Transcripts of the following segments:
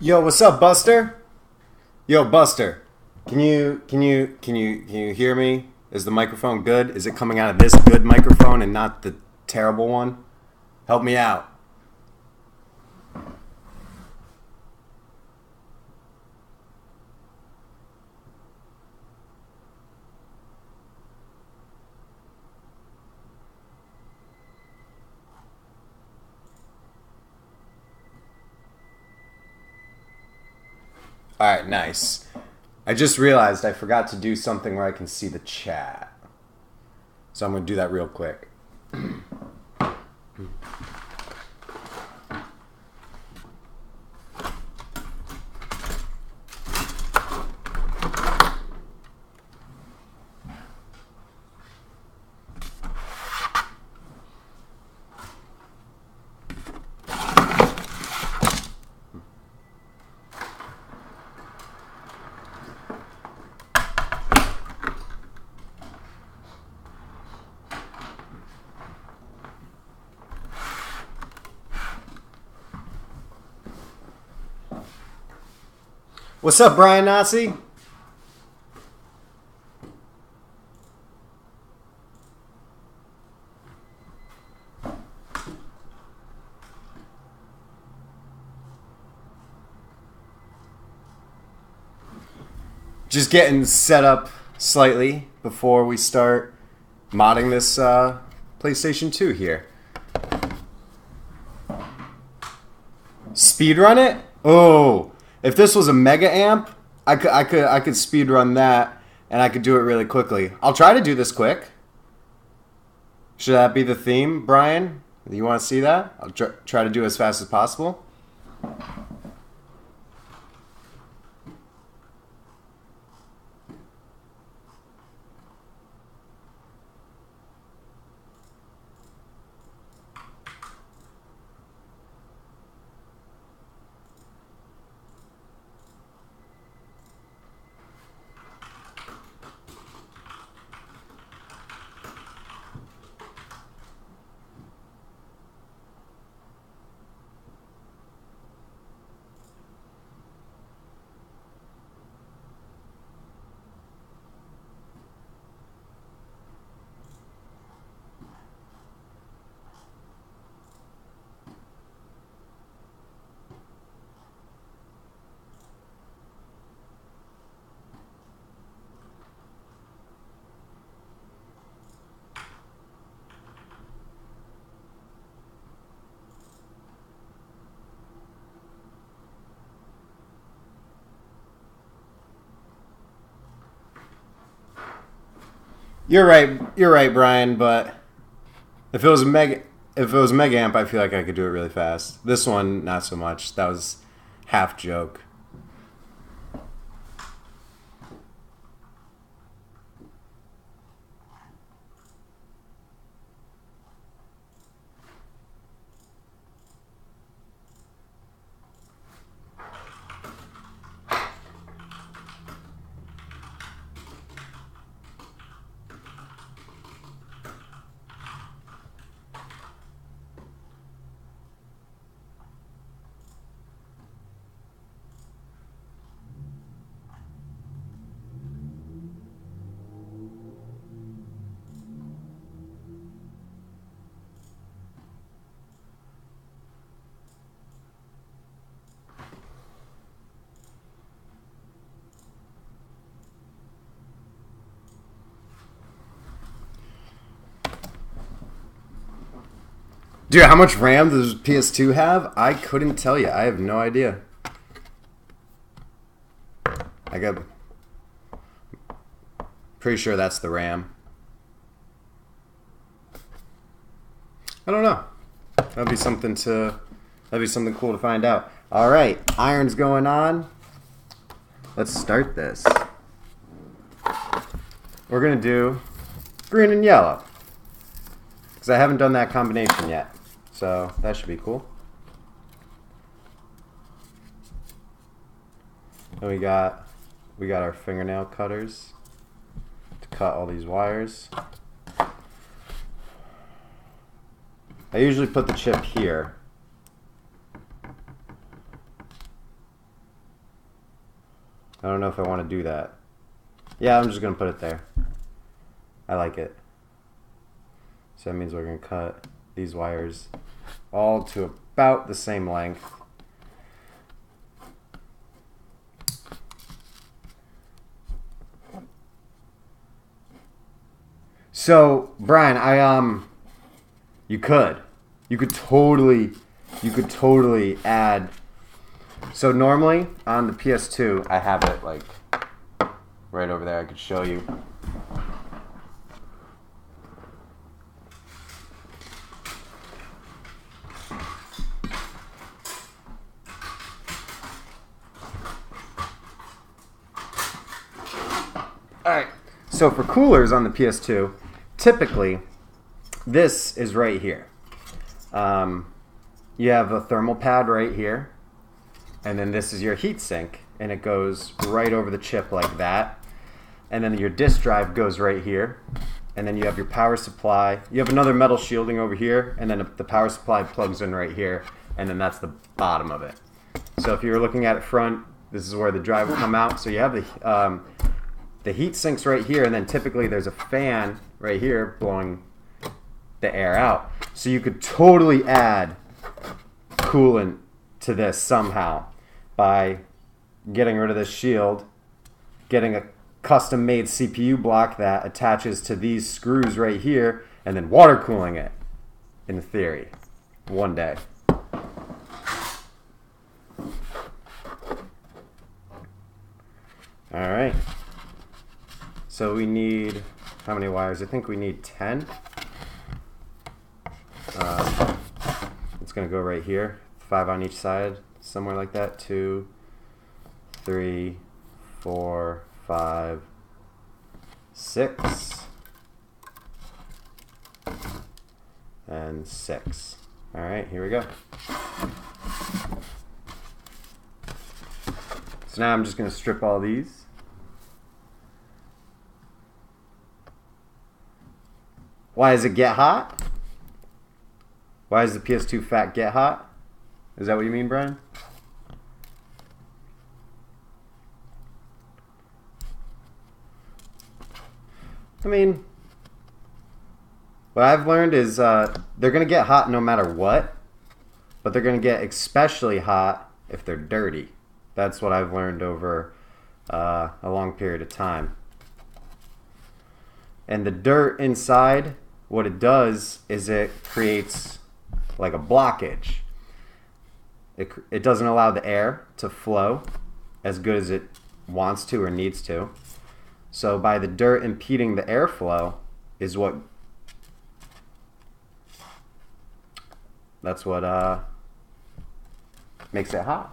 Yo, what's up, Buster? Yo, Buster. Can you hear me? Is the microphone good? Is it coming out of this good microphone and not the terrible one? Help me out. All right, nice. I just realized I forgot to do something where I can see the chat. So I'm going to do that real quick. What's up, Brian Nazi? Just getting set up slightly before we start modding this PlayStation 2 here. Speedrun it? Oh, if this was a mega amp, I could speedrun that, and I could do it really quickly. I'll try to do this quick. Should that be the theme, Brian? You want to see that? I'll try to do it as fast as possible. You're right, Brian. But if it was a mega amp, I feel like I could do it really fast. This one, not so much. That was half joke. Dude, how much RAM does PS2 have? I couldn't tell you. I have no idea. I got pretty sure that's the RAM. I don't know. That'd be something cool to find out. All right, iron's going on. Let's start this. We're gonna do green and yellow because I haven't done that combination yet. So that should be cool. And we got our fingernail cutters to cut all these wires. I usually put the chip here. I don't know if I want to do that. Yeah, I'm just going to put it there. I like it. So that means we're going to cut these wires all to about the same length. So, Brian, you could totally add. So normally on the PS2, I have it like right over there. I could show you. Alright, so for coolers on the PS2, typically this is right here. You have a thermal pad right here, and then this is your heat sink, and it goes right over the chip like that. And then your disk drive goes right here, and then you have your power supply. You have another metal shielding over here, and then the power supply plugs in right here, and then that's the bottom of it. So if you were looking at it front, this is where the drive will come out. So you have the heat sinks right here, and then typically there's a fan right here blowing the air out. So you could totally add coolant to this somehow by getting rid of this shield, getting a custom-made CPU block that attaches to these screws right here, and then water cooling it, in theory, one day. Alright. So we need, how many wires? I think we need 10. It's going to go right here, 5 on each side, somewhere like that. 2, 3, 4, 5, 6, and 6. All right, here we go. So now I'm just going to strip all these. Why does it get hot? Why does the PS2 fat get hot? Is that what you mean, Brian? I mean, what I've learned is they're going to get hot no matter what, but they're going to get especially hot if they're dirty. That's what I've learned over a long period of time. And the dirt inside, what it does is it creates like a blockage. It doesn't allow the air to flow as good as it wants to or needs to. So by the dirt impeding the airflow is what makes it hot.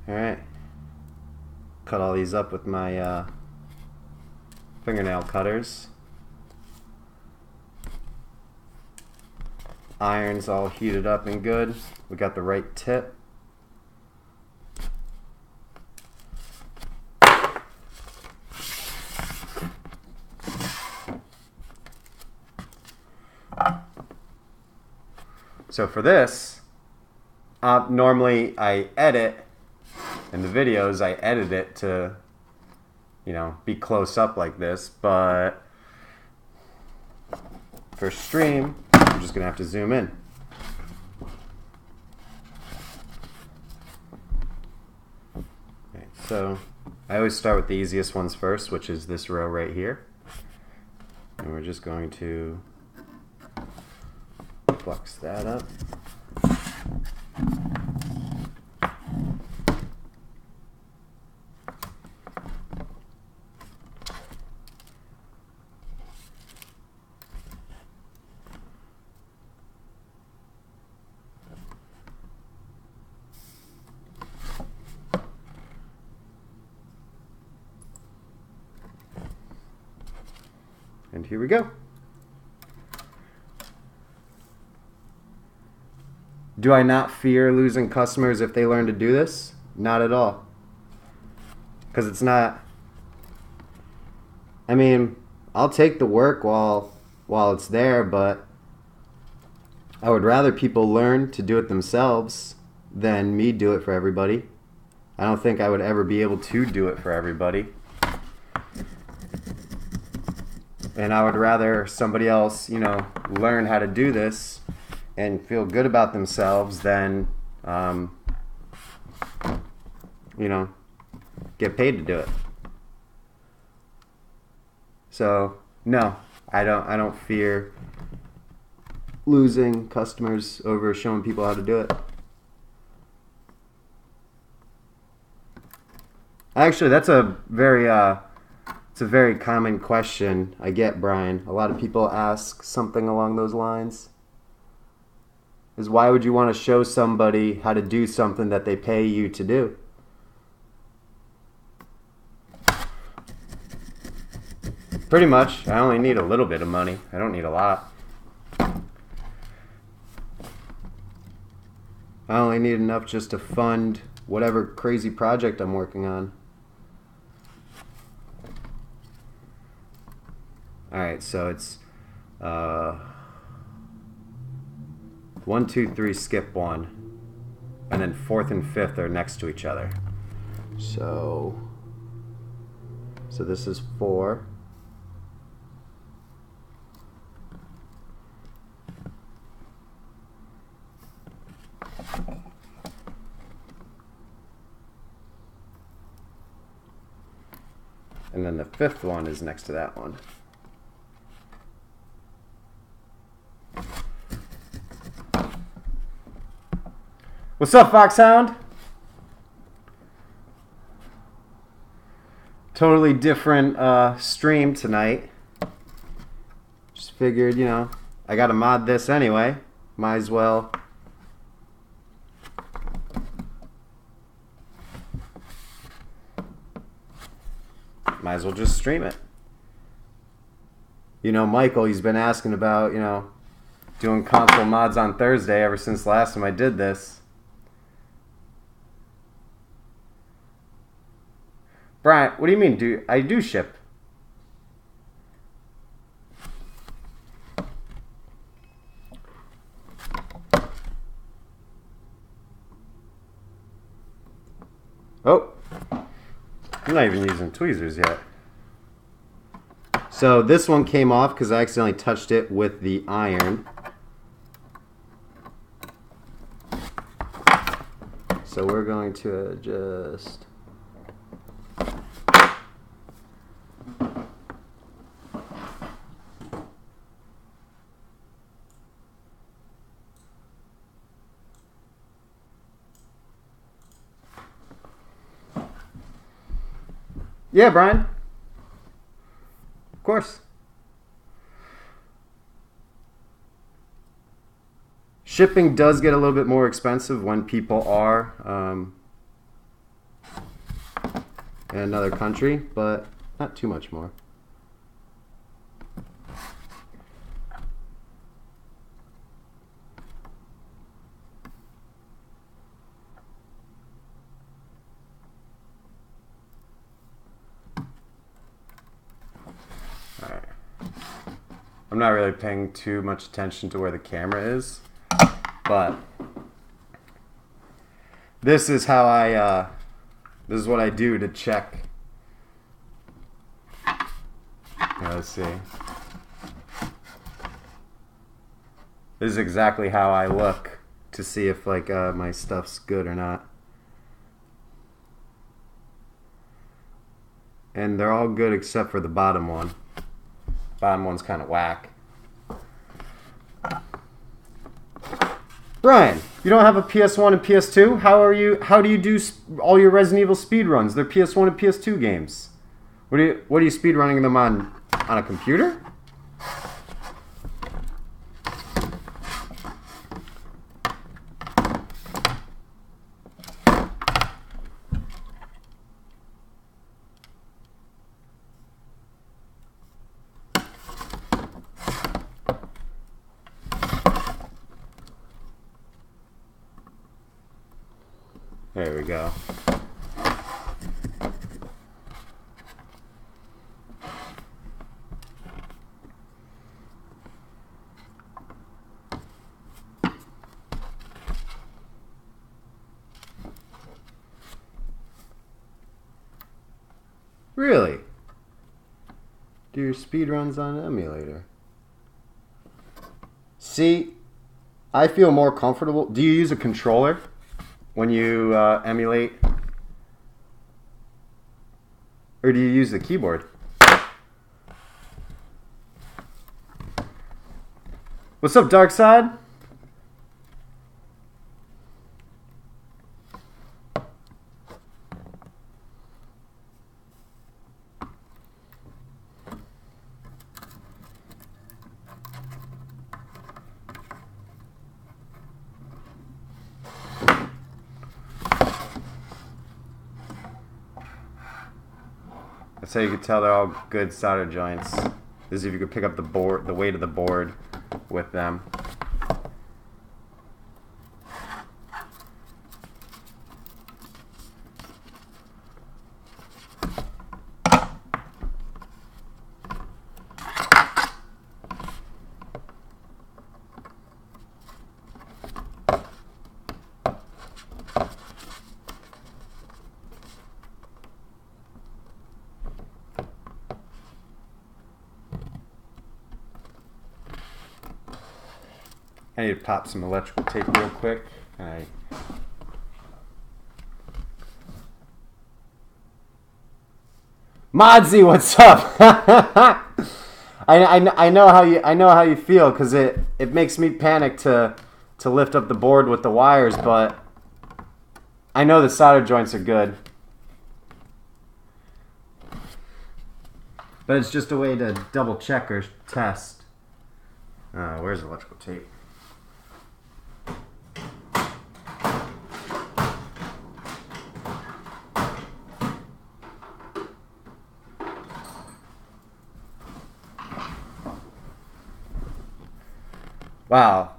Alright, cut all these up with my fingernail cutters. Iron's all heated up and good. We got the right tip. So for this, normally I edit. In the videos, I edit it to, be close up like this, but for stream, I'm just going to have to zoom in. Okay, so I always start with the easiest ones first, which is this row right here. And we're just going to flux that up. And here we go. Do I not fear losing customers if they learn to do this? Not at all. Because it's not... I mean, I'll take the work while it's there, but I would rather people learn to do it themselves than me do it for everybody. I don't think I would ever be able to do it for everybody. And I would rather somebody else, you know, learn how to do this and feel good about themselves than, you know, get paid to do it. So, no, I don't fear losing customers over showing people how to do it. Actually, that's a very it's a very common question I get, Brian. A lot of people ask something along those lines. Is why would you want to show somebody how to do something that they pay you to do? Pretty much. I only need a little bit of money. I don't need a lot. I only need enough just to fund whatever crazy project I'm working on. Alright, so it's 1, 2, 3, skip 1. And then 4th and 5th are next to each other. So this is 4. And then the 5th one is next to that one. What's up, Foxhound? Totally different stream tonight. Just figured, you know, I gotta mod this anyway. Might as well. Might as well just stream it. You know, Michael, he's been asking about, you know, doing console mods on Thursday ever since last time I did this. Brian, what do you mean? I do ship? Oh, I'm not even using tweezers yet. So this one came off because I accidentally touched it with the iron. So we're going to adjust. Yeah, Brian. Of course. Shipping does get a little bit more expensive when people are in another country, but not too much more. I'm not really paying too much attention to where the camera is, but this is how this is what I do to check. Let's see. This is exactly how I look to see if like my stuff's good or not. And they're all good except for the bottom one. Bottom one's kind of whack. Brian, you don't have a PS1 and PS2? How do you do all your Resident Evil speedruns? They're PS1 and PS2 games. What are you speedrunning them on a computer? There we go. Really? Do your speed runs on emulator. See, I feel more comfortable. Do you use a controller when you emulate? Or do you use the keyboard? What's up, Dark Side? That's how you could tell they're all good solder joints. This is if you could pick up the weight of the board with them. I need to pop some electrical tape real quick. Modzy, what's up? I know how you feel, because it makes me panic to lift up the board with the wires, but I know the solder joints are good. But it's just a way to double check or test. Where's electrical tape? Wow.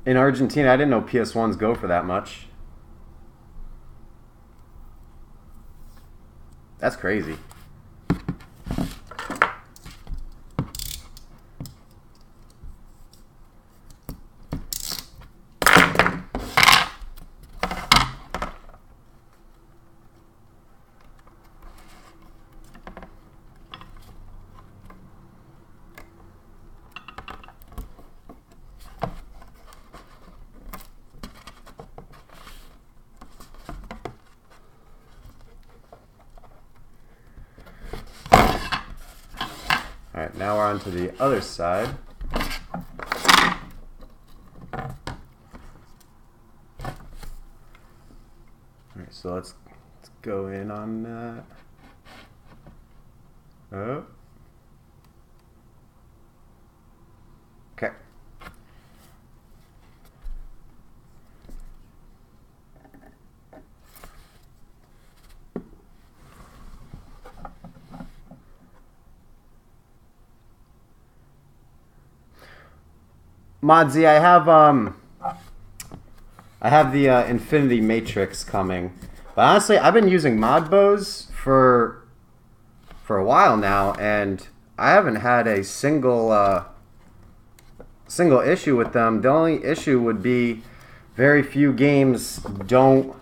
In Argentina, I didn't know PS1s go for that much. That's crazy. Alright, now we're on to the other side. Alright, so let's go in on that. Oh. Okay. Modzy, I have the Infinity Matrix coming, but honestly, I've been using Modbos for a while now, and I haven't had a single issue with them. The only issue would be very few games don't,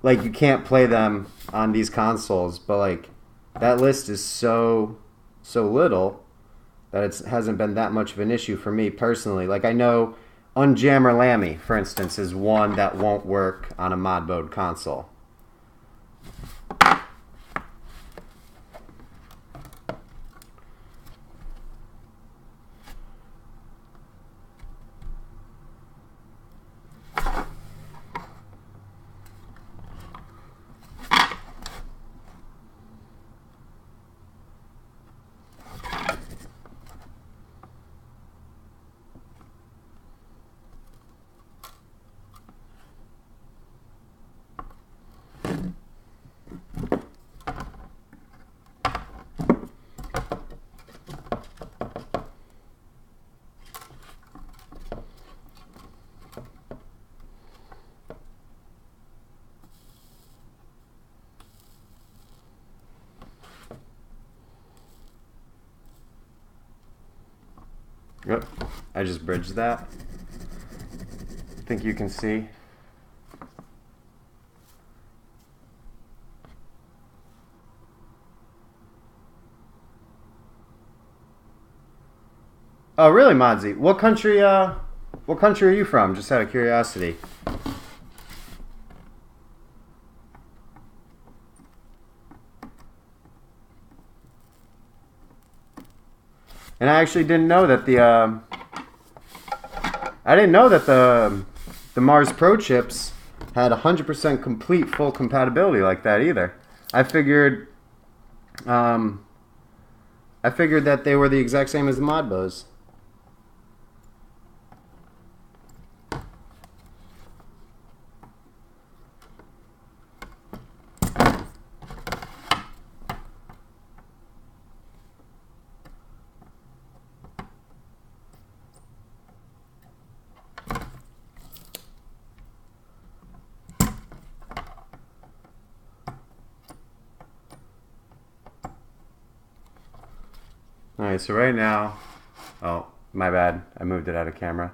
like, you can't play them on these consoles, but like that list is so little that it hasn't been that much of an issue for me personally. Like, I know Unjammer Lammy, for instance, is one that won't work on a Modbo console. Yep, I just bridged that. I think you can see. Oh, really, Modzy? What country are you from? Just out of curiosity. And I actually didn't know that I didn't know that the Mars Pro chips had 100% complete full compatibility like that either. I figured, um, I figured that they were the exact same as the Modbos. Alright, so right now... Oh, my bad. I moved it out of camera.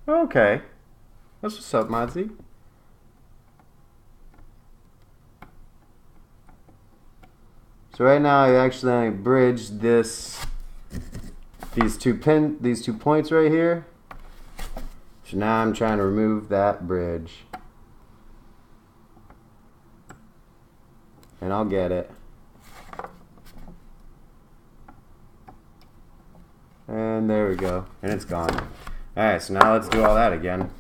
Okay. That's what's up, Modzy. So right now I actually bridged these two points right here. So now I'm trying to remove that bridge. And I'll get it. And there we go. And it's gone. Alright, so now let's do all that again.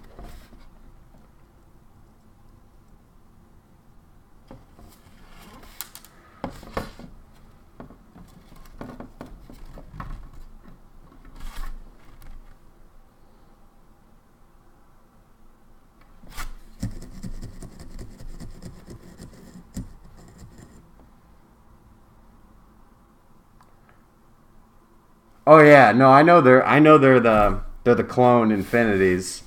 Oh yeah, no, I know they're the clone infinities.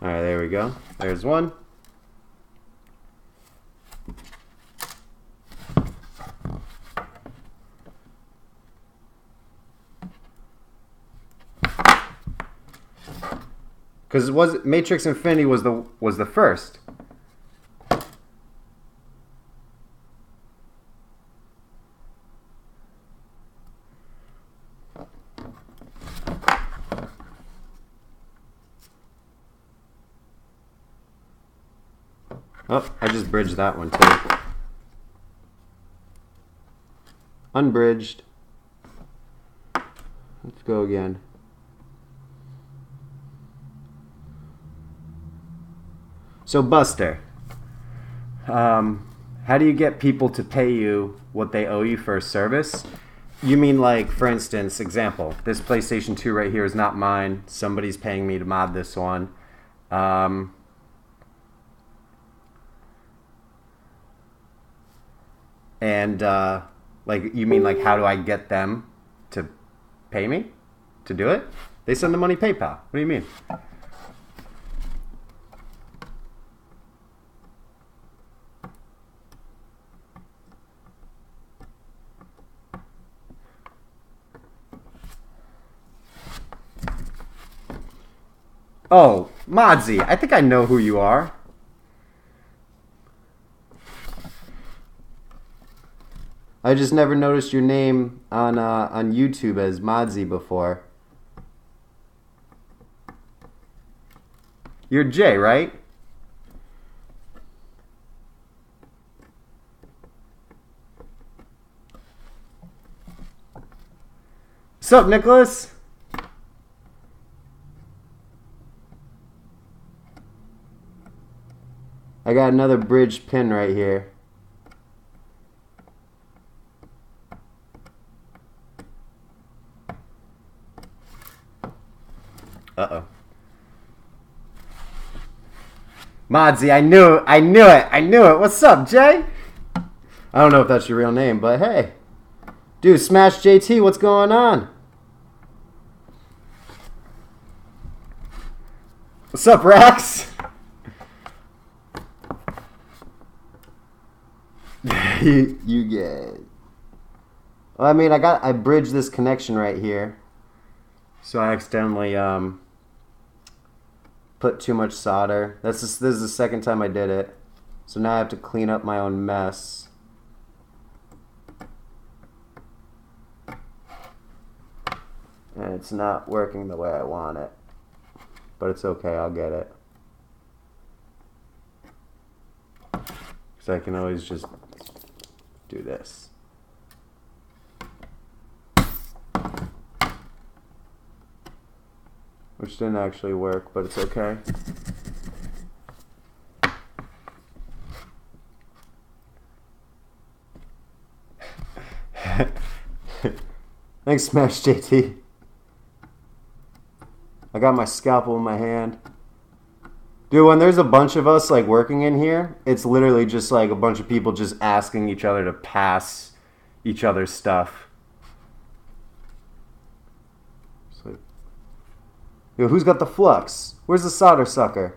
All right, there we go. There's one. Because Matrix Infinity was the first. Oh, I just bridged that one too. Unbridged. Let's go again. So Buster, how do you get people to pay you what they owe you for a service? You mean like, for instance, example, this PlayStation 2 right here is not mine. Somebody's paying me to mod this one. Like, you mean like, how do I get them to pay me to do it? They send the money PayPal. What do you mean? Oh, Modzy, I think I know who you are. I just never noticed your name on YouTube as Modzy before. You're Jay, right? What's up, Nicholas? I got another bridge pin right here. Uh-oh. Modzy, I knew it. What's up, Jay? I don't know if that's your real name, but hey. Dude, Smash JT, what's going on? What's up, Rax? you get... Well, I mean, I bridged this connection right here. So I accidentally put put too much solder. This is the second time I did it. So now I have to clean up my own mess. And it's not working the way I want it. But it's okay, I'll get it. Because I can always just do this. Which didn't actually work, but it's okay. Thanks, Smash JT. I got my scalpel in my hand. Dude, when there's a bunch of us like working in here, it's literally just like a bunch of people just asking each other to pass each other's stuff. So, yo, who's got the flux? Where's the solder sucker?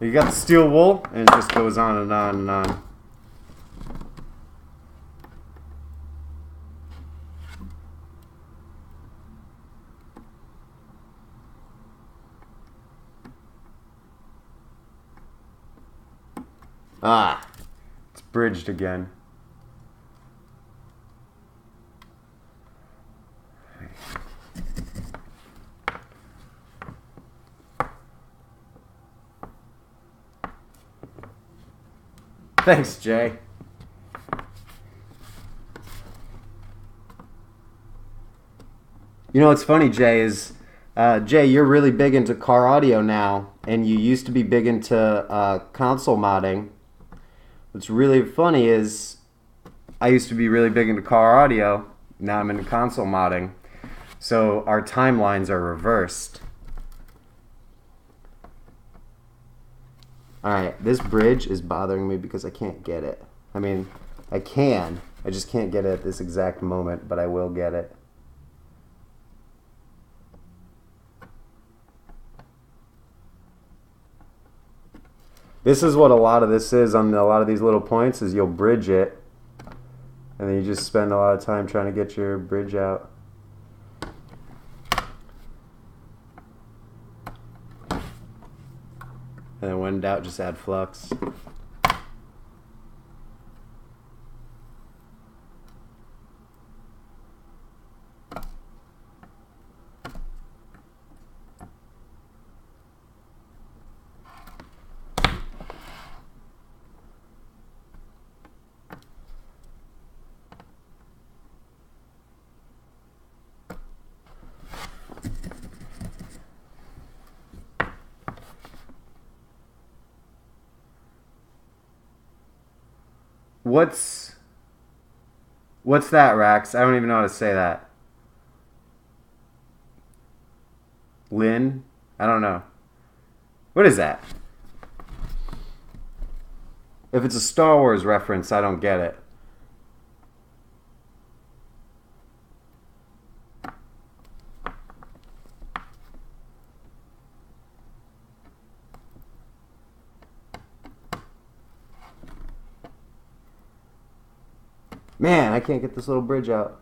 You got the steel wool, and it just goes on and on and on. Ah, it's bridged again. Thanks, Jay. You know what's funny, Jay, is Jay, you're really big into car audio now, and you used to be big into console modding. What's really funny is I used to be really big into car audio. Now I'm into console modding. So our timelines are reversed. Alright, this bridge is bothering me because I can't get it. I mean, I can. I just can't get it at this exact moment, but I will get it. This is what a lot of this is on a lot of these little points, is you'll bridge it, and then you just spend a lot of time trying to get your bridge out. And then when in doubt, just add flux. What's that, Rax? I don't even know how to say that. Lynn? I don't know. What is that? If it's a Star Wars reference, I don't get it. Man, I can't get this little bridge out.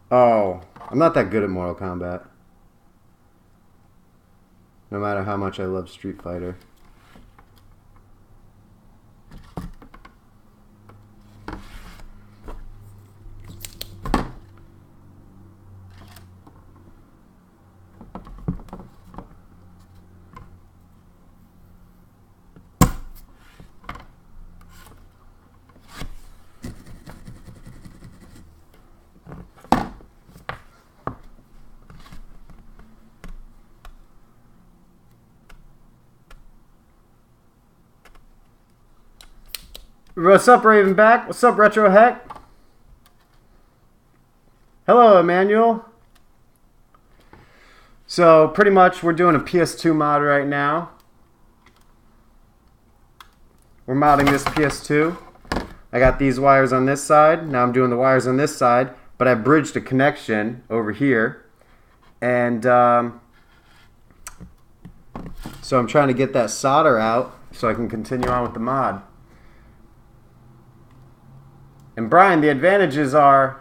Oh, I'm not that good at Mortal Kombat. No matter how much I love Street Fighter. What's up, Ravenback? What's up, Retro Heck? Hello, Emmanuel. So pretty much we're doing a PS2 mod right now. We're modding this PS2. I got these wires on this side. Now I'm doing the wires on this side, but I bridged a connection over here. And so I'm trying to get that solder out so I can continue on with the mod. And Brian, the advantages are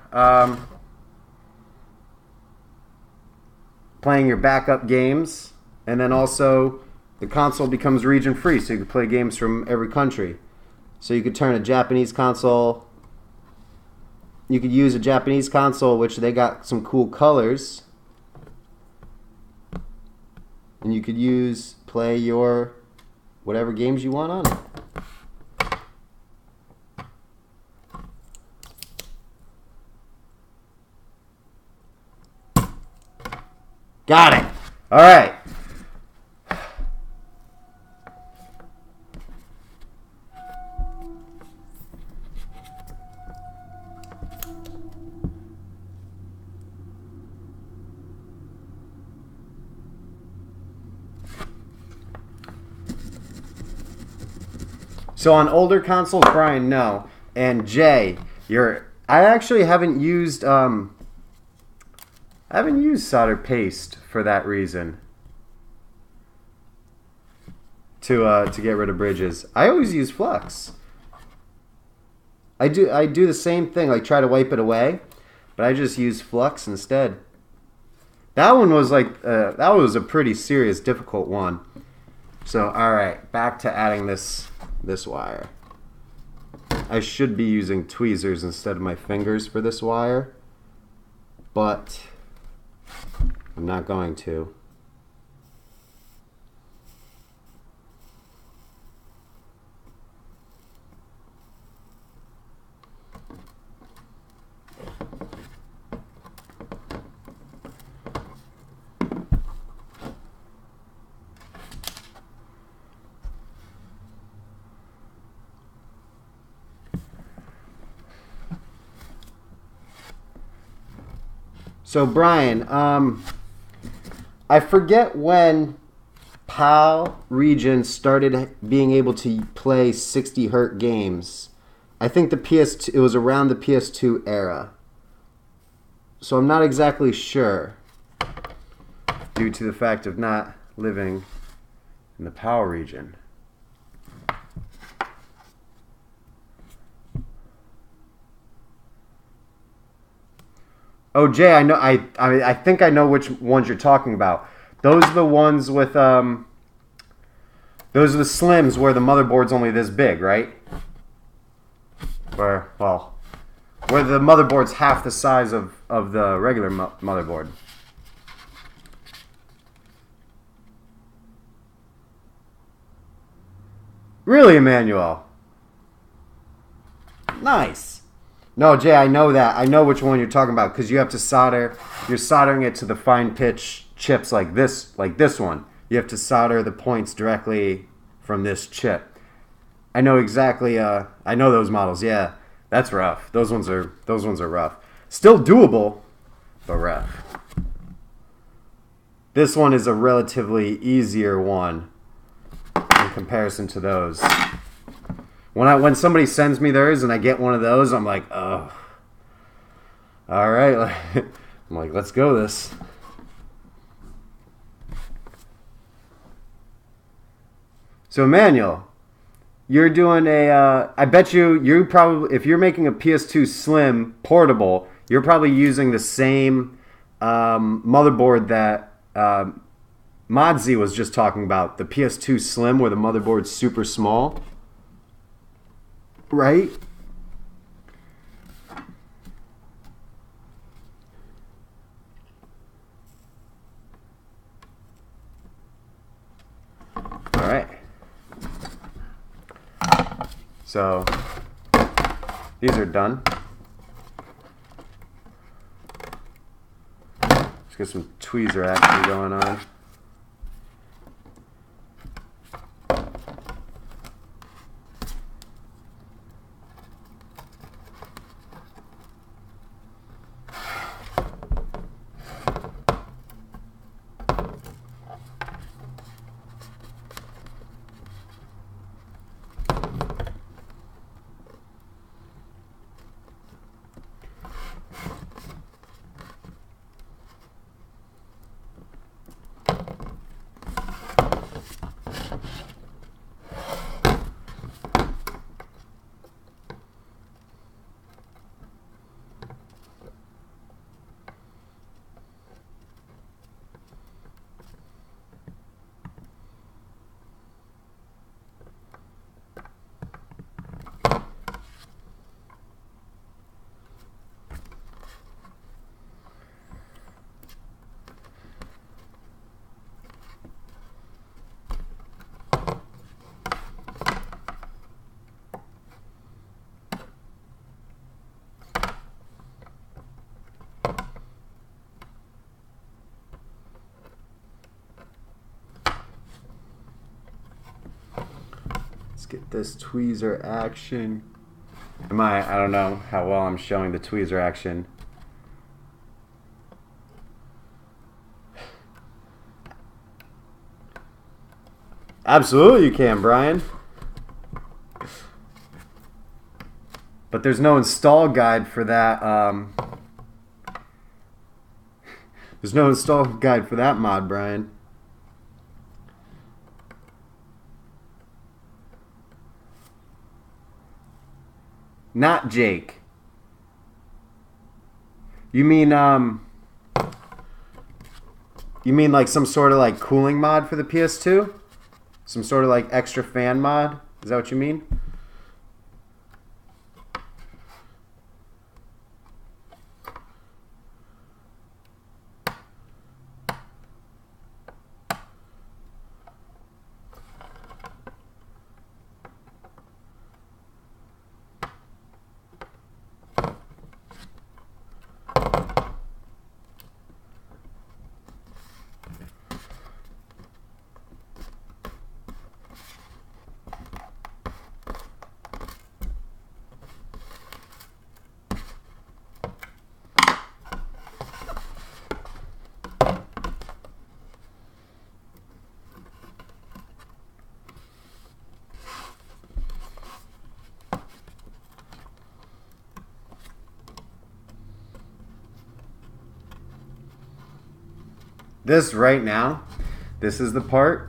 playing your backup games, and then also the console becomes region free, so you can play games from every country. So you could turn a Japanese console, you could use a Japanese console, which they got some cool colors, and you could play your whatever games you want on it. Got it. All right. So on older consoles, Brian, no. And Jay, I actually haven't used solder paste for that reason. To get rid of bridges. I always use flux. I do the same thing, like try to wipe it away, but I just use flux instead. That one was like that was a pretty serious, difficult one. So all right, back to adding this wire. I should be using tweezers instead of my fingers for this wire, but I'm not going to. So Brian, I forget when PAL region started being able to play 60 Hz games. I think it was around the PS2 era. So I'm not exactly sure, due to the fact of not living in the PAL region. Oh, Jay, I know. I think I know which ones you're talking about. Those are the ones with those are the slims where the motherboard's only this big, right? Where the motherboard's half the size of the regular motherboard. Really, Emmanuel? Nice. No, Jay, I know that. I know which one you're talking about because you have to solder. You're soldering it to the fine pitch chips like this one. You have to solder the points directly from this chip. I know exactly. I know those models. Yeah, that's rough. Those ones are rough. Still doable, but rough. This one is a relatively easier one in comparison to those. When somebody sends me theirs and I get one of those, I'm like, oh, all right. I'm like, let's go this. So Emmanuel, you're doing I bet you probably, if you're making a PS2 Slim portable, you're probably using the same motherboard that Modzi was just talking about, the PS2 Slim where the motherboard's super small. Right? All right. So these are done. Let's get some tweezer action going on. get this tweezer action. I don't know how well I'm showing the tweezer action. Absolutely you can, Brian. But there's no install guide for that. There's no install guide for that mod, Brian. Not Jake. You mean like some sort of like cooling mod for the PS2? Some sort of like extra fan mod? Is that what you mean? This right now, this is the part.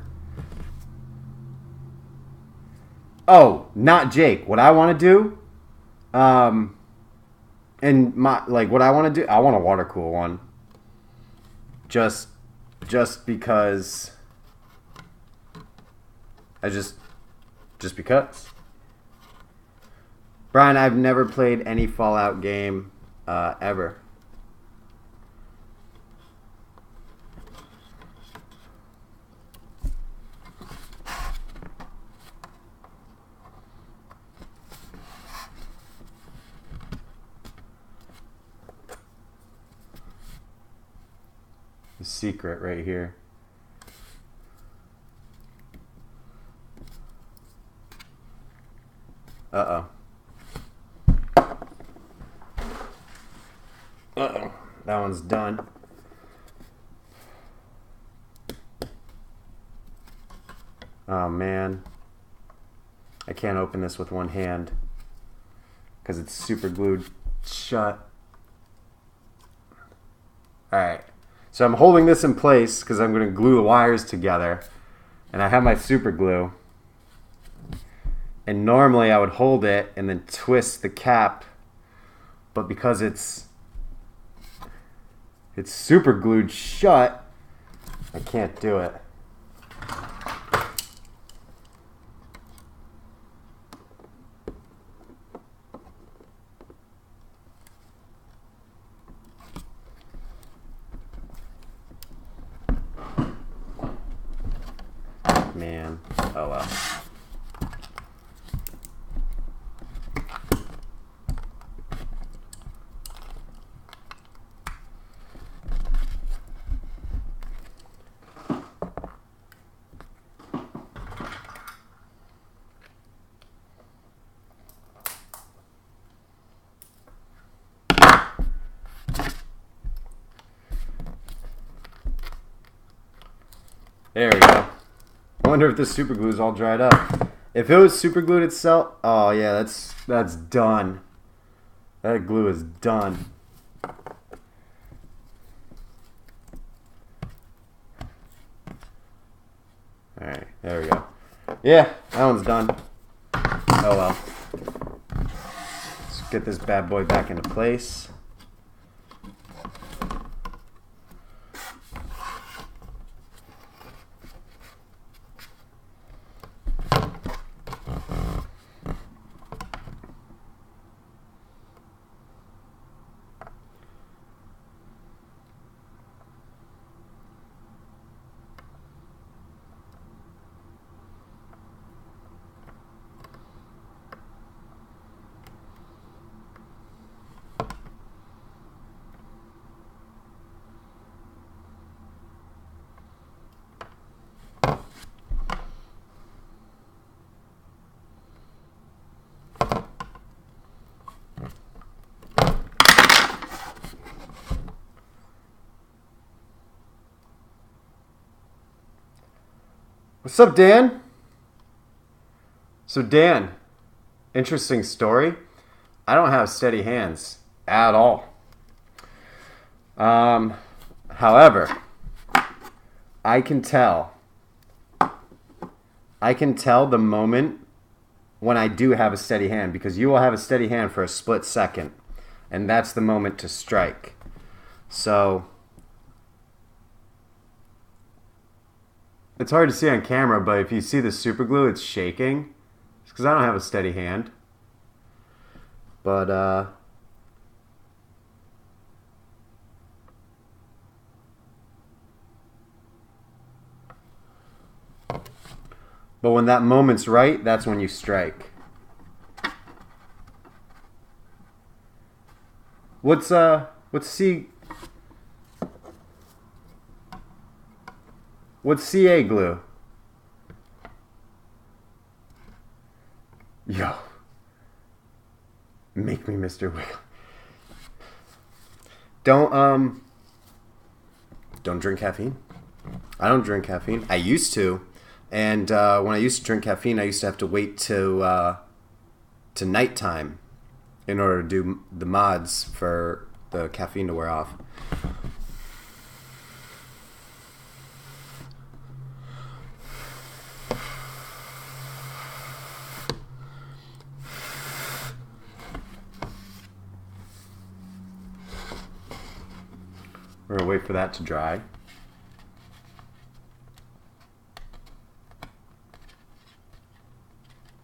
Oh, not Jake. What I want to do, and what I want to do, I want a water cool one. Just because. Just because. Brian, I've never played any Fallout game, ever. The secret right here. Uh-oh. Uh-oh. That one's done. Oh, man. I can't open this with one hand because it's super glued shut. Alright. So I'm holding this in place because I'm going to glue the wires together. And I have my super glue. And normally I would hold it and then twist the cap. But because it's super glued shut, I can't do it. Man, oh well. There we go. I wonder if this super glue is all dried up. If it was super glued itself, oh yeah, that's done. That glue is done. Alright, there we go. Yeah, that one's done. Oh well. Let's get this bad boy back into place. What's up, Dan? So, Dan, interesting story. I don't have steady hands at all. However, I can tell the moment when I do have a steady hand, because you will have a steady hand for a split second, and that's the moment to strike. So it's hard to see on camera, but if you see the super glue, it's shaking. It's because I don't have a steady hand. But when that moment's right, that's when you strike. What's CA glue? Yo. Make me Mr. Wiggle. Don't drink caffeine. I don't drink caffeine. I used to. And when I used to drink caffeine, I used to have to wait to nighttime in order to do the mods for the caffeine to wear off. We're going to wait for that to dry.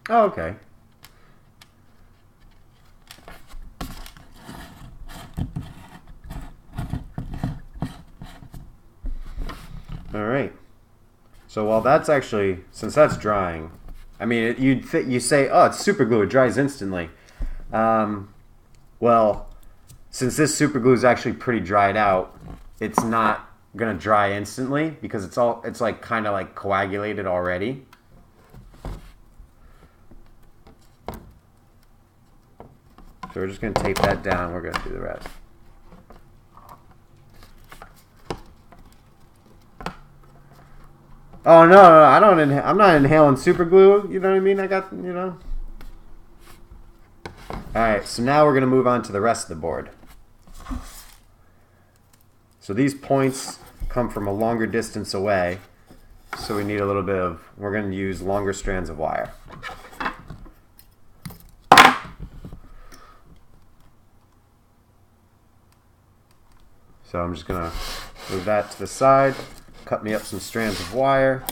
Oh, okay. All right. So while that's actually, since that's drying, I mean, you say, oh, it's super glue, it dries instantly. Well, since this super glue is actually pretty dried out, it's not gonna dry instantly because it's like kind of like coagulated already. So we're just gonna tape that down. We're gonna do the rest. Oh no, I don't. I'm not inhaling super glue. You know what I mean? I got, you know. All right. So now we're gonna move on to the rest of the board. So these points come from a longer distance away. So we need a little bit of. We're gonna use longer strands of wire. So I'm just gonna move that to the side. Cut me up some strands of wire.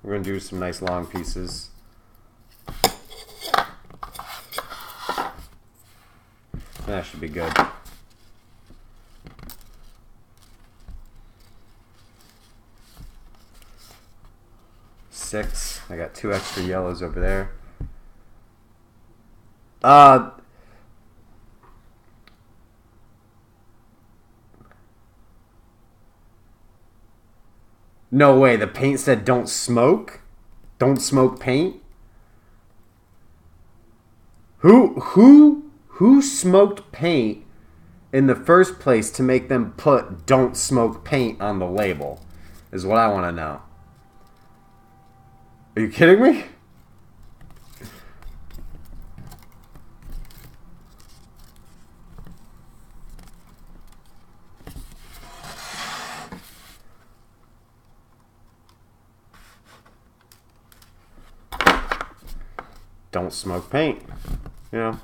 We're going to do some nice long pieces. That should be good. Six. I got 2 extra yellows over there. No way, the paint said don't smoke? Don't smoke paint? Who smoked paint in the first place to make them put don't smoke paint on the label? Is what I want to know. Are you kidding me? Don't smoke paint. You know.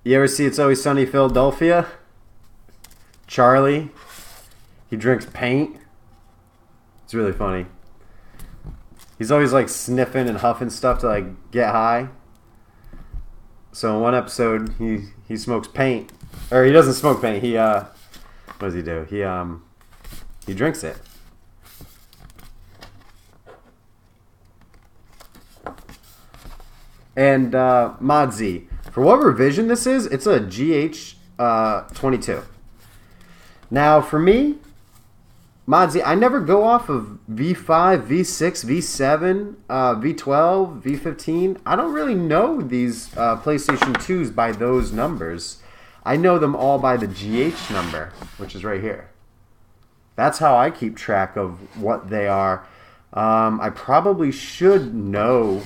You ever see It's Always Sunny Philadelphia? Charlie, he drinks paint. It's really funny. He's always like sniffing and huffing stuff to like get high. So in one episode, he smokes paint, or he doesn't smoke paint. He what does he do? He drinks it. And Modzi, for what revision this is, it's a GH22. Now for me, Modzi, I never go off of V5, V6, V7, V12, V15. I don't really know these PlayStation 2s by those numbers. I know them all by the GH number, which is right here. That's how I keep track of what they are. I probably should know,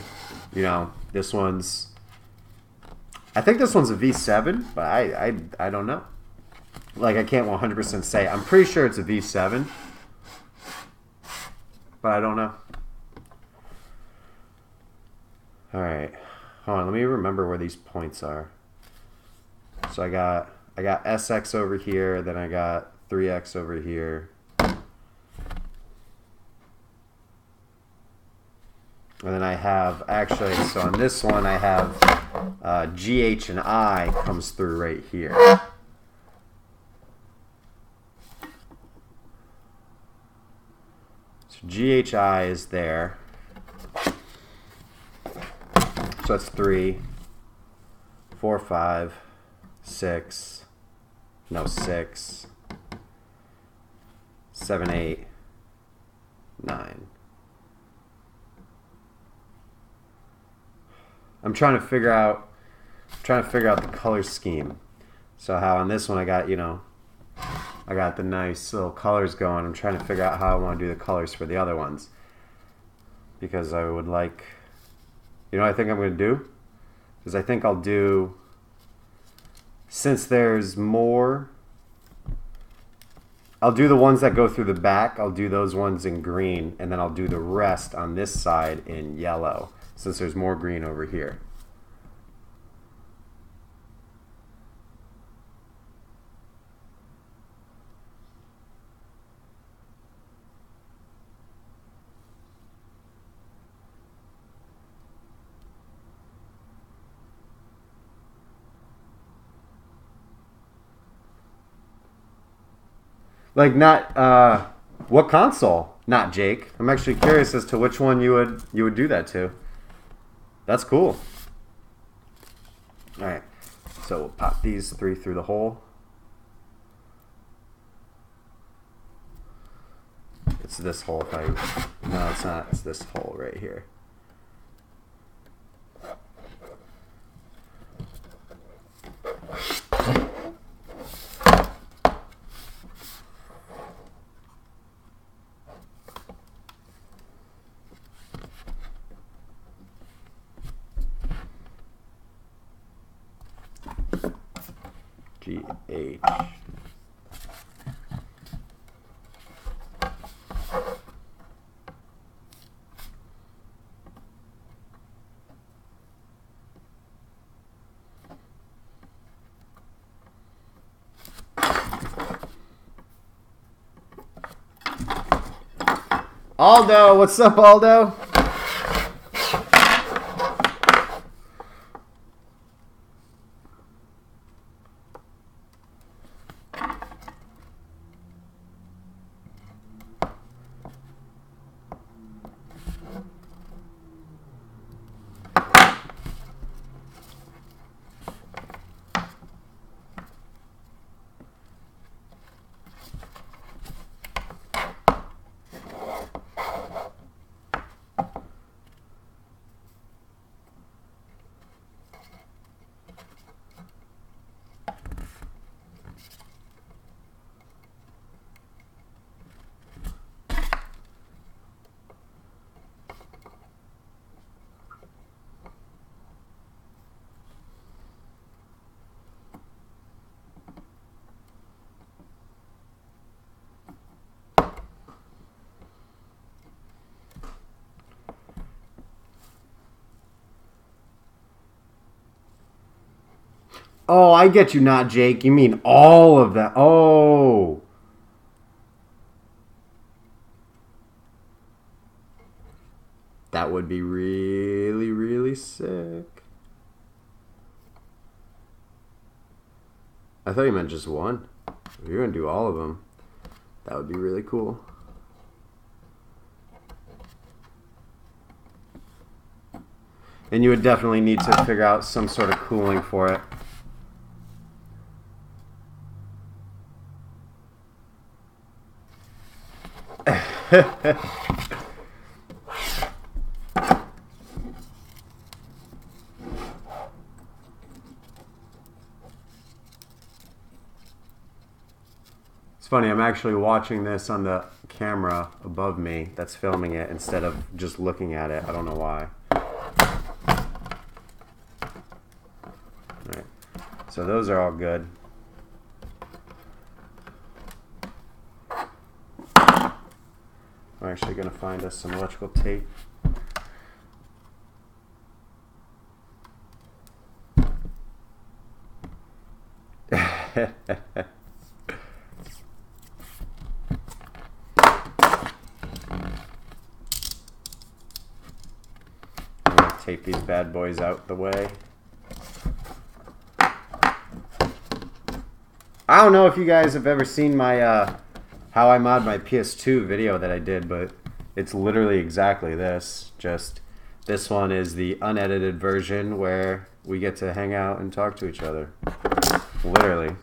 you know, this one's... I think this one's a V7, but I don't know. Like, I can't 100% say. I'm pretty sure it's a V7, but I don't know. All right. Hold on, let me remember where these points are. So I got SX over here, then I got 3X over here. And then I have, actually, so on this one I have GH and I comes through right here. So GHI is there. So that's 3, 4, 5, 6, no 6, 7, 8, 9. I'm trying to figure out the color scheme. So how on this one I got, you know, I got the nice little colors going. I'm trying to figure out how I want to do the colors for the other ones. Because I would like, you know what I think I'm going to do? Is I think I'll do, since there's more, I'll do the ones that go through the back. I'll do those ones in green, and then I'll do the rest on this side in yellow, since there's more green over here. Like, not, what console? Not Jake. I'm actually curious as to which one you would do that to. That's cool. Alright, so we'll pop these 3 through the hole. It's this hole. No, it's not. It's this hole right here. GH. Aldo, what's up, Aldo? Oh, I get you, not Jake. You mean all of that. Oh. That would be really, really sick. I thought you meant just one. If you're going to do all of them, that would be really cool. And you would definitely need to figure out some sort of cooling for it. funny. I'm actually watching this on the camera above me that's filming it instead of just looking at it. I don't know why. Alright. So those are all good. I'm actually going to find us some electrical tape. I'm going to tape these bad boys out the way. I don't know if you guys have ever seen my how I mod my PS2 video that I did, but it's literally exactly this. Just this one is the unedited version where we get to hang out and talk to each other. Literally.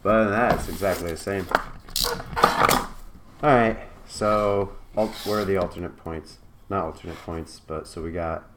But other than that, it's exactly the same. Alright, so where are the alternate points? Not alternate points, but so we got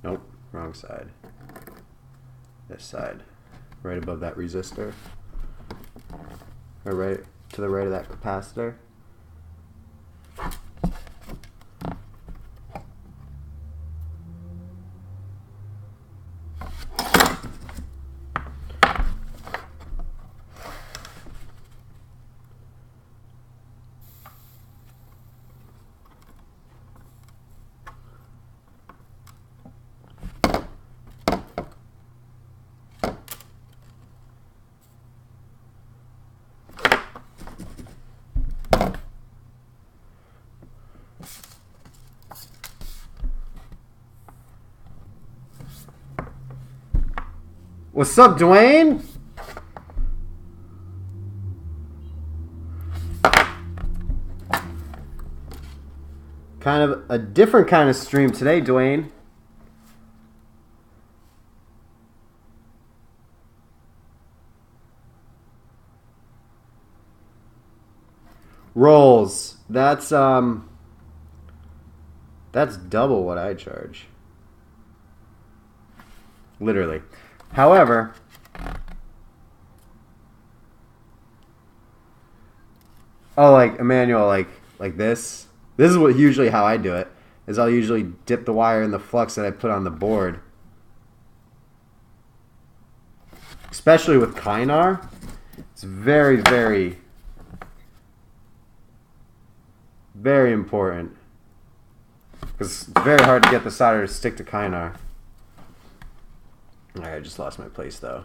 nope, wrong side. This side. Right above that resistor. Or right to the right of that capacitor. What's up, Dwayne? Kind of a different kind of stream today, Dwayne. Rolls. That's double what I charge. Literally. However, oh, like Emmanuel, like this. This is what usually how I do it. Is I'll usually dip the wire in the flux that I put on the board. Especially with Kynar, it's very, very, very important because it's very hard to get the solder to stick to Kynar. Alright, I just lost my place though.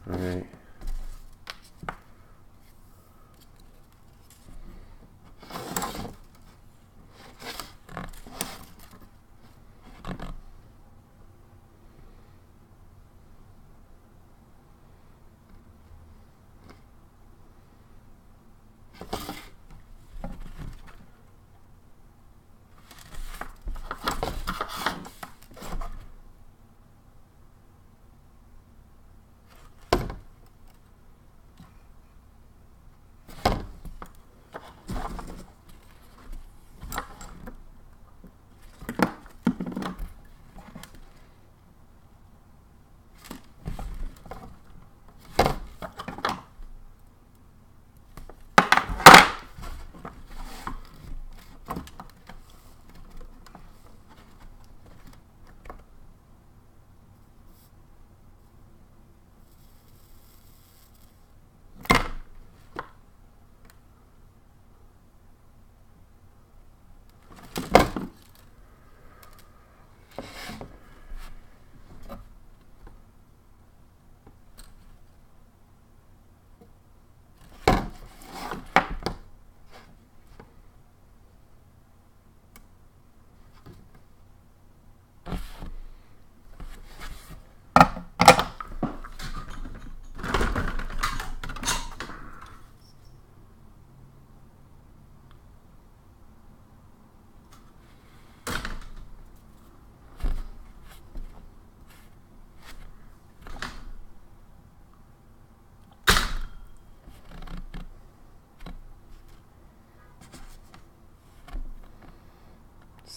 Alright.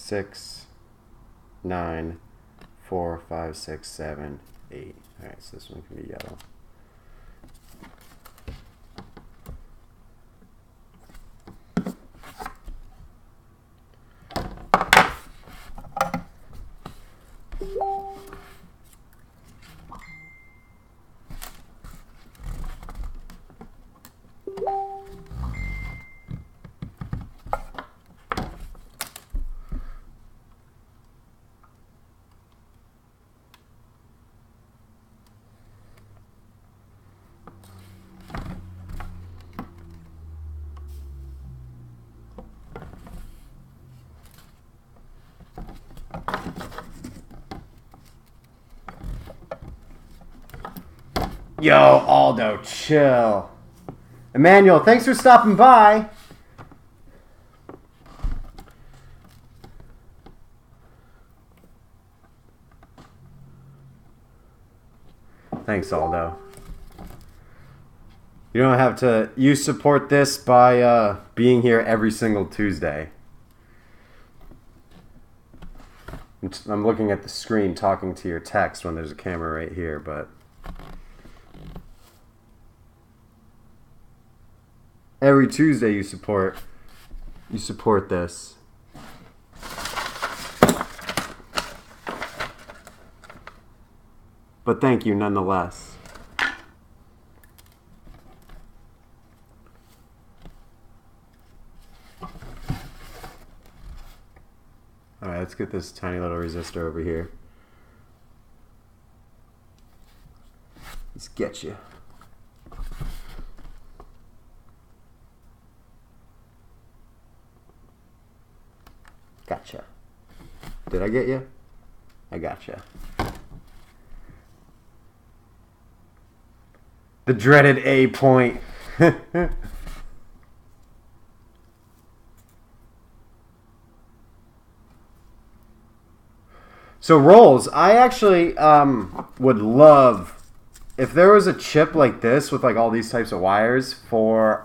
6, 9, 4, 5, 6, 7, 8. All right, so this one can be yellow. Yo, Aldo, chill. Emmanuel, thanks for stopping by. Thanks, Aldo. You don't have to... You support this by being here every single Tuesday. I'm looking at the screen talking to your text when there's a camera right here, but... Every Tuesday you support this. But thank you nonetheless. Alright, let's get this tiny little resistor over here. Let's get you. Gotcha. Did I get you? I gotcha. The dreaded A point. So Rolls, I actually would love if there was a chip like this with like all these types of wires for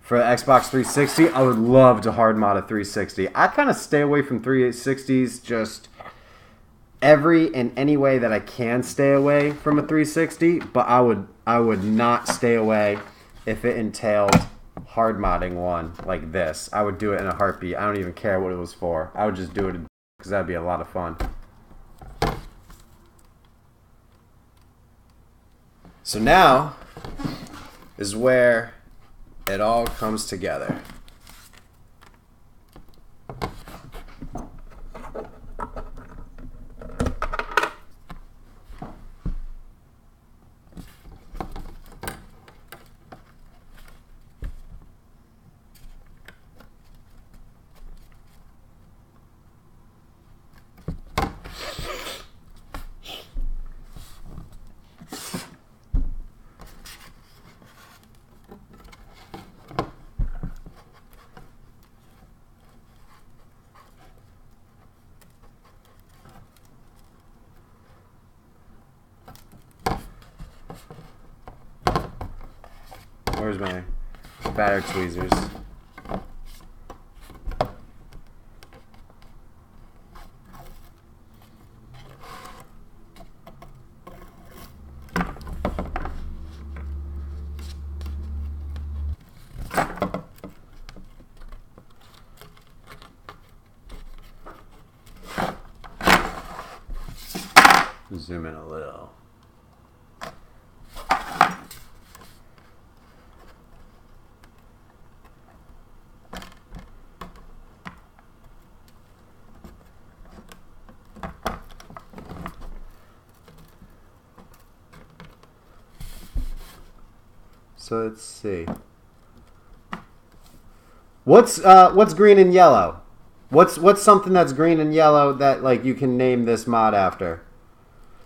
the Xbox 360. I would love to hard mod a 360. I kind of stay away from 360s just every and any way that I can stay away from a 360, but I would not stay away if it entailed hard modding one like this. I would do it in a heartbeat. I don't even care what it was for. I would just do it because that'd be a lot of fun. So now is where it all comes together. Where's my batter tweezers? Zoom in a little. So let's see. What's green and yellow? What's something that's green and yellow that like you can name this mod after?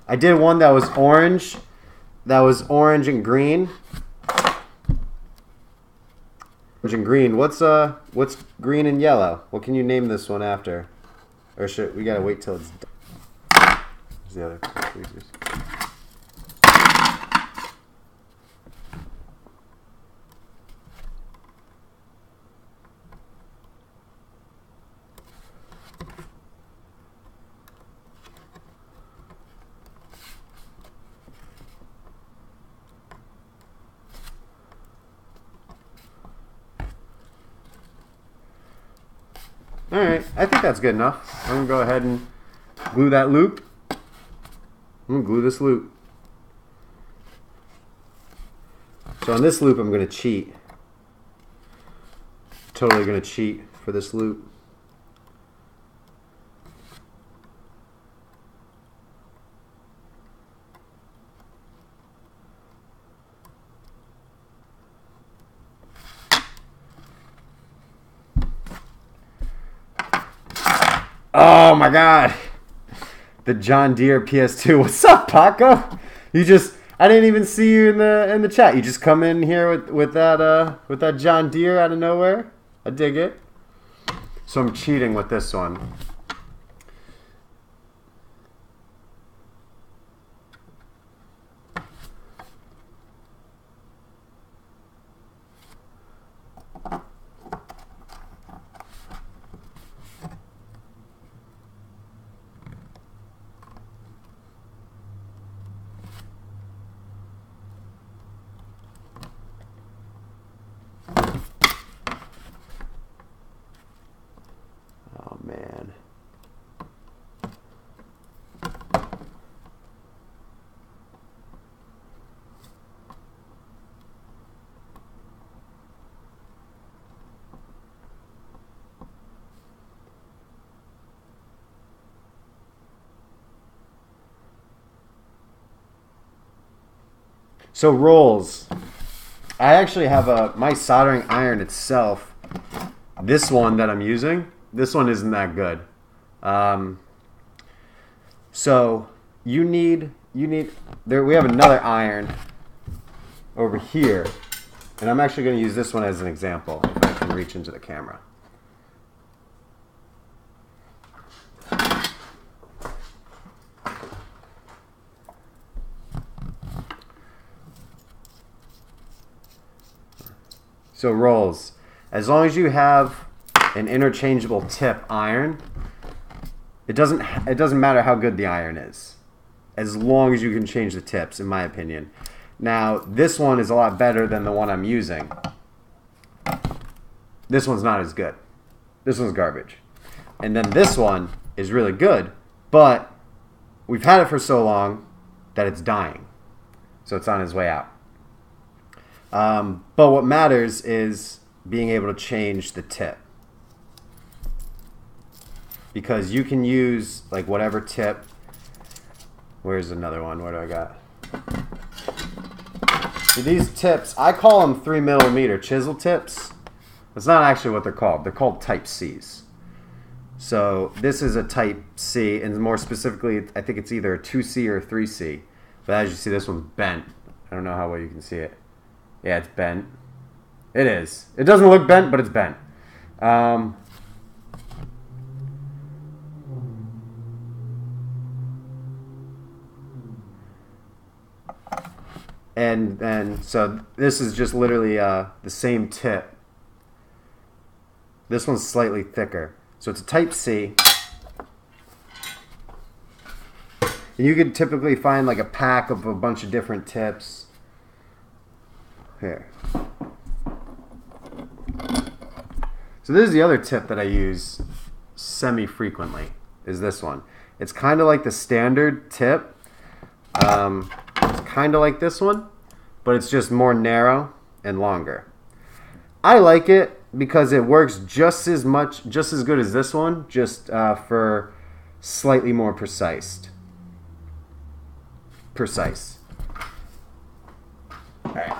I did one that was orange. That was orange and green. Orange and green. What's green and yellow? What can you name this one after? Or should we gotta wait till it's done? Where's the other tweezers? Alright, I think that's good enough. I'm going to go ahead and glue that loop. I'm going to glue this loop. So on this loop, I'm going to cheat. Totally going to cheat for this loop. Oh my God. The John Deere PS2. What's up, Paco? I didn't even see you in the chat. You just come in here with that John Deere out of nowhere. I dig it. So I'm cheating with this one. Man. So rolls. I actually have my soldering iron itself. This one that I'm using, this one isn't that good. So you need there. We have another iron over here, and I'm actually going to use this one as an example. If I can reach into the camera. So rolls, as long as you have an interchangeable tip iron, it doesn't matter how good the iron is, as long as you can change the tips, in my opinion. Now, this one is a lot better than the one I'm using. This one's not as good. This one's garbage. And then this one is really good, but we've had it for so long that it's dying. So it's on its way out. But what matters is being able to change the tip. Because you can use like whatever tip. Where's another one? What do I got? So these tips, I call them 3mm chisel tips. That's not actually what they're called. They're called Type Cs. So this is a Type C, and more specifically, I think it's either a 2C or a 3C. But as you see, this one's bent. I don't know how well you can see it. Yeah, it's bent. It is. It doesn't look bent, but it's bent. And so this is just literally the same tip. This one's slightly thicker. So it's a Type C. And you could typically find like a pack of a bunch of different tips. Here. So this is the other tip that I use semi-frequently, is this one. It's kind of like the standard tip. It's kind of like this one, but it's just more narrow and longer. I like it because it works just as good as this one, just for slightly more precise. All right.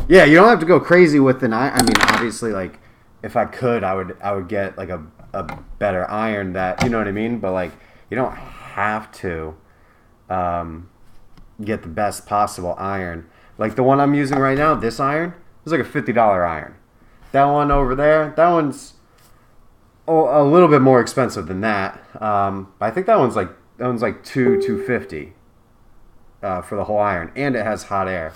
Yeah, you don't have to go crazy with an iron. I mean, obviously, like if I could, I would get like a better iron that, you know what I mean. But like, you don't have to get the best possible iron. Like the one I'm using right now, this iron, it's like a $50 iron. That one over there, that one's a little bit more expensive than that. I think that one's like $250 for the whole iron, and it has hot air.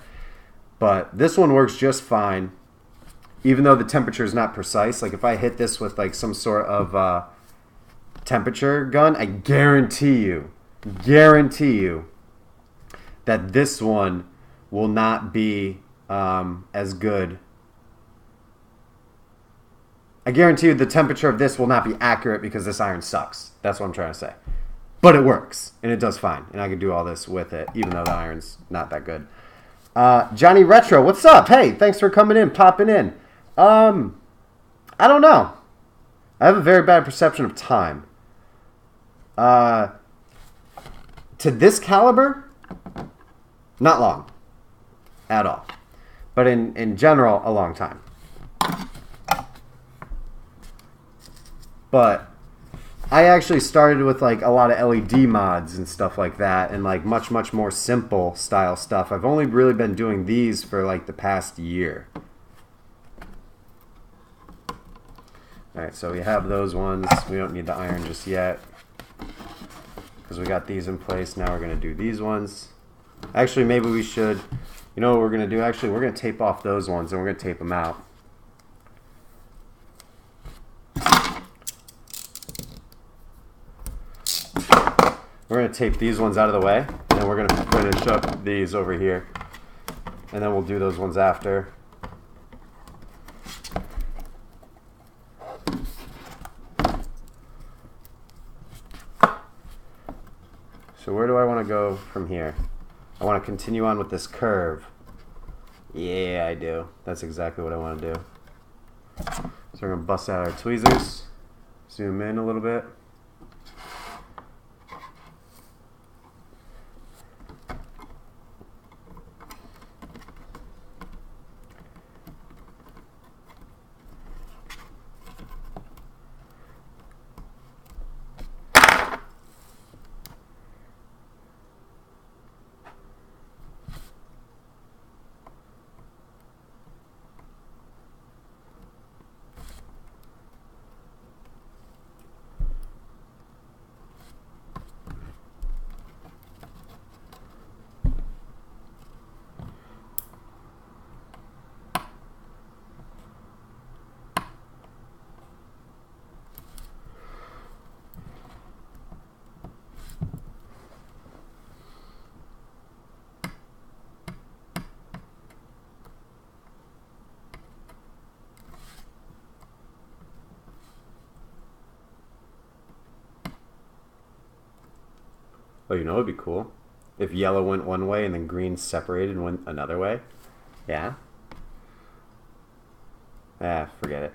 But this one works just fine, even though the temperature is not precise. Like if I hit this with like some sort of temperature gun, I guarantee you that this one will not be as good I guarantee you the temperature of this will not be accurate because this iron sucks. That's what I'm trying to say. But it works, and it does fine. And I can do all this with it, even though the iron's not that good. Johnny Retro, what's up? Hey, thanks for coming in, popping in. I don't know. I have a very bad perception of time. To this caliber, not long. At all. But in general, a long time. But I actually started with like a lot of LED mods and stuff like that, and like much more simple style stuff. I've only really been doing these for like the past year. Alright, so we have those ones. We don't need the iron just yet because we got these in place. Now we're going to do these ones. Actually, maybe we should, you know what we're going to do? Actually, we're going to tape off those ones and we're going to tape them out. We're going to tape these ones out of the way, and then we're going to finish up these over here. And then we'll do those ones after. So where do I want to go from here? I want to continue on with this curve. Yeah, I do. That's exactly what I want to do. So we're going to bust out our tweezers. Zoom in a little bit. Oh, you know what would be cool? If yellow went one way and then green separated and went another way. Yeah? Ah, forget it.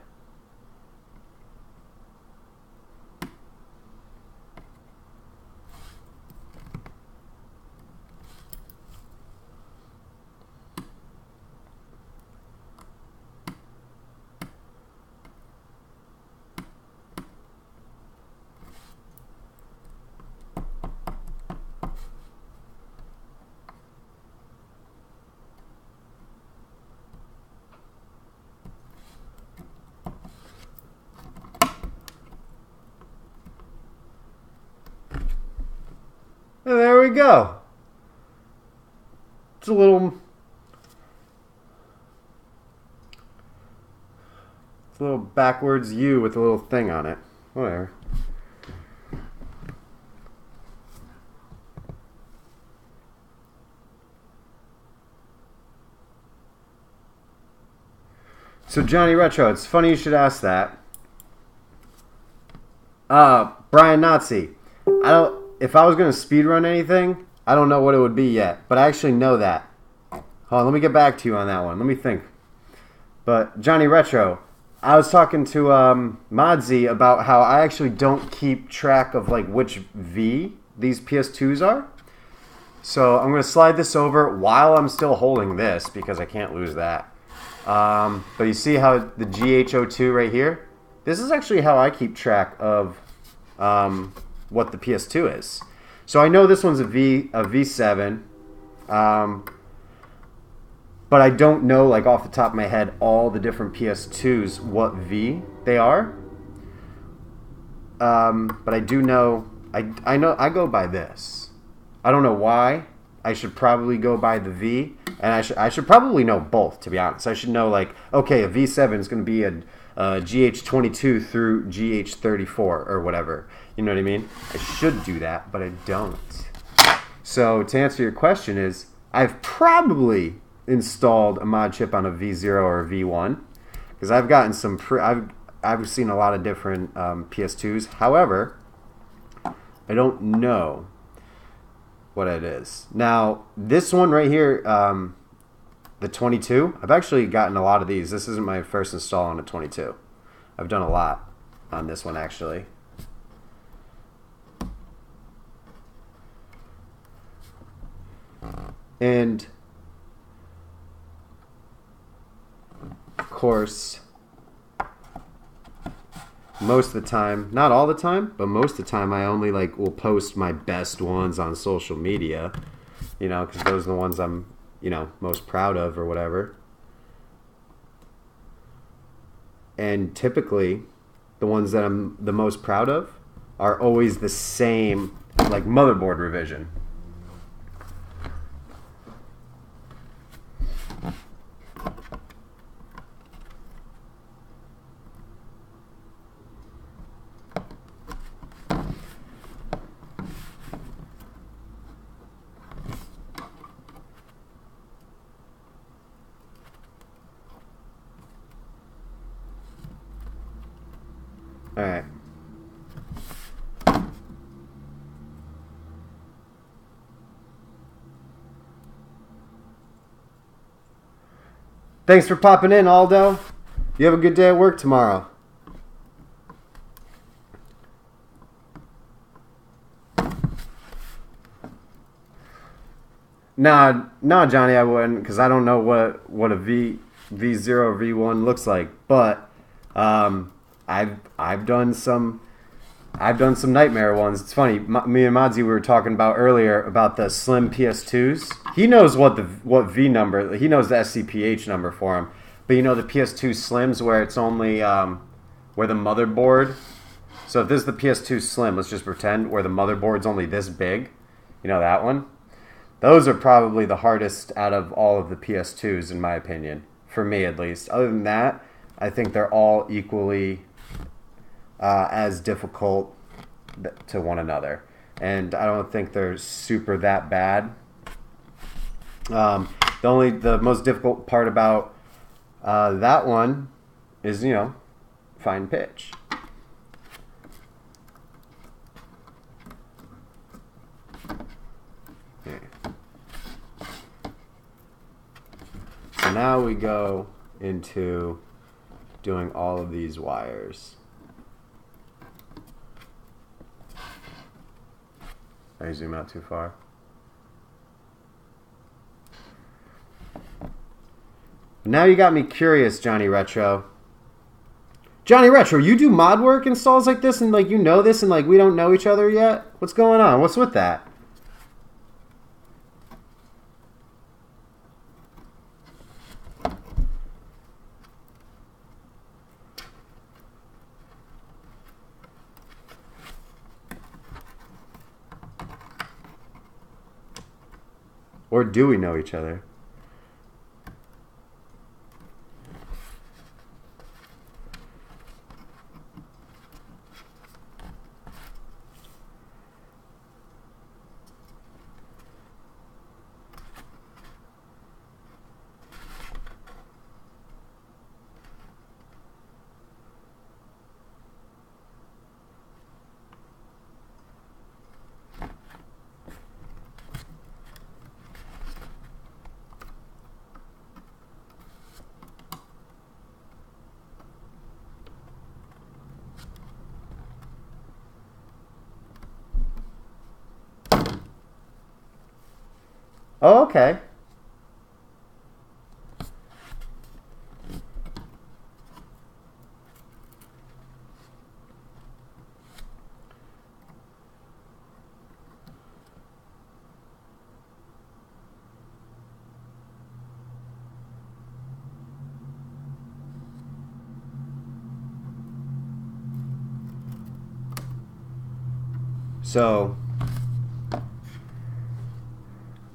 And there we go. It's a little backwards U with a little thing on it. Whatever. So Johnny Retro, it's funny you should ask that. Brian Nazi, if I was going to speedrun anything, I don't know what it would be yet, but I actually know that. Hold on, let me get back to you on that one. Let me think. But Johnny Retro, I was talking to Modzi about how I actually don't keep track of like which V these PS2s are. So I'm going to slide this over while I'm still holding this because I can't lose that. But you see how the GH02 right here? This is actually how I keep track of what the PS2 is. So I know this one's a V7, but I don't know like off the top of my head all the different PS2s what V they are. But I do know I know I go by this. I don't know why. I should probably go by the V, and I should probably know both, to be honest. I should know like, okay, a V7 is going to be a GH22 through GH34 or whatever. You know what I mean? I should do that, but I don't. So to answer your question is, I've probably installed a mod chip on a V0 or a V1 because I've gotten some I've seen a lot of different PS2s. However, I don't know what it is. Now, this one right here, the 22, I've actually gotten a lot of these. This isn't my first install on a 22. I've done a lot on this one, actually. And, of course, most of the time, not all the time, but most of the time, I only will post my best ones on social media, because those are the ones I'm, most proud of or whatever. And typically, the ones that I'm the most proud of are always the same, motherboard revision. All right. Thanks for popping in, Aldo. You have a good day at work tomorrow. Nah, Johnny, I wouldn't, because I don't know what a V0 V1 looks like. But I've done some nightmare ones. It's funny. Me and Modzi, we were talking about earlier about the slim PS2s. He knows what V number. He knows the SCPH number for him. But the PS2 Slims where it's only where the motherboard. So if this is the PS2 Slim, let's just pretend where the motherboard's only this big. That one. Those are probably the hardest out of all of the PS2s, in my opinion. For me, at least. Other than that, I think they're all equally as difficult to one another. And I don't think they're super that bad. The most difficult part about that one is, fine pitch. Okay. So now we go into doing all of these wires. Did I zoom out too far? Now you got me curious, Johnny Retro. Johnny Retro, you do mod work installs like this and you know this and we don't know each other yet? What's going on? What's with that? Or do we know each other? Oh, okay. So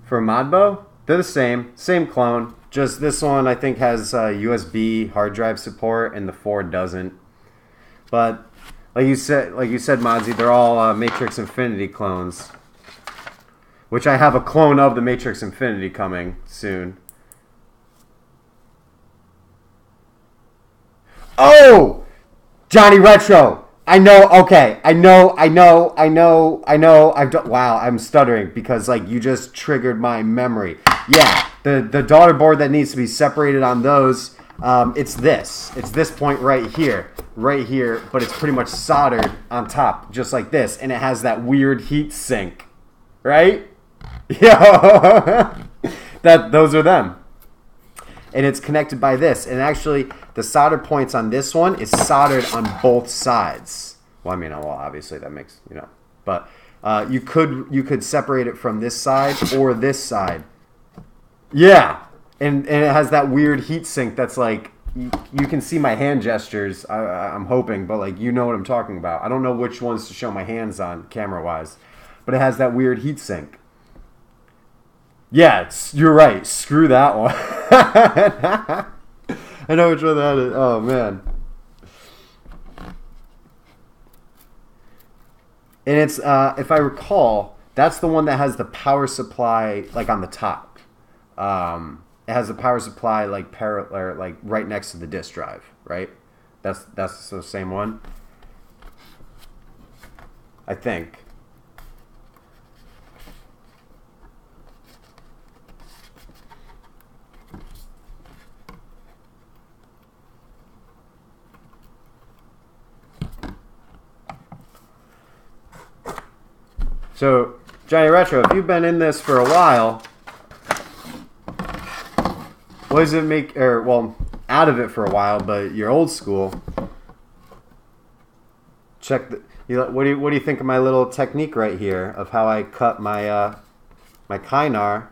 for Modbo, they're the same clone. Just this one I think has USB hard drive support, and the 4 doesn't. But like you said, Modzi, they're all Matrix Infinity clones, which I have a clone of the Matrix Infinity coming soon. Oh, Johnny Retro. I know. Okay. I know. I've done. Wow. I'm stuttering because like you just triggered my memory. Yeah. The daughter board that needs to be separated on those. It's this. It's this point right here. Right here. But it's pretty much soldered on top, just like this, and it has that weird heat sink. Right? Yeah. Those are them. And it's connected by this. And actually, the solder points on this one is soldered on both sides. Well, I mean, well, obviously that makes, but you could separate it from this side or this side. Yeah, and it has that weird heat sink that's like you can see my hand gestures. I'm hoping, but like you know what I'm talking about. I don't know which ones to show my hands on camera wise, but it has that weird heat sink. Yeah, you're right. Screw that one. I know which one that is. Oh, man. And it's, if I recall, that's the one that has the power supply, like, on the top. It has the power supply, like, parallel, like, right next to the disk drive, right? That's the same one. I think. So, Johnny Retro, if you've been in this for a while, what does it make, or, well, out of it for a while, but you're old school, check the, what do you think of my little technique right here of how I cut my, my Kynar,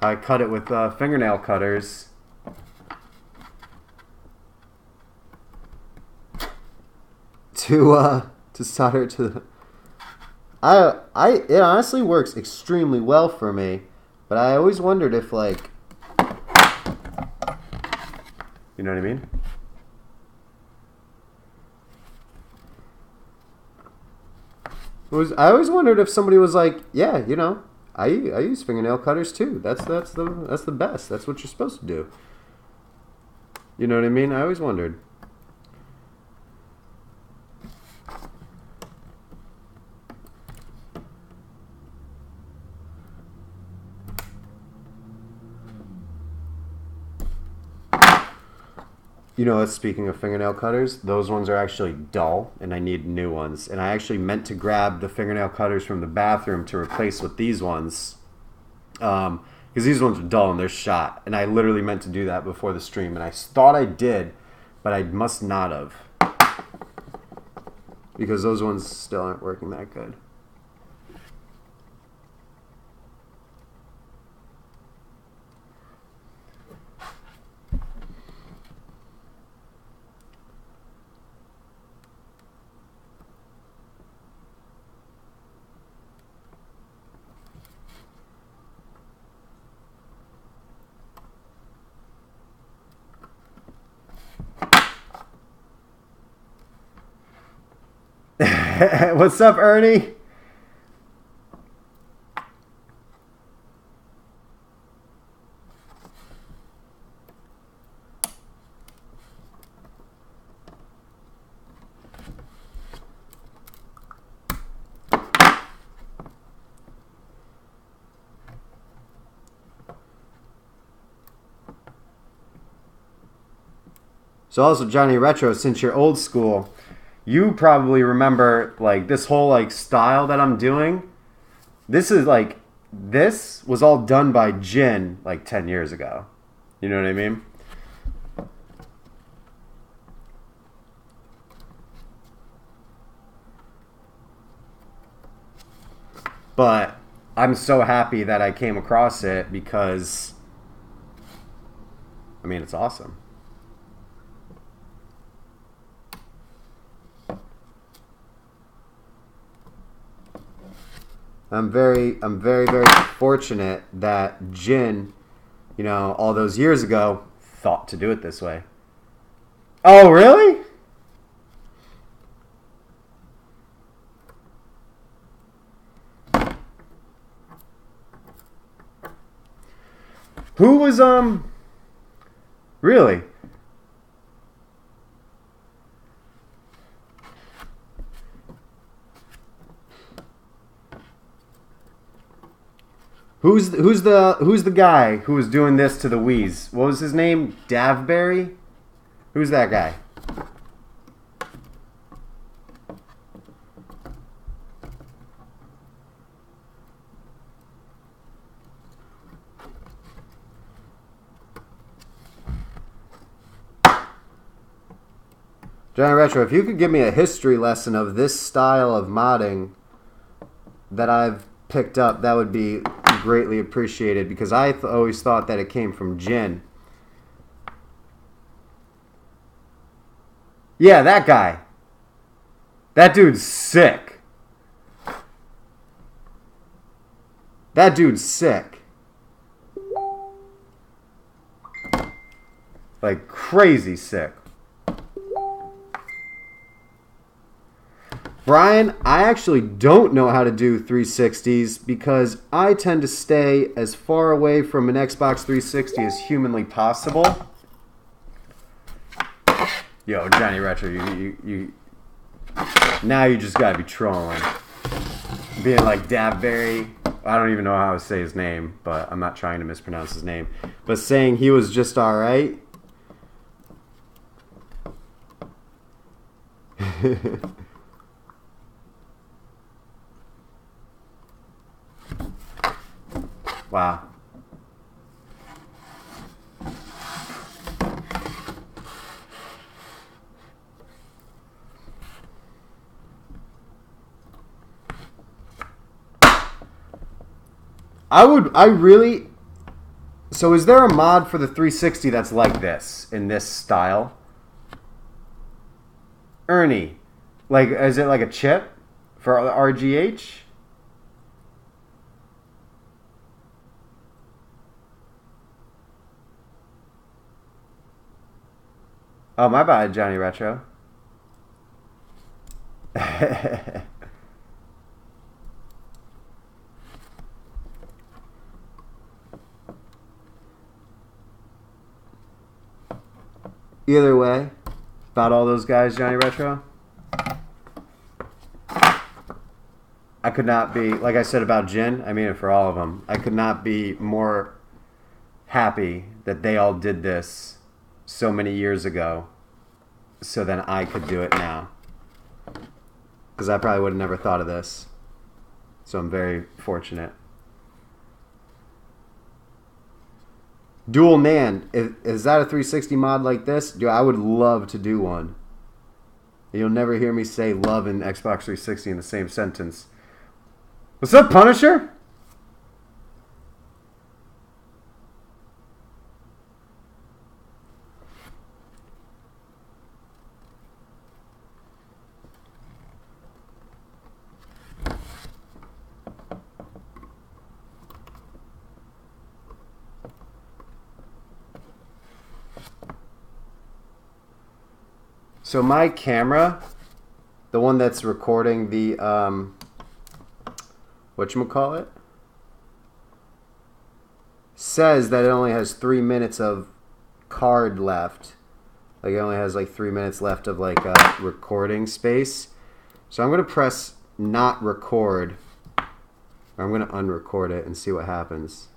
how I cut it with fingernail cutters. To solder to the... it honestly works extremely well for me, but I always wondered if, like, you know what I mean? I always wondered if somebody was like, yeah, I use fingernail cutters too. That's the best. That's what you're supposed to do. You know what I mean? I always wondered. Speaking of fingernail cutters, those ones are actually dull, and I need new ones. And I actually meant to grab the fingernail cutters from the bathroom to replace with these ones. Because these ones are dull and they're shot. And I literally meant to do that before the stream. And I thought I did, but I must not have. Because those ones still aren't working that good. What's up, Ernie? So also, Johnny Retro, since you're old school, you probably remember, like, this whole, like, style that I'm doing. This was all done by Jin, like, 10 years ago. You know what I mean? But I'm so happy that I came across it because, I mean, it's awesome. I'm very, very fortunate that Jin, all those years ago, thought to do it this way. Oh, really? Who was, really? Who's the guy who was doing this to the Wii's? What was his name? Davberry? Who's that guy? Johnny Retro, if you could give me a history lesson of this style of modding that I've picked up, that would be greatly appreciated, because I always thought that it came from Jin. Yeah, that guy. That dude's sick. That dude's sick. Like crazy sick. Brian, I actually don't know how to do 360s because I tend to stay as far away from an Xbox 360 as humanly possible. Yo, Johnny Retro, you now you just gotta be trolling. Being like Davberry, I don't even know how to say his name, but I'm not trying to mispronounce his name. But saying he was just alright. Wow. So is there a mod for the 360 that's like this, in this style? Ernie. Like, is it like a chip for RGH? Oh, my bad, Johnny Retro. Either way, about all those guys, Johnny Retro, I could not be, like I said about Jin, I mean it for all of them, I could not be more happy that they all did this so many years ago so then I could do it now. Because I probably would have never thought of this. So I'm very fortunate. Dual NAND. Is that a 360 mod like this? Dude, I would love to do one. You'll never hear me say love and Xbox 360 in the same sentence. What's up, Punisher? So my camera, the one that's recording the, whatchamacallit, says that it only has 3 minutes of card left. Like it only has like 3 minutes left of like recording space. So I'm going to press not record. Or I'm going to unrecord it and see what happens.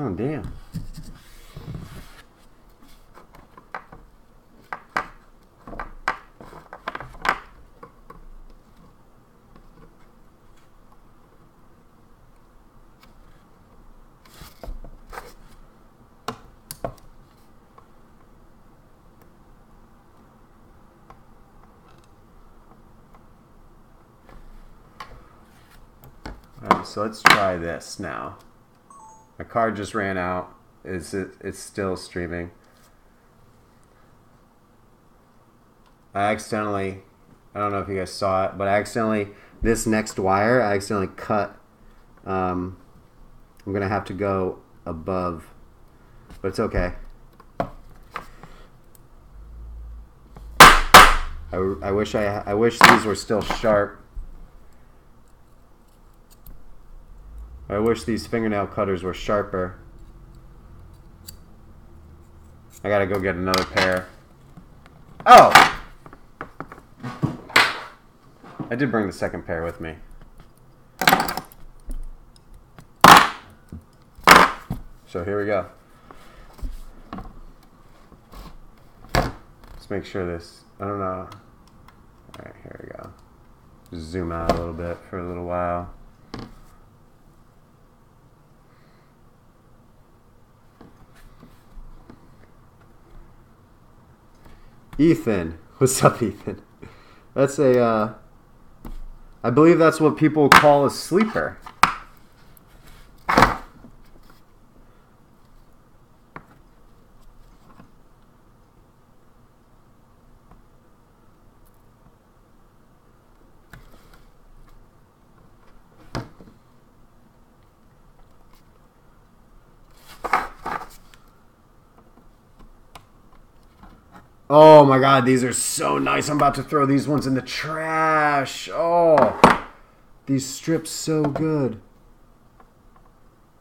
Oh, damn. so let's try this now. My card just ran out. It's still streaming. I don't know if you guys saw it, but this next wire, I accidentally cut. I'm going to have to go above, but it's okay. I wish these were still sharp. I wish these fingernail cutters were sharper. I gotta go get another pair. Oh! I did bring the second pair with me. So here we go. Let's make sure this, I don't know. Alright, here we go. Just zoom out a little bit for a little while. Ethan. What's up, Ethan? That's a, I believe that's what people call a sleeper. Oh my god, these are so nice. I'm about to throw these ones in the trash. Oh, these strips so good.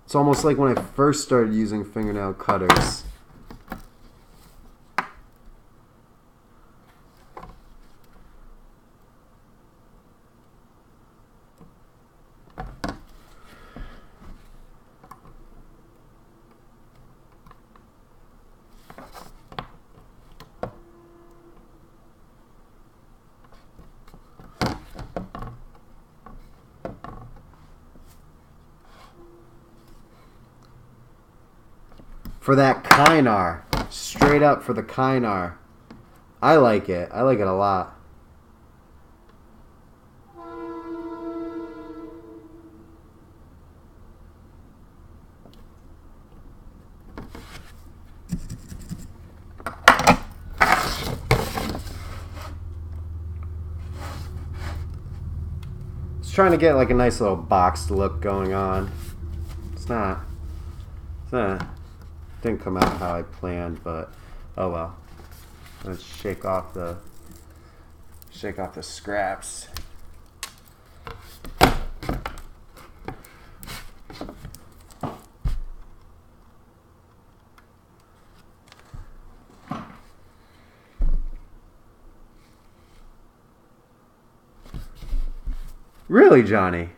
It's almost like when I first started using fingernail cutters. For that Kynar. Straight up for the Kynar. I like it. I like it a lot. Just trying to get like a nice little boxed look going on. It's not. Didn't come out how I planned, but oh well. Let's shake off the scraps. Really, Johnny?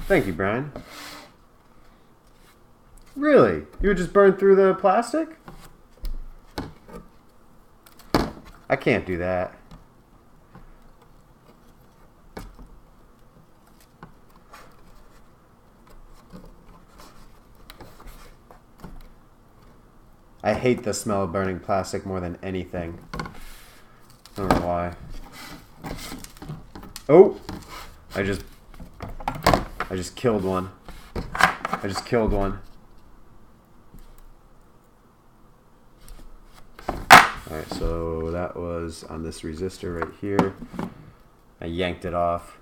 Thank you, Brian. Really? You would just burn through the plastic? I can't do that. I hate the smell of burning plastic more than anything. I don't know why. Oh! I just killed one. I just killed one. Alright, so that was on this resistor right here. I yanked it off.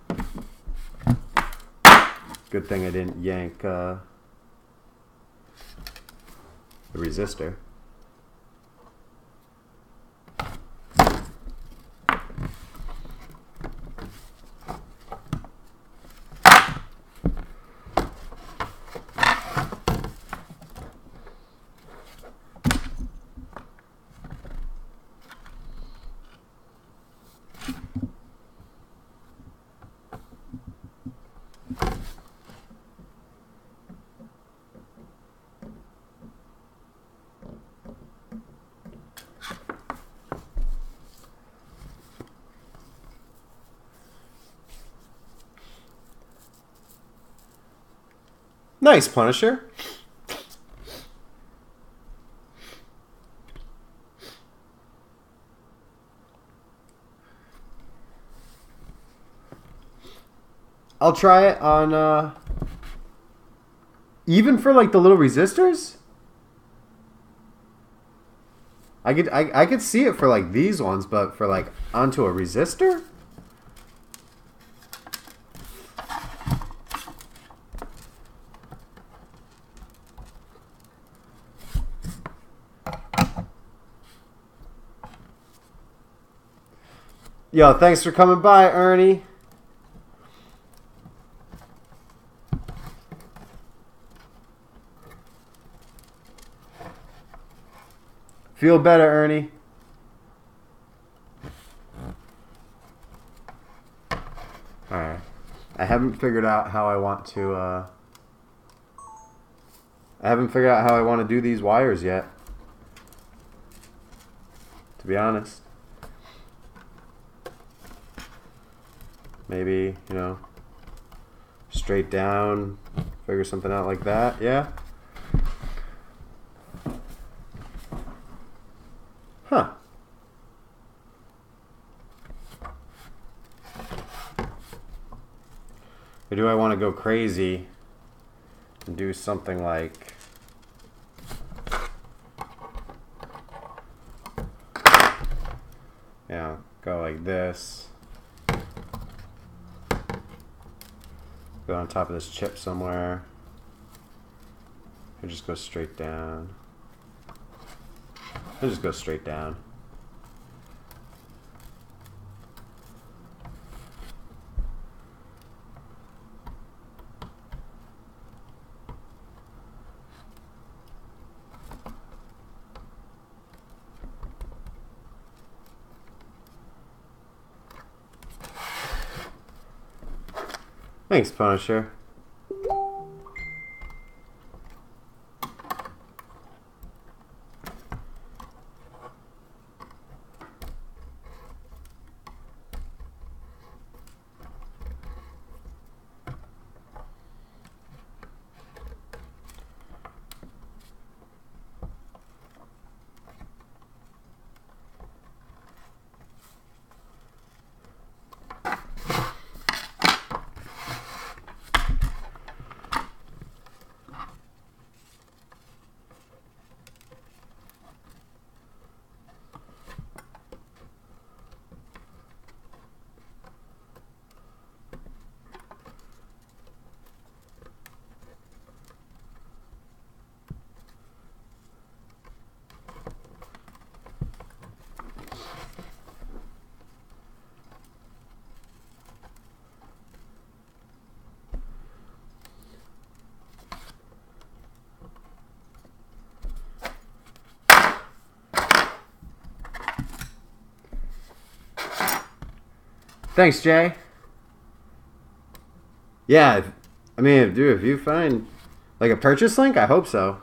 Good thing I didn't yank the resistor. Nice, Punisher. I'll try it on even for like the little resistors. I could see it for like these ones, but for like onto a resistor. Yo, thanks for coming by, Ernie. Feel better, Ernie. Alright. I haven't figured out how I want to, I haven't figured out how I want to do these wires yet. To be honest. Maybe, you know, straight down, figure something out like that, yeah? Huh. Or do I want to go crazy and do something like... Yeah, go like this. Go on top of this chip somewhere. Or just go straight down. I'll just go straight down. Thanks, Punisher. Thanks, Jay. Yeah, I mean, dude, if you find like a purchase link, I hope so.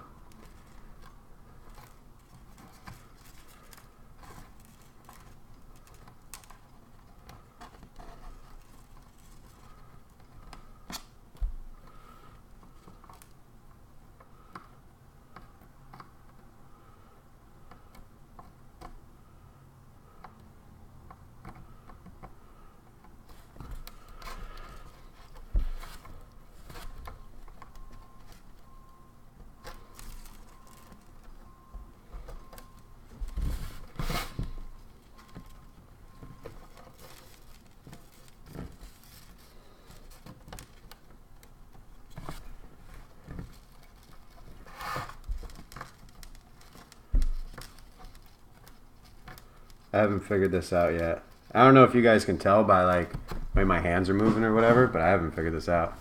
I haven't figured this out yet. I don't know if you guys can tell by like the way my hands are moving or whatever, but I haven't figured this out.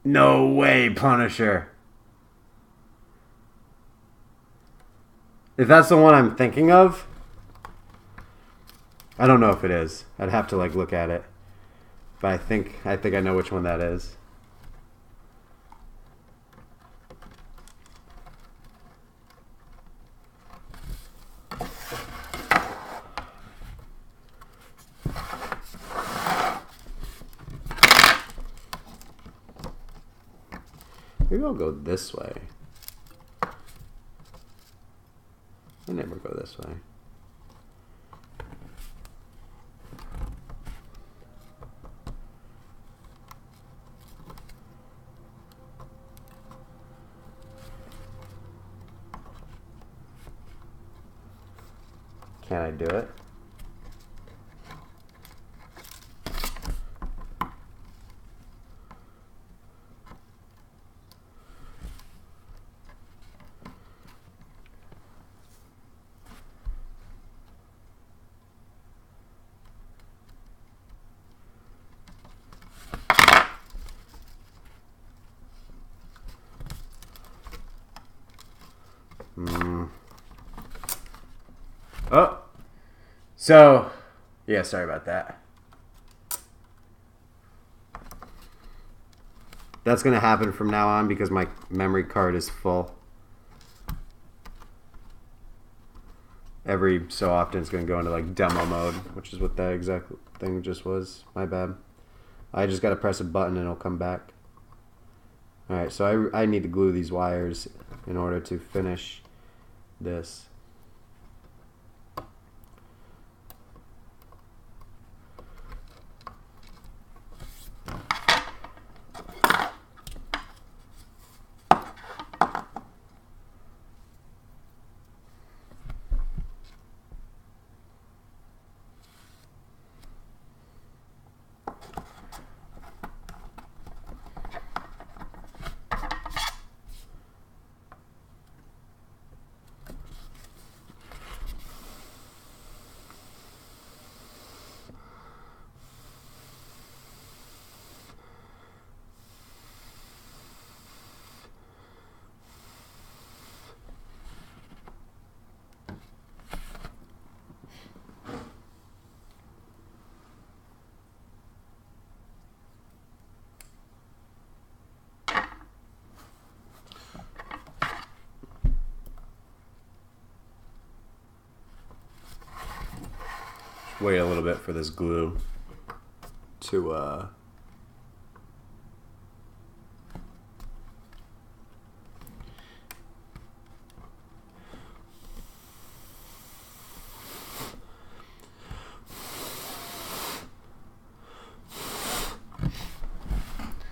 No way, Punisher. If that's the one I'm thinking of, I don't know if it is. I'd have to like look at it. But I think I know which one that is. Maybe I'll go this way. I never go this way. Can I do it? Oh, so, yeah, sorry about that. That's going to happen from now on because my memory card is full. Every so often it's going to go into like demo mode, which is what that exact thing just was. My bad. I just got to press a button and it'll come back. Alright, so I need to glue these wires in order to finish this. Wait a little bit for this glue to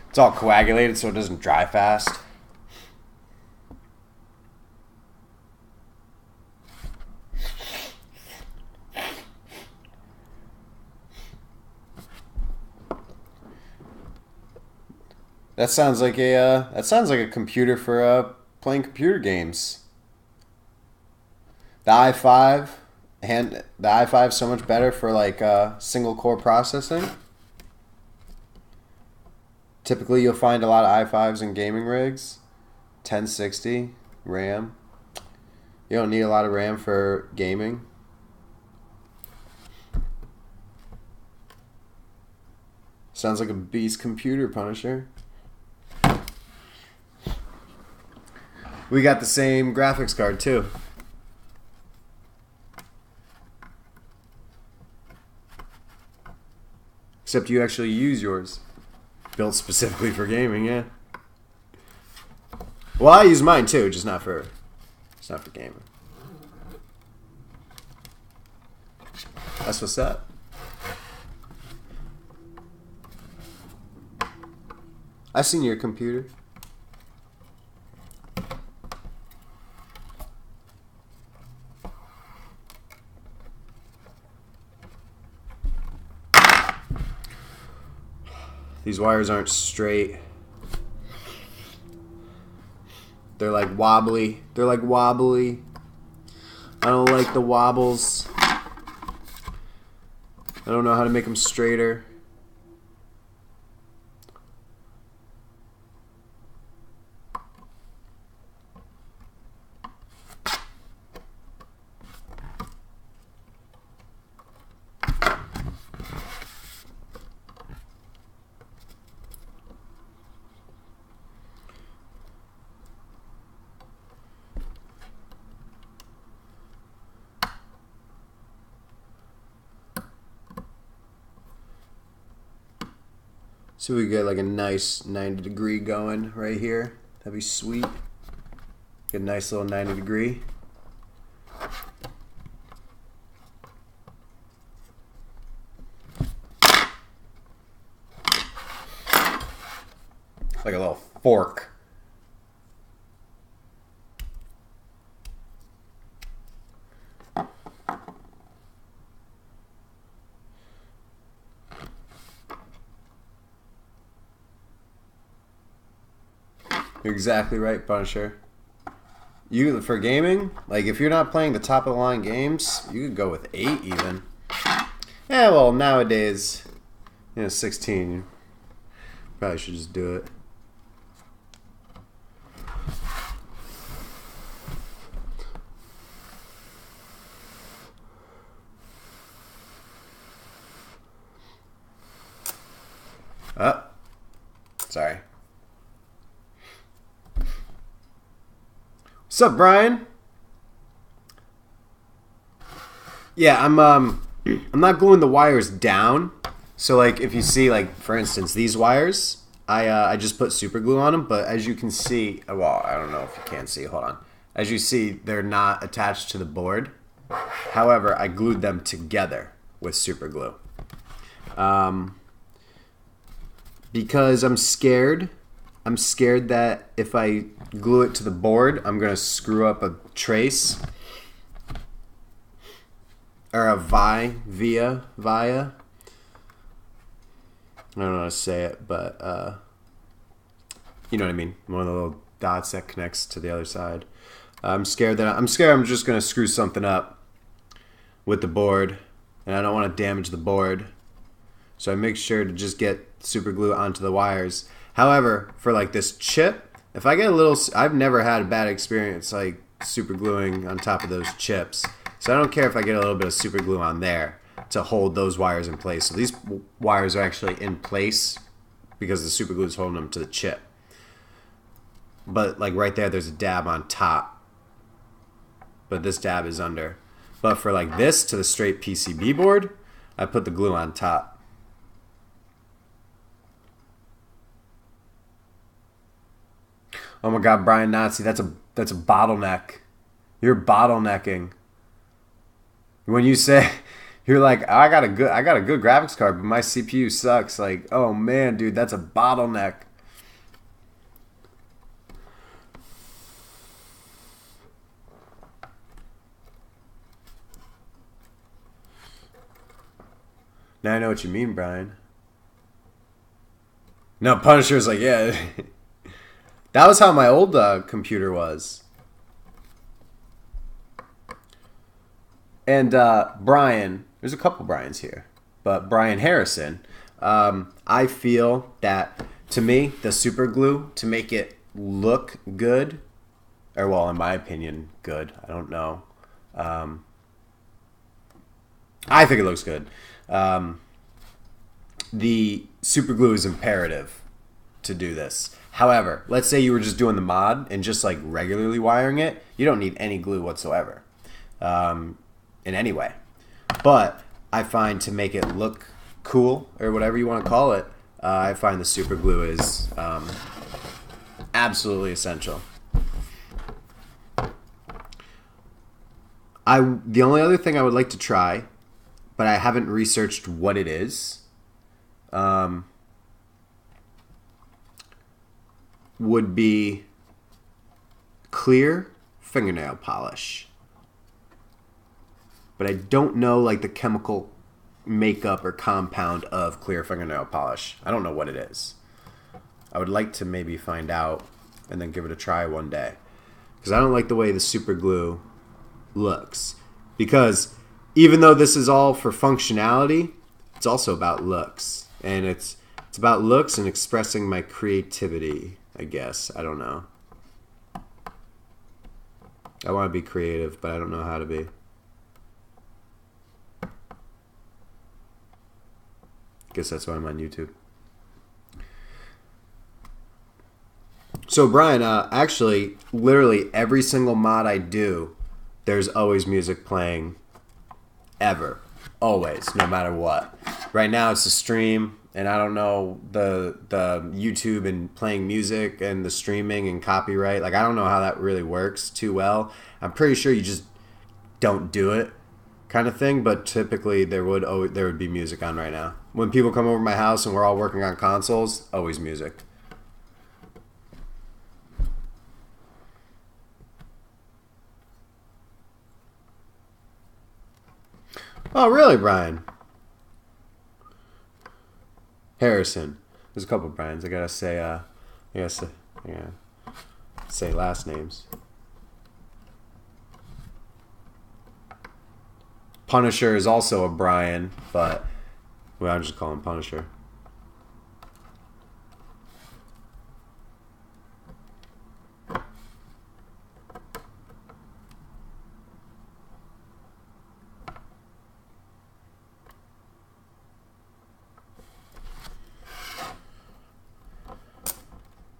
it's all coagulated so it doesn't dry fast. That sounds like a computer for playing computer games. The i5 and the i5 is so much better for like single core processing. Typically, you'll find a lot of i5s in gaming rigs. 1060 RAM. You don't need a lot of RAM for gaming. Sounds like a beast computer, Punisher. We got the same graphics card too. Except you actually use yours. Built specifically for gaming, yeah. Well, I use mine too, just not for gaming. That's what's up. I've seen your computer. These wires aren't straight. They're like wobbly. I don't like the wobbles. I don't know how to make them straighter. So we get like a nice 90-degree going right here. That'd be sweet. Get a nice little 90-degree. like a little fork. You're exactly right, Punisher. You for gaming, like if you're not playing the top of the line games, you could go with 8 even. Yeah, well nowadays, 16. You probably should just do it. Oh, sorry. What's up, Brian? Yeah, I'm not gluing the wires down. So like if you see like for instance these wires, I just put super glue on them, but as you can see, well, I don't know if you can see. Hold on. As you see, they're not attached to the board. However, I glued them together with super glue. Because I'm scared. I'm scared that if I glue it to the board, I'm going to screw up a trace. Or a via. I don't know how to say it, but you know what I mean. One of the little dots that connects to the other side. I'm scared I'm just going to screw something up with the board, and I don't want to damage the board. So I make sure to just get super glue onto the wires. However, for like this chip, if I get a little, I've never had a bad experience like super gluing on top of those chips. So I don't care if I get a little bit of super glue on there to hold those wires in place. So these wires are actually in place because the super glue is holding them to the chip. But like right there, there's a dab on top. But this dab is under. But for like this to the straight PCB board, I put the glue on top. Oh my God, Brian Nazi, that's a bottleneck. You're bottlenecking. When you say you're like, I got a good graphics card, but my CPU sucks. Like, oh man, dude, that's a bottleneck. Now I know what you mean, Brian. No, Punisher's like, yeah. That was how my old computer was. And Brian, there's a couple Brians here, but Brian Harrison, I feel that, to me, the super glue, to make it look good, or well, in my opinion, good, I don't know. I think it looks good. The super glue is imperative to do this. However, let's say you were just doing the mod and just like regularly wiring it, you don't need any glue whatsoever in any way. But I find to make it look cool, or whatever you want to call it, I find the super glue is absolutely essential. The only other thing I would like to try, but I haven't researched what it is, would be clear fingernail polish. But I don't know like the chemical makeup or compound of clear fingernail polish. I don't know what it is. I would like to maybe find out and then give it a try one day. Because I don't like the way the super glue looks. Because even though this is all for functionality, it's also about looks. And it's about looks and expressing my creativity, I guess. I don't know. I want to be creative, but I don't know how to be. Guess that's why I'm on YouTube. So Brian, actually, literally every single mod I do, there's always music playing. Ever. Always. No matter what. Right now it's a stream, and I don't know the YouTube and playing music and the streaming and copyright. Like, I don't know how that really works too well. I'm pretty sure you just don't do it kind of thing, but typically there would be music on right now. When people come over my house and we're all working on consoles, always music. Oh, really, Brian? Harrison. There's a couple Brians. I gotta say, say last names. Punisher is also a Brian, but well, I'm just calling him Punisher.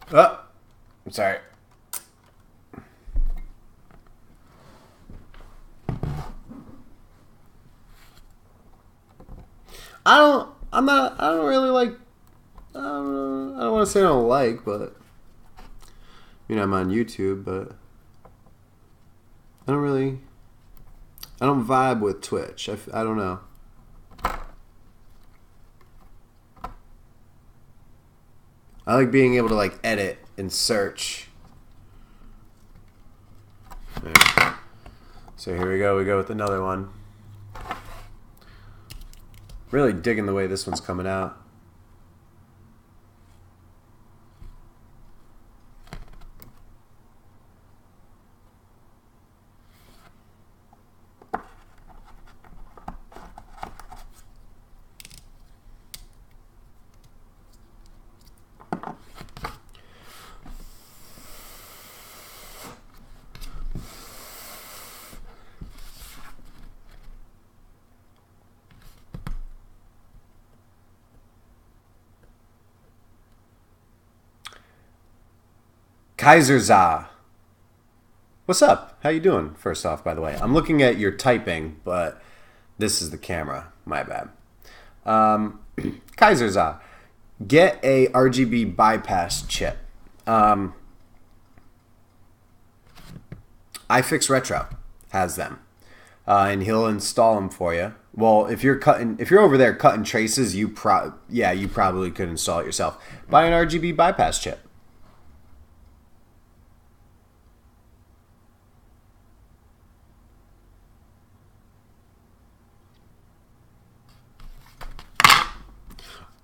Oh, I'm sorry. I don't really like, I don't want to say I don't like, but, I'm on YouTube, but I don't vibe with Twitch. I don't know. I like being able to, like, edit and search. Right. So here we go. We go with another one. Really digging the way this one's coming out. Kaiserza. What's up? How you doing? First off, by the way, I'm looking at your typing, but this is the camera. My bad. Kaiserza. Get a RGB bypass chip. iFix Retro has them, and he'll install them for you. Well, if you're over there cutting traces, you probably could install it yourself. Buy an RGB bypass chip.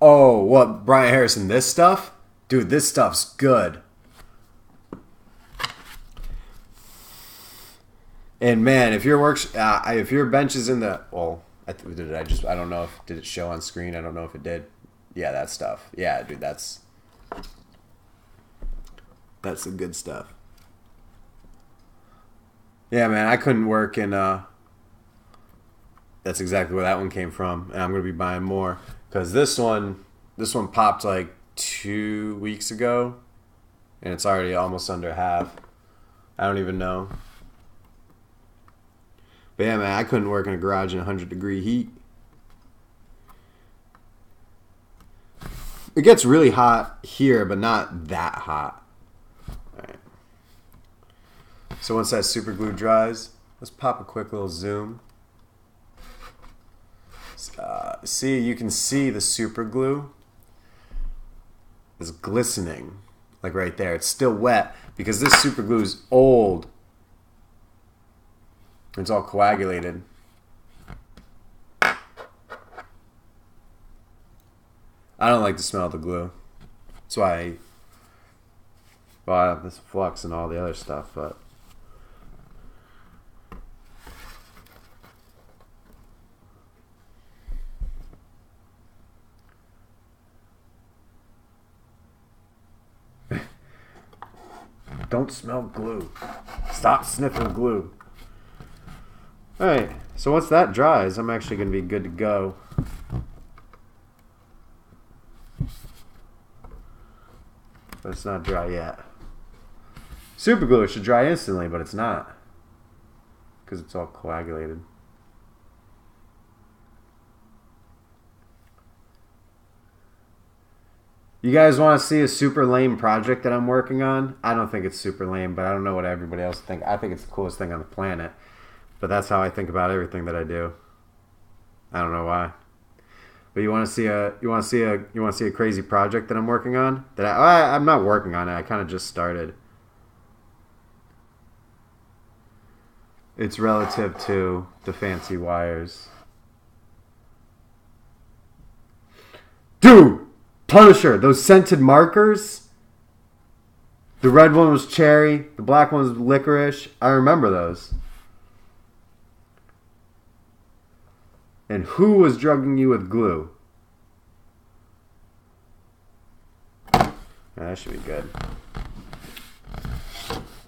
Oh, what, Brian Harrison? This stuff, dude. This stuff's good. And man, if your bench is in the I don't know if did it show on screen. I don't know if it did. Yeah, that stuff. Yeah, dude, that's the good stuff. Yeah, man, I couldn't work in. That's exactly where that one came from, and I'm gonna be buying more because this one popped like 2 weeks ago, and it's already almost under half. I don't even know. But yeah, man, I couldn't work in a garage in 100-degree heat. It gets really hot here, but not that hot. All right. So once that super glue dries, let's pop a quick little zoom. See, you can see the super glue is glistening, like right there. It's still wet because this super glue is old. It's all coagulated. I don't like the smell of the glue. That's why I have this flux and all the other stuff, but don't smell glue. Stop sniffing glue. Alright, so once that dries, I'm actually going to be good to go. But it's not dry yet. Super glue should dry instantly, but it's not. Because it's all coagulated. You guys want to see a super lame project that I'm working on? I don't think it's super lame, but I don't know what everybody else thinks. I think it's the coolest thing on the planet. But that's how I think about everything that I do. I don't know why. But you want to see a crazy project that I'm working on? That I'm not working on it. I kind of just started. It's relative to the fancy wires. Dude, Punisher, those scented markers. The red one was cherry. The black one was licorice. I remember those. And who was drugging you with glue? That should be good.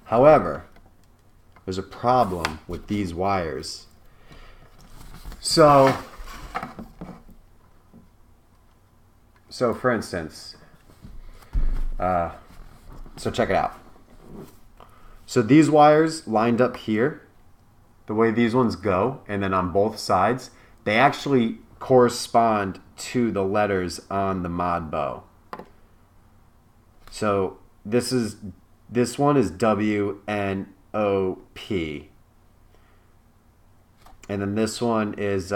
However, there's a problem with these wires. So for instance, so check it out. So these wires lined up here, the way these ones go, and then on both sides, they actually correspond to the letters on the Modbo. So this one is WNOP. And then this one is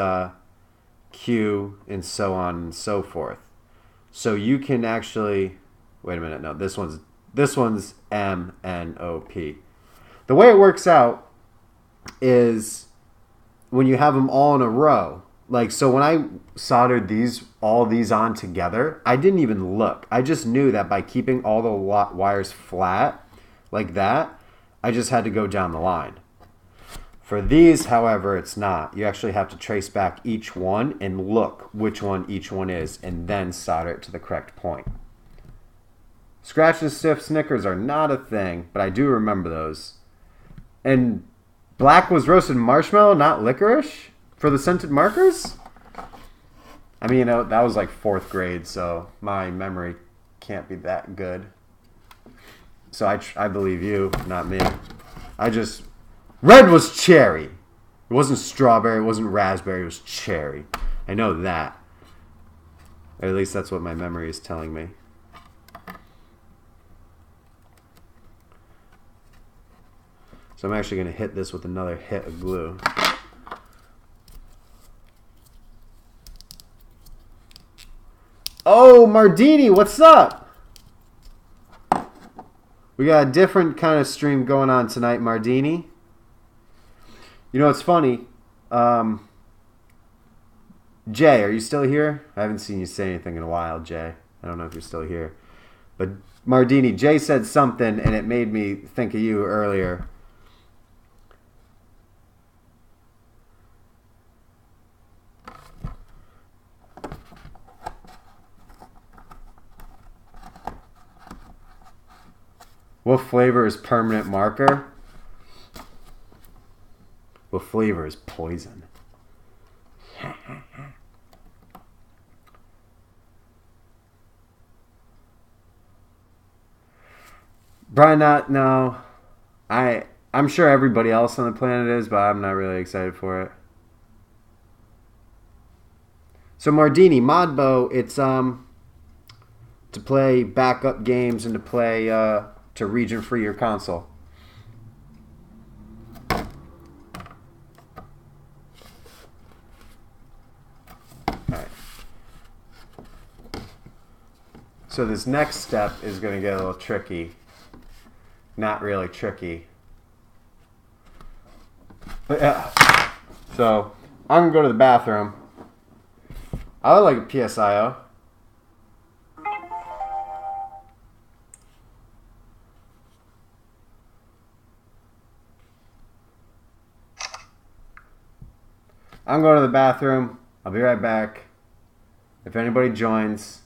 Q, and so on and so forth. So you can actually, wait a minute, no, this one's MNOP. The way it works out is when you have them all in a row. Like, so when I soldered all these on together, I didn't even look. I just knew that by keeping all the wires flat like that, I just had to go down the line. For these, however, it's not. You actually have to trace back each one and look which one each one is, and then solder it to the correct point. Scratch and stiff Snickers are not a thing, but I do remember those. And black was roasted marshmallow, not licorice, for the scented markers? I mean, that was like 4th grade, so my memory can't be that good. So I believe you, not me. Red was cherry. It wasn't strawberry, it wasn't raspberry, it was cherry. I know that. Or at least that's what my memory is telling me. So I'm actually going to hit this with another hit of glue. Oh, Mardini, what's up? We got a different kind of stream going on tonight, Mardini. You know, it's funny. Jay, are you still here? I haven't seen you say anything in a while, Jay. I don't know if you're still here. But Mardini, Jay said something, and it made me think of you earlier. What flavor is permanent marker? What flavor is poison? Brian, no. I'm sure everybody else on the planet is, but I'm not really excited for it. So Mardini, Modbo, it's to play backup games and to play to region free your console. Alright. So this next step is going to get a little tricky. Not really tricky. But yeah. So I'm going to go to the bathroom. I would like a PSIO. I'm going to the bathroom. I'll be right back. If anybody joins,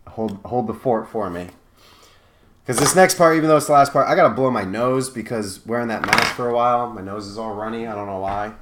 hold the fort for me. Because this next part, even though it's the last part, I got to blow my nose because wearing that mask for a while, my nose is all runny. I don't know why.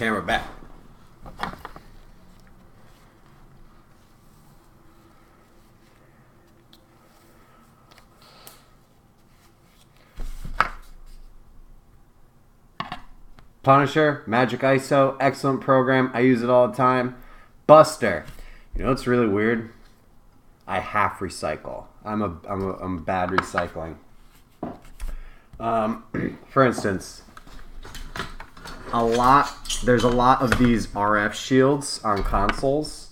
camera back. Punisher, Magic ISO, excellent program. I use it all the time. Buster. You know what's really weird? I half recycle. I'm bad recycling. For instance, there's a lot of these RF shields on consoles,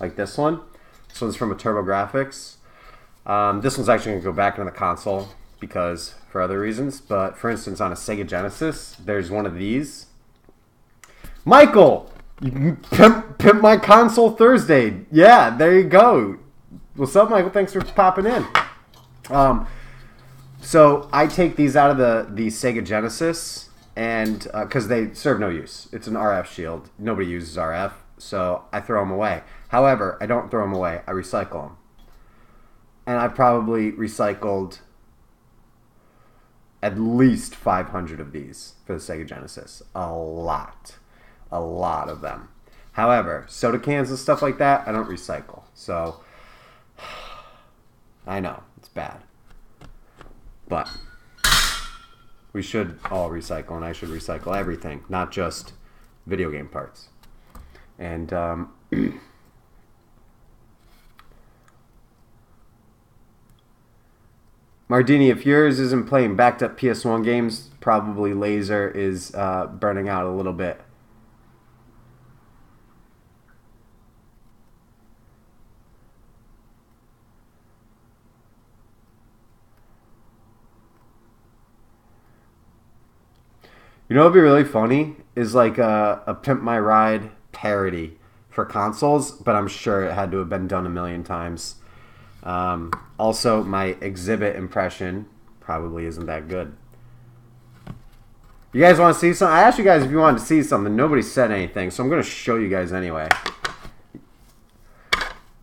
like this one. This one's from a TurboGrafx. This one's actually going to go back into the console because for other reasons. But for instance, on a Sega Genesis, there's one of these. Michael, you pimp my console Thursday. Yeah, there you go. What's up, Michael? Thanks for popping in. So I take these out of the Sega Genesis, and because they serve no use. It's an RF shield. Nobody uses RF, so I throw them away. However, I don't throw them away. I recycle them. And I probably recycled at least 500 of these for the Sega Genesis. A lot of them. However, soda cans and stuff like that, I don't recycle. So, I know, it's bad. But we should all recycle, and I should recycle everything, not just video game parts. And Mardini, if yours isn't playing backed up PS1 games, probably laser is burning out a little bit. You know what would be really funny is like a Pimp My Ride parody for consoles, but I'm sure it had to have been done a million times. Also, my Exhibit impression probably isn't that good. You guys want to see something? I asked you guys if you wanted to see something. Nobody said anything, so I'm going to show you guys anyway.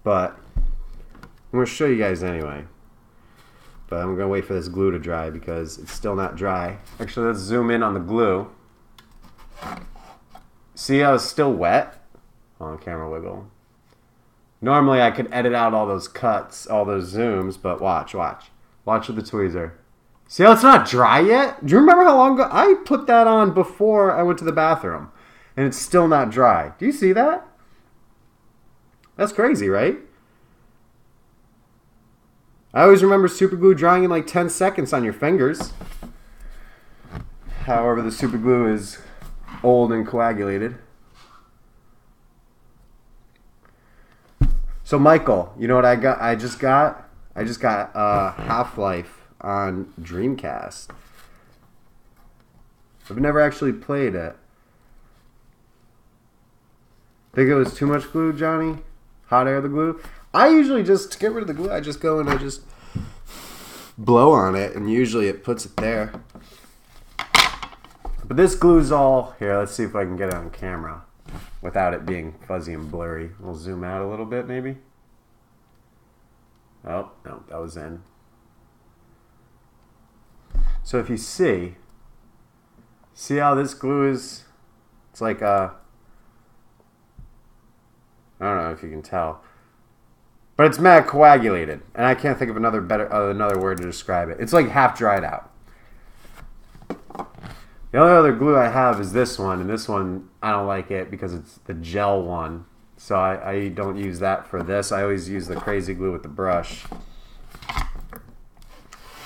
But I'm going to show you guys anyway. But I'm going to wait for this glue to dry because it's still not dry. Actually, let's zoom in on the glue. See how it's still wet? On camera wiggle. Normally, I could edit out all those cuts, all those zooms, but watch. Watch with the tweezer. See how it's not dry yet? Do you remember how long ago? I put that on before I went to the bathroom, and it's still not dry. Do you see that? That's crazy, right? I always remember super glue drying in like 10 seconds on your fingers. However, the super glue is old and coagulated. So Michael, you know what I got? I just got Half-Life on Dreamcast. I've never actually played it. Think it was too much glue, Johnny? Hot air the glue? I usually just, to get rid of the glue, I just go and I just blow on it, and usually it puts it there. But this glue's all, here, let's see if I can get it on camera without it being fuzzy and blurry. We'll zoom out a little bit, maybe. Oh, no, that was in. So if you see how this glue is, it's like I don't know if you can tell. But it's mad coagulated, and I can't think of another word to describe it. It's like half dried out. The only other glue I have is this one, and this one I don't like it because it's the gel one. So I don't use that for this. I always use the crazy glue with the brush.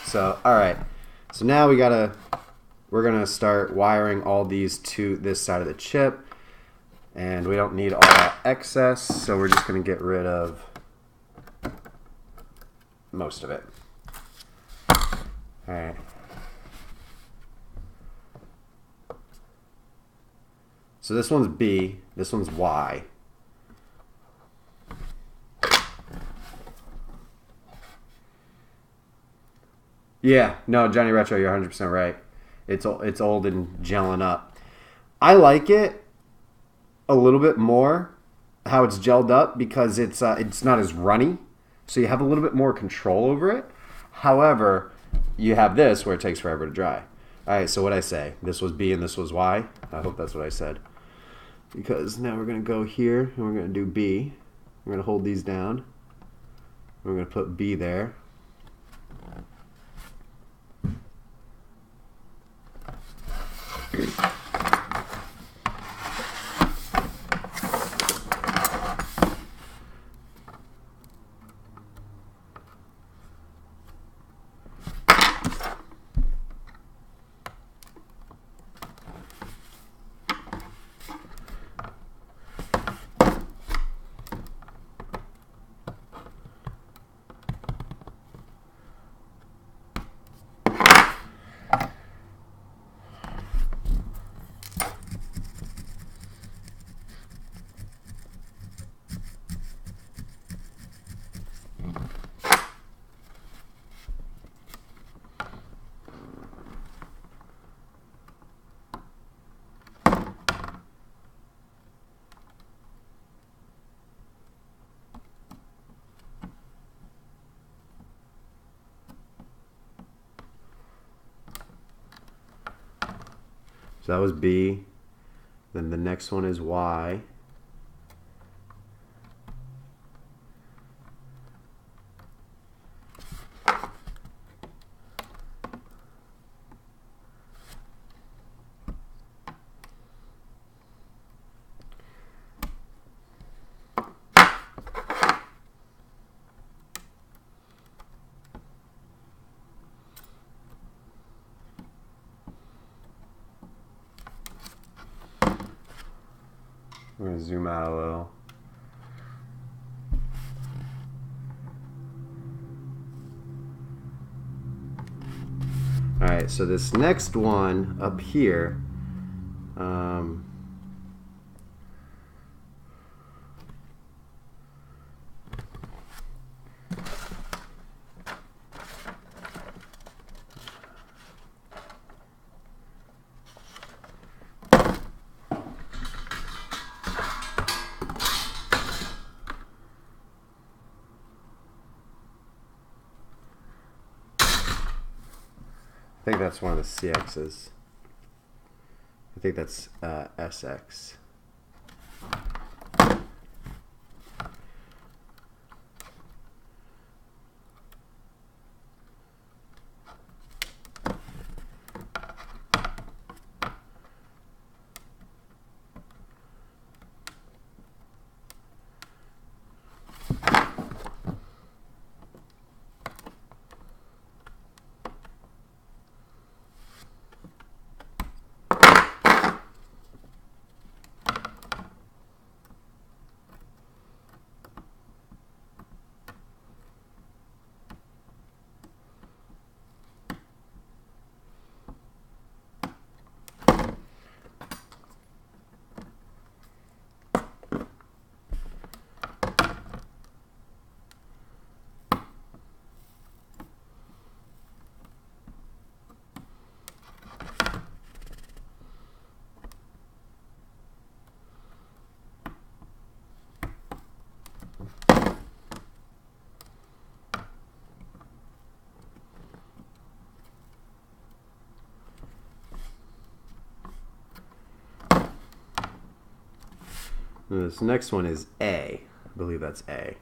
So all right, so now we're gonna start wiring all these to this side of the chip, and we don't need all that excess, so we're just gonna get rid of most of it. Alright. So this one's B, this one's Y. Yeah, no, Johnny Retro, you're 100% right. It's old and gelling up. I like it a little bit more how it's gelled up because it's not as runny. So you have a little bit more control over it. However, you have this where it takes forever to dry. All right, so what'd I say? This was B and this was Y? I hope that's what I said. because now we're going to go here and we're going to do B. We're going to hold these down. We're going to put B there. So that was B. Then the next one is Y. I'm going to zoom out a little. Alright, so this next one up here, I think that's one of the CXs. I think that's SX. And this next one is A. I believe that's A.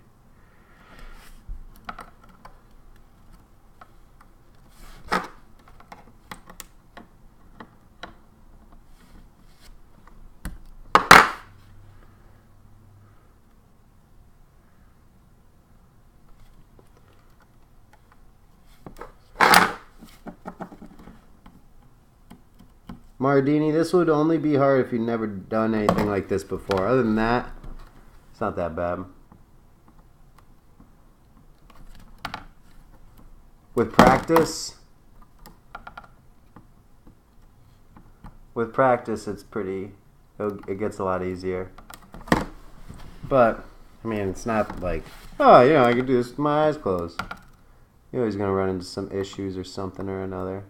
Mardini, this would only be hard if you've never done anything like this before. Other than that, it's not that bad. With practice, it's pretty, it gets a lot easier. But, I mean, it's not like, oh, you know, I could do this with my eyes closed. You're always going to run into some issues or something or another.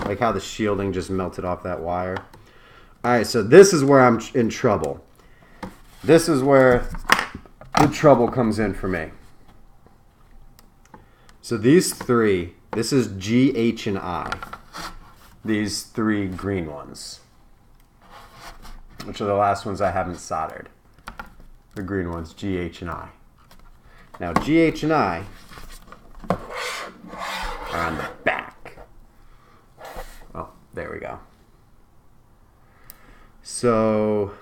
Like how the shielding just melted off that wire. Alright, so this is where I'm in trouble. This is where the trouble comes in for me. So these three, this is G, H, and I. these 3 green ones, which are the last ones I haven't soldered. The green ones, G, H, and I. Now, G, H, and I are on the back. Oh, there we go. So,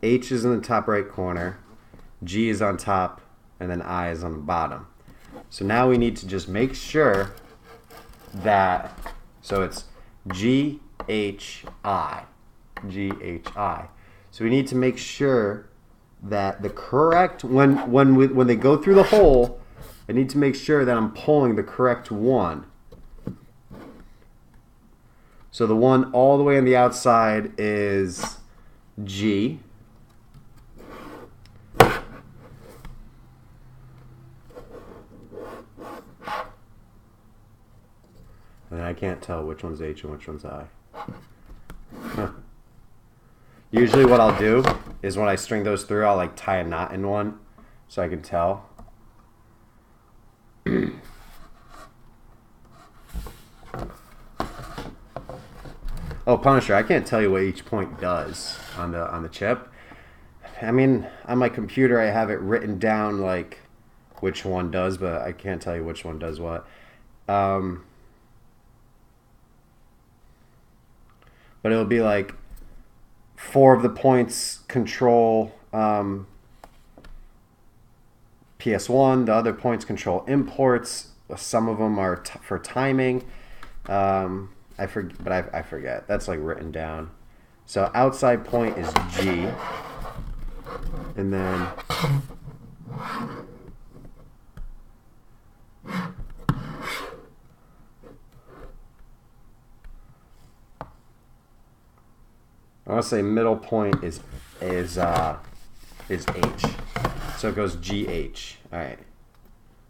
H is in the top right corner, G is on top, and then I is on the bottom. So now we need to just make sure that, so it's G, H, I. G, H, I. So we need to make sure that the correct, when they go through the hole, I need to make sure that I'm pulling the correct one. So the one all the way on the outside is G. And I can't tell which one's H and which one's I. Huh. Usually what I'll do is when I string those through, I'll like tie a knot in one so I can tell. Oh, Punisher, I can't tell you what each point does on the chip. I mean, on my computer I have it written down like which one does, but I can't tell you which one does what. But it'll be like 4 of the points control PS1. The other points control imports. Some of them are for timing. I forget. That's like written down. So outside point is G. And then I want to say middle point is H. So it goes GH. All right.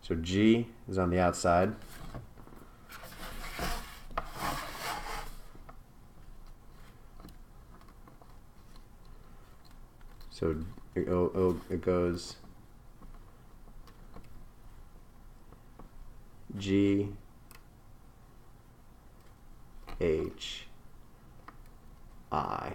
So G is on the outside. So it goes G H I.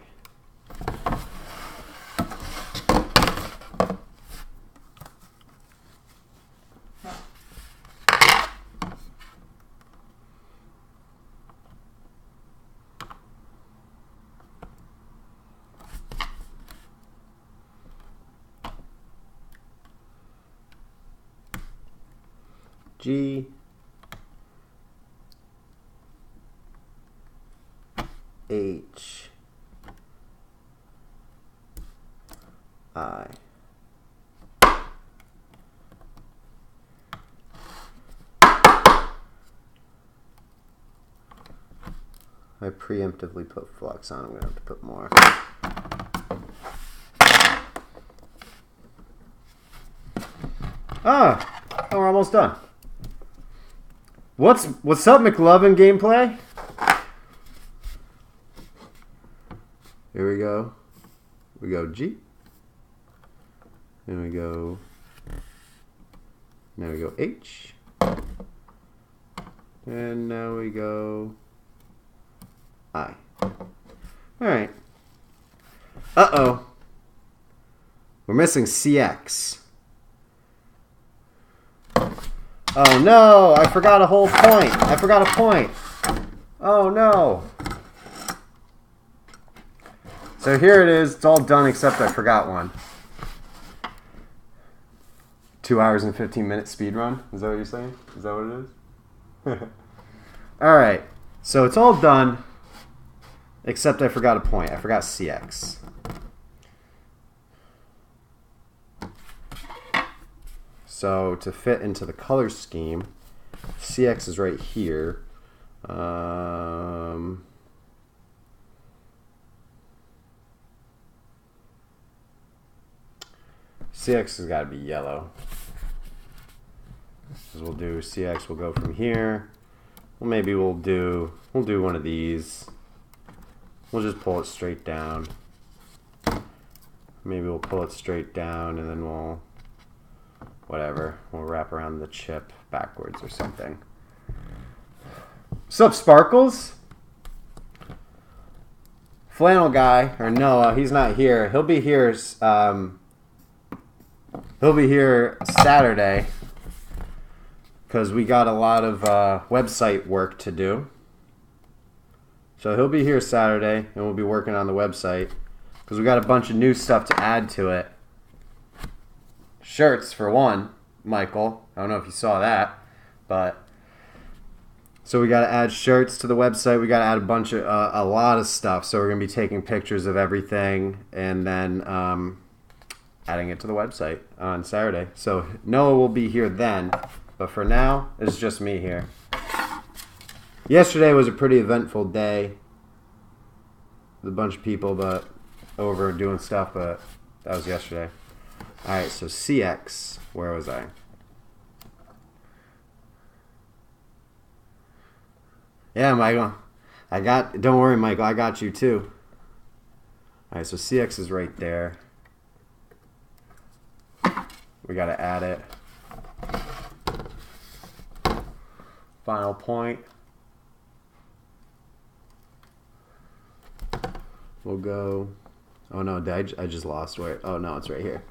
G H I. I preemptively put flux on. I'm going to have to put more. Ah, we're almost done. What's up, McLovin gameplay? Here we go. We go G. Then we go. Now we go H. And now we go I. Alright. Uh-oh. We're missing CX. Oh no! I forgot a whole point. I forgot a point. Oh no. So here it is. It's all done except I forgot one. 2 hours and 15 minutes speed run. Is that what you're saying? Is that what it is? Alright. So it's all done except I forgot a point. I forgot CX. So to fit into the color scheme, CX is right here. CX has got to be yellow. So we'll do CX. We'll go from here. Well, maybe we'll do one of these. We'll just pull it straight down. Maybe we'll pull it straight down, and then we'll wrap around the chip backwards or something. What's up, Sparkles? Flannel guy, or Noah, he's not here. He'll be here. He'll be here Saturday because we got a lot of website work to do. So he'll be here Saturday, and we'll be working on the website because we got a bunch of new stuff to add to it. Shirts for one, Michael. I don't know if you saw that, but so we got to add shirts to the website. We got to add a lot of stuff. So we're gonna be taking pictures of everything and then adding it to the website on Saturday. So Noah will be here then, but for now, it's just me here. Yesterday was a pretty eventful day with a bunch of people, but over doing stuff, but that was yesterday. All right, so CX, where was I? Yeah, Michael. Don't worry, Michael, I got you too. All right, so CX is right there. We got to add it. Final point. We'll go. Oh no, I just lost where. Oh no, it's right here.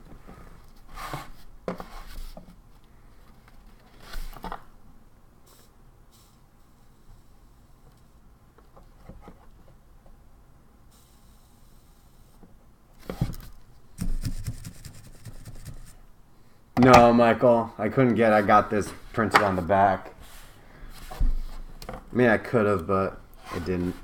No, Michael, I couldn't get. I got this printed on the back. I mean, I could have, but I didn't.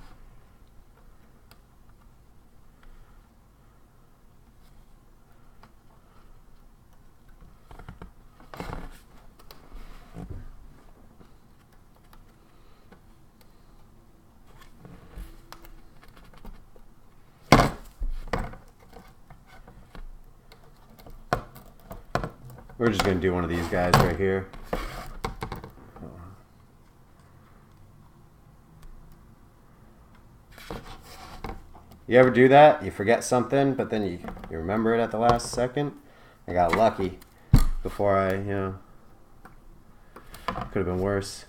We're just going to do one of these guys right here. You ever do that? You forget something, but then you remember it at the last second? I got lucky before could have been worse.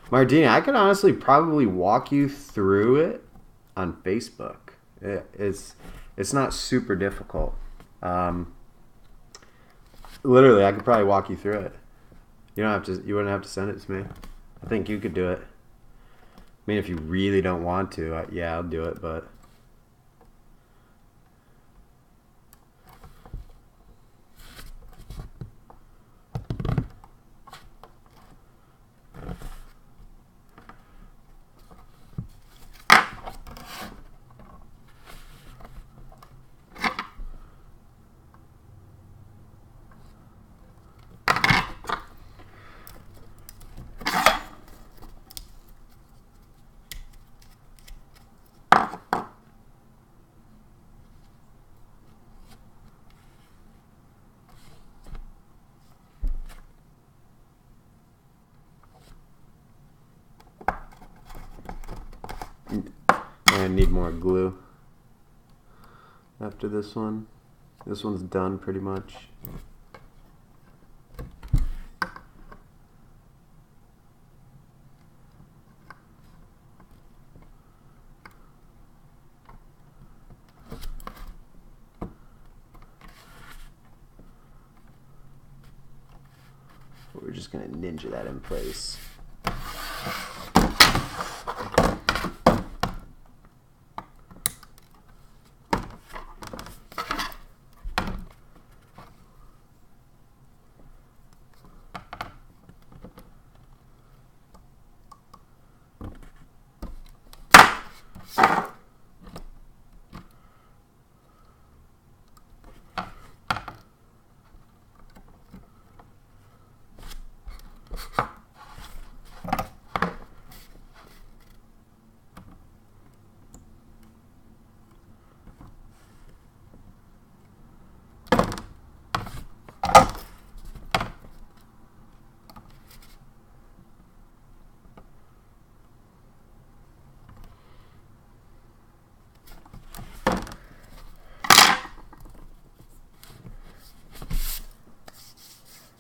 Mardini, I could honestly probably walk you through it on Facebook. It's not super difficult. Literally, I could probably walk you through it. You wouldn't have to send it to me. I think you could do it. I mean, if you really don't want to, yeah, I'll do it, but. I need more glue after this one. This one's done pretty much. We're just gonna ninja that in place.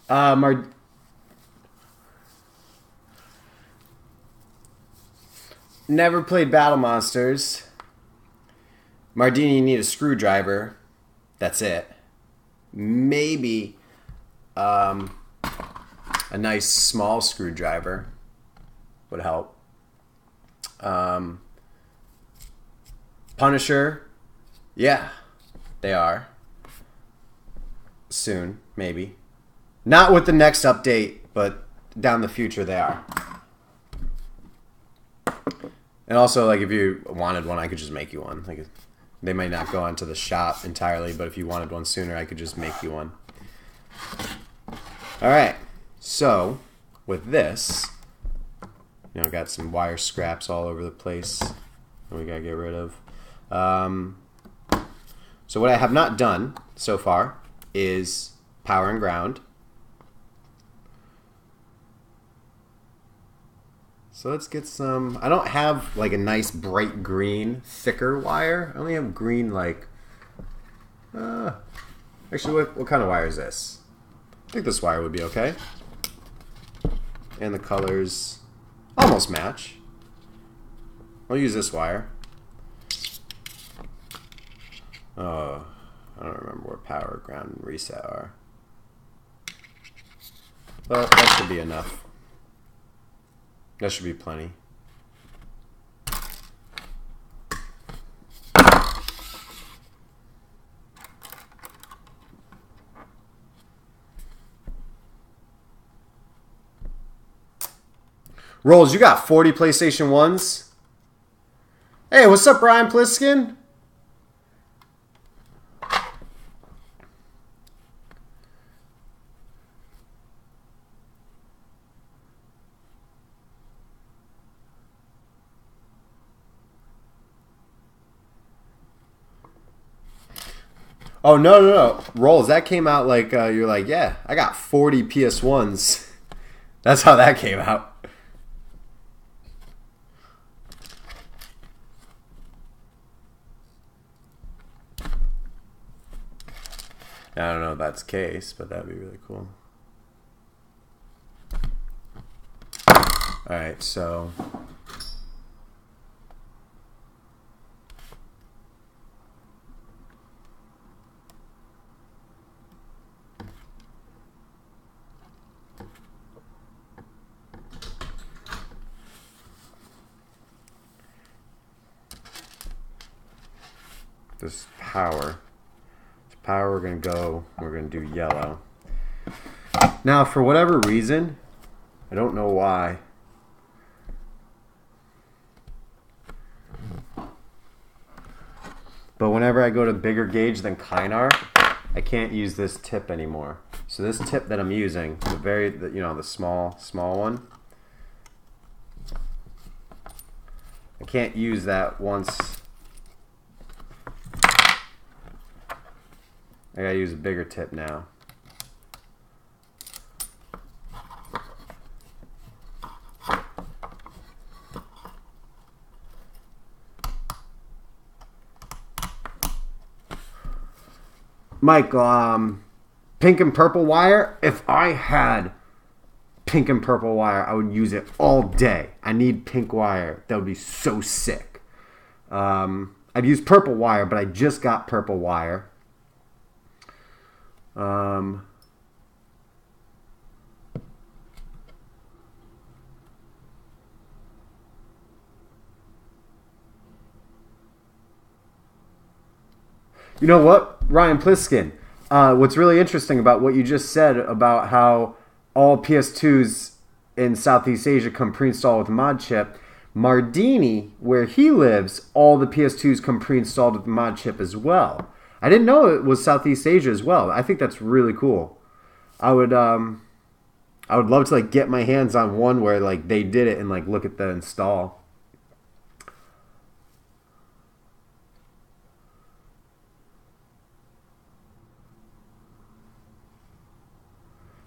Mar Never played Battle Monsters. Mardini, you need a screwdriver. That's it. Maybe a nice small screwdriver would help. Punisher. Yeah, they are. Soon, maybe. Not with the next update, but down the future they are. And also, like, if you wanted one, I could just make you one. Like, they might not go onto the shop entirely, but if you wanted one sooner, I could just make you one. All right. So, with this, you know, got some wire scraps all over the place that we gotta get rid of. So what I have not done so far is power and ground. So let's get some. I don't have like a nice bright green thicker wire. I only have green like actually what kind of wire is this? I think this wire would be okay. And the colors almost match. I'll use this wire. Oh, I don't remember where power, ground, and reset are. But that should be enough. That should be plenty. Rolls, you got 40 PlayStation 1s? Hey, what's up, Brian Pliskin? Oh, no. Rolls, that came out like, you're like, yeah, I got 40 PS1s. That's how that came out. I don't know if that's the case, but that'd be really cool. Alright, so... this power. We're going to do yellow. Now, for whatever reason, I don't know why, but whenever I go to bigger gauge than Kynar, I can't use this tip anymore. So this tip that I'm using, the small one, I can't use that once. I gotta use a bigger tip now. Mike, pink and purple wire. If I had pink and purple wire, I would use it all day. I need pink wire. That would be so sick. I'd use purple wire, but I just got purple wire. You know what, Ryan Pliskin? What's really interesting about what you just said about how all PS2s in Southeast Asia come pre-installed with a mod chip. Mardini, where he lives, all the PS2s come pre-installed with the mod chip as well. I didn't know it was Southeast Asia as well. I think that's really cool. I would love to like get my hands on one where like they did it and like look at the install.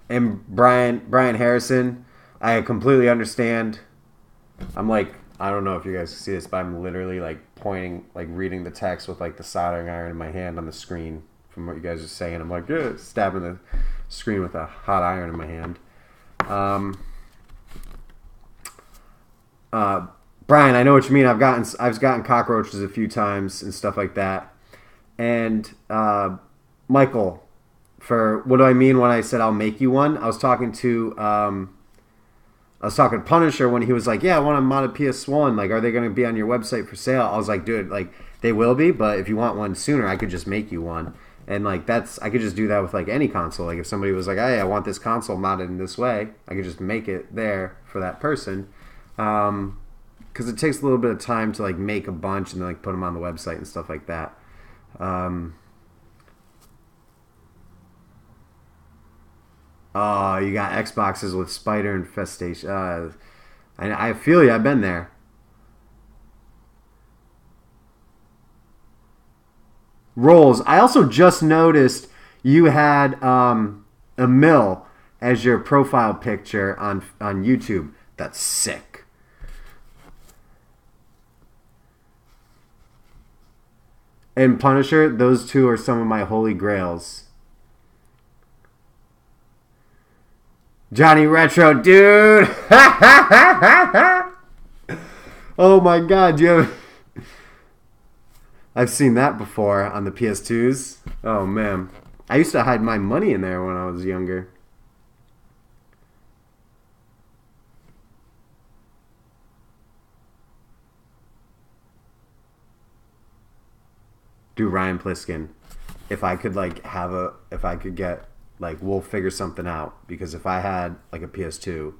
And Brian Harrison, I completely understand. I'm like, I don't know if you guys can see this, but I'm literally like pointing, like reading the text with like the soldering iron in my hand on the screen from what you guys are saying. I'm like, stabbing screen with a hot iron in my hand. Brian, I know what you mean. I've gotten cockroaches a few times and stuff like that. And Michael, for what do I mean when I said I'll make you one? I was talking to Punisher when he was like, "Yeah, I want a modded PS1. Like, are they going to be on your website for sale?" I was like, "Dude, like they will be, but if you want one sooner, I could just make you one." And like I could just do that with like any console. Like if somebody was like, "Hey, I want this console modded in this way," I could just make it there for that person. Because it takes a little bit of time to like make a bunch and then like put them on the website and stuff like that. Oh, you got Xboxes with spider infestation. I feel you. I've been there. Rolls. I also just noticed you had a mill as your profile picture on YouTube. That's sick. And Punisher, those two are some of my holy grails. Johnny Retro, dude! Oh my god, do you have... I've seen that before on the PS2s. Oh man. I used to hide my money in there when I was younger. Dude, Ryan Pliskin. If I could get like, we'll figure something out, because if I had like a PS2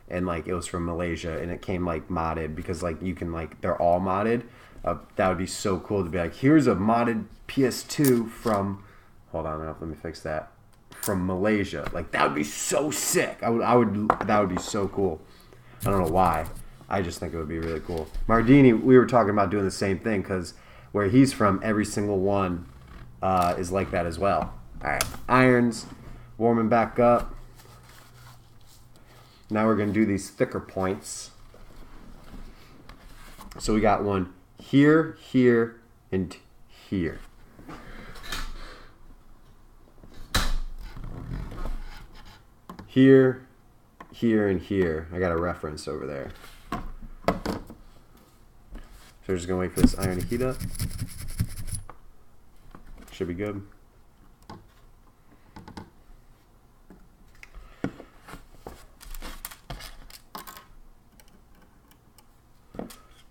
and like it was from Malaysia and it came like modded, because like you can like they're all modded, that would be so cool to be like, here's a modded PS2 from, hold on, let me fix that, from Malaysia. Like that would be so sick. That would be so cool. I don't know why. I just think it would be really cool. Mardini, we were talking about doing the same thing, because where he's from, every single one is like that as well. All right, irons. Warming back up. Now we're going to do these thicker points. So we got one here, here, and here. Here, here, and here. I got a reference over there. So we're just going to wait for this iron to heat up. Should be good.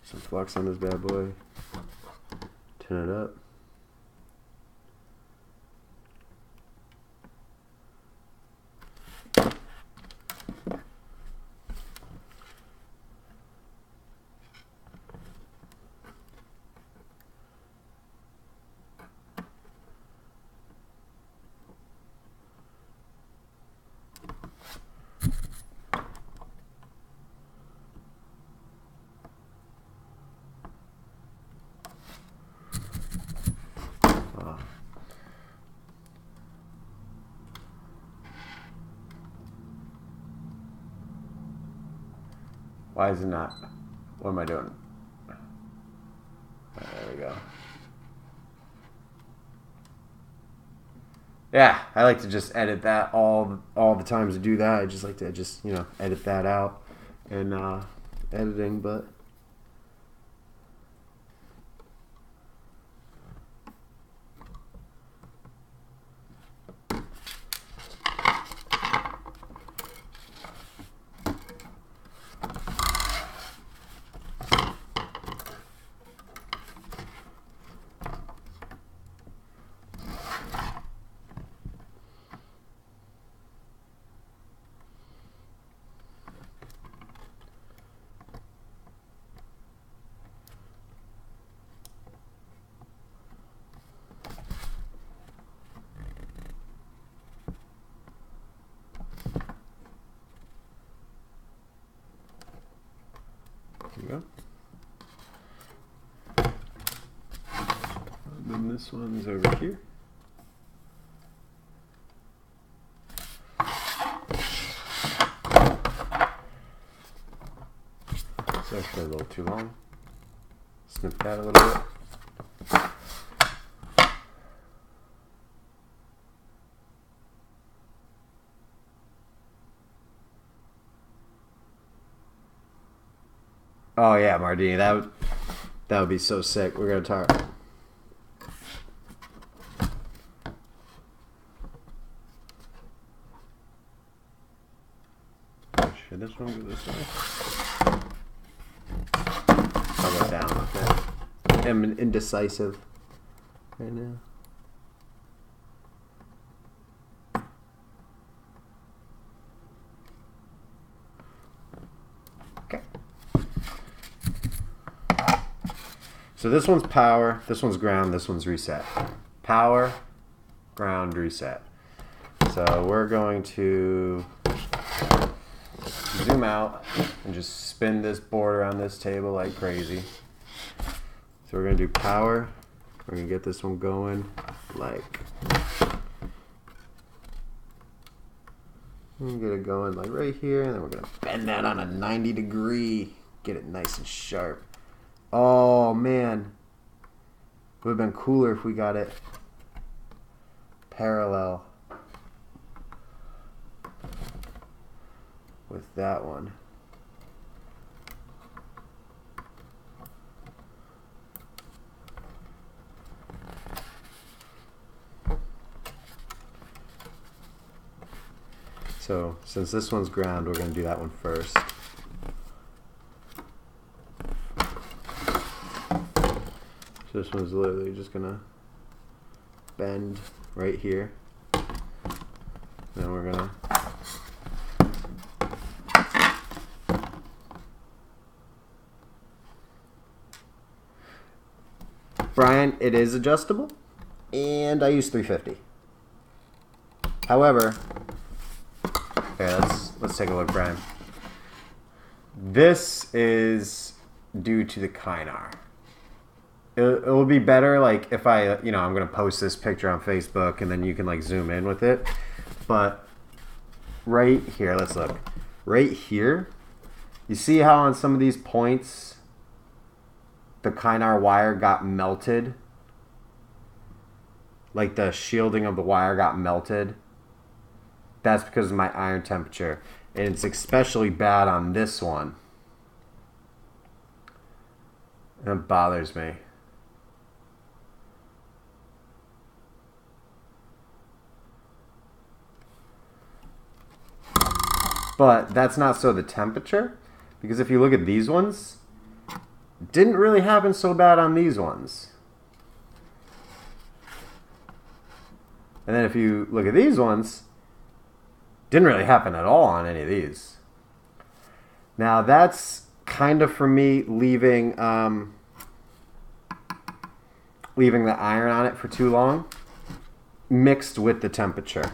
Some flux on this bad boy. Turn it up. Why is it not? What am I doing? There we go. Yeah, I like to just edit that all the times to do that. I just like to just, edit that out and editing, but go. And then this one's over here. It's actually a little too long. Snip that a little bit. Oh yeah, Mardini, that would be so sick. We're gonna talk. Should this one go this way? I'll go down with it. I'm indecisive right now. Okay. So this one's power, this one's ground, this one's reset. Power, ground, reset. So we're going to zoom out and just spin this board around this table like crazy. So we're going to do power. We're going to get this one going like... We're going to get it going like right here, and then we're going to bend that on a 90 degree. Get it nice and sharp. Oh, man. It would have been cooler if we got it parallel with that one. So since this one's ground, we're going to do that one first. So this one's literally just going to bend right here. Then we're going to Brian, it is adjustable, and I use 350. However, here, let's take a look, Brian. This is due to the Kynar. It will be better, like, if I, I'm going to post this picture on Facebook, and then you can, like, zoom in with it. But right here, let's look. Right here, you see how on some of these points the Kynar wire got melted? Like the shielding of the wire got melted. That's because of my iron temperature. And it's especially bad on this one. And it bothers me. But that's not so the temperature. Because if you look at these ones, it didn't really happen so bad on these ones. And then if you look at these ones, didn't really happen at all on any of these. Now that's kind of for me leaving leaving the iron on it for too long, mixed with the temperature.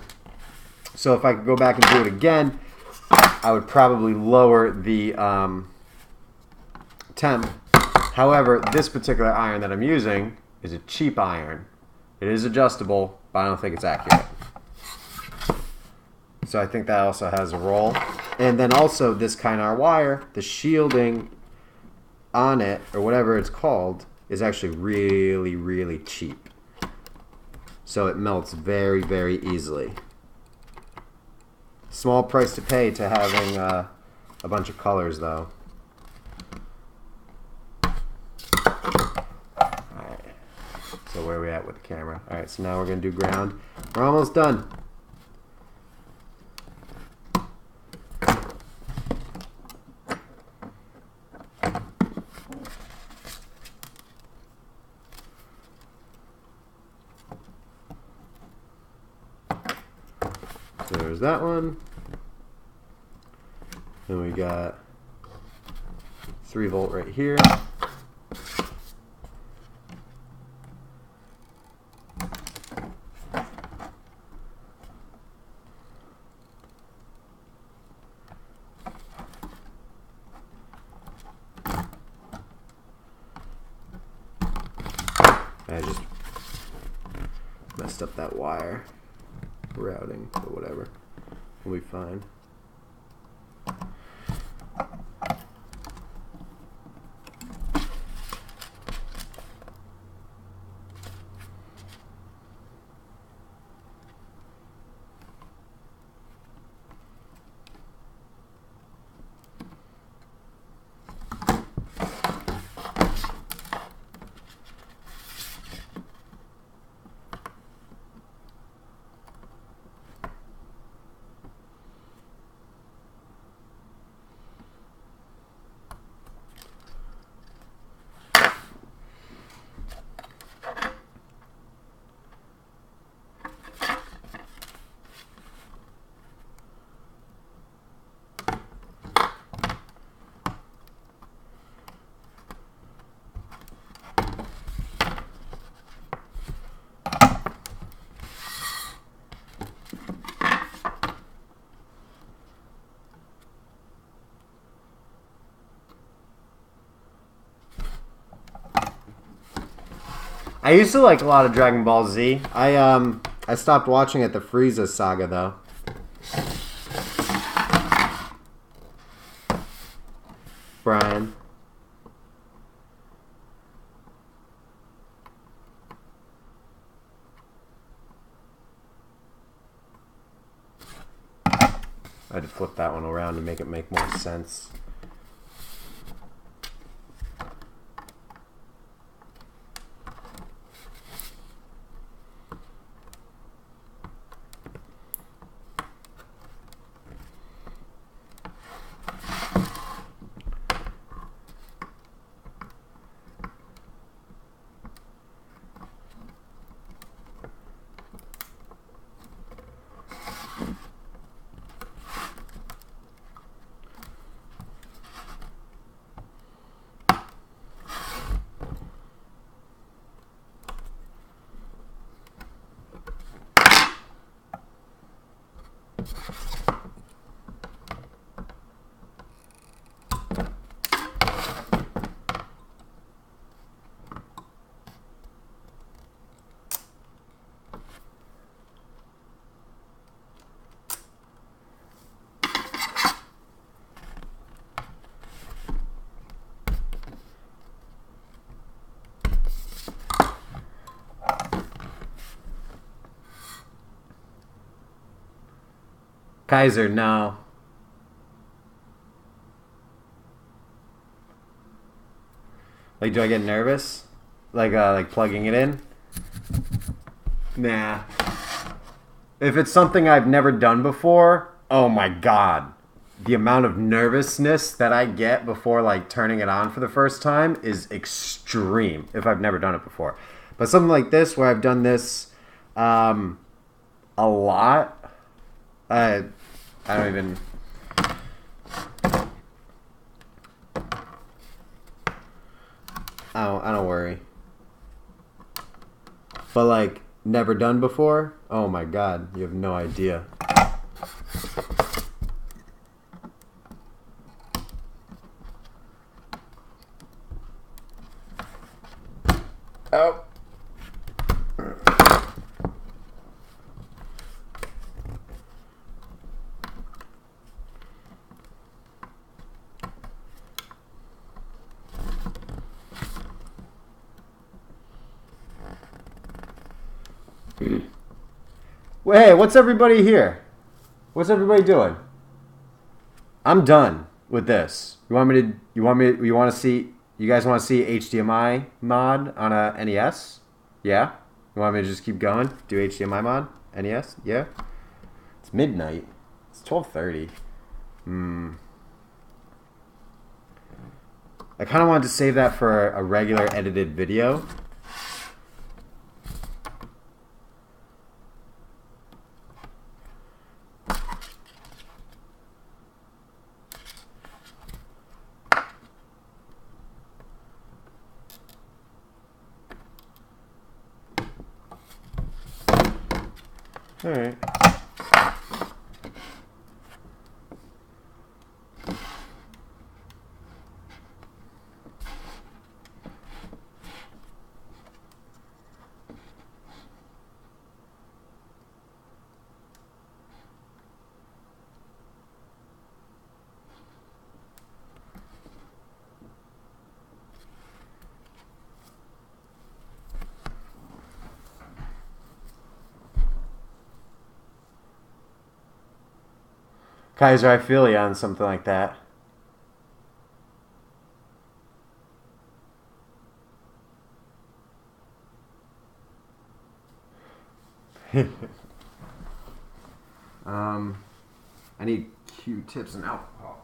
So if I could go back and do it again, I would probably lower the temp. However, this particular iron that I'm using is a cheap iron. It is adjustable, but I don't think it's accurate. So I think that also has a role. And then also this Kynar wire, the shielding on it, or whatever it's called, is actually really, really cheap. So it melts very, very easily. Small price to pay to having a bunch of colors, though. Alright. So where are we at with the camera? Alright, so now we're going to do ground. We're almost done. So there's that one. Then we got 3 volt right here. I just messed up that wire routing, but whatever. We'll be fine. I used to like a lot of Dragon Ball Z. I stopped watching it, the Frieza saga, though. Brian. I had to flip that one around to make it make more sense. Kaiser, no. Like, do I get nervous? Like plugging it in? Nah. If it's something I've never done before, oh my god. The amount of nervousness that I get before, like, turning it on for the first time is extreme if I've never done it before. But something like this, where I've done this a lot, I don't even... I don't worry. But, like, never done before? Oh my god, you have no idea. Oh. Hey, what's everybody here? What's everybody doing? I'm done with this. You want to see, you guys want to see HDMI mod on a NES? Yeah? You want me to just keep going? Do HDMI mod? NES? Yeah? It's midnight. It's 12:30. I kind of wanted to save that for a regular edited video. All right. Kaiser, I feel you on something like that. I need Q-tips and alcohol.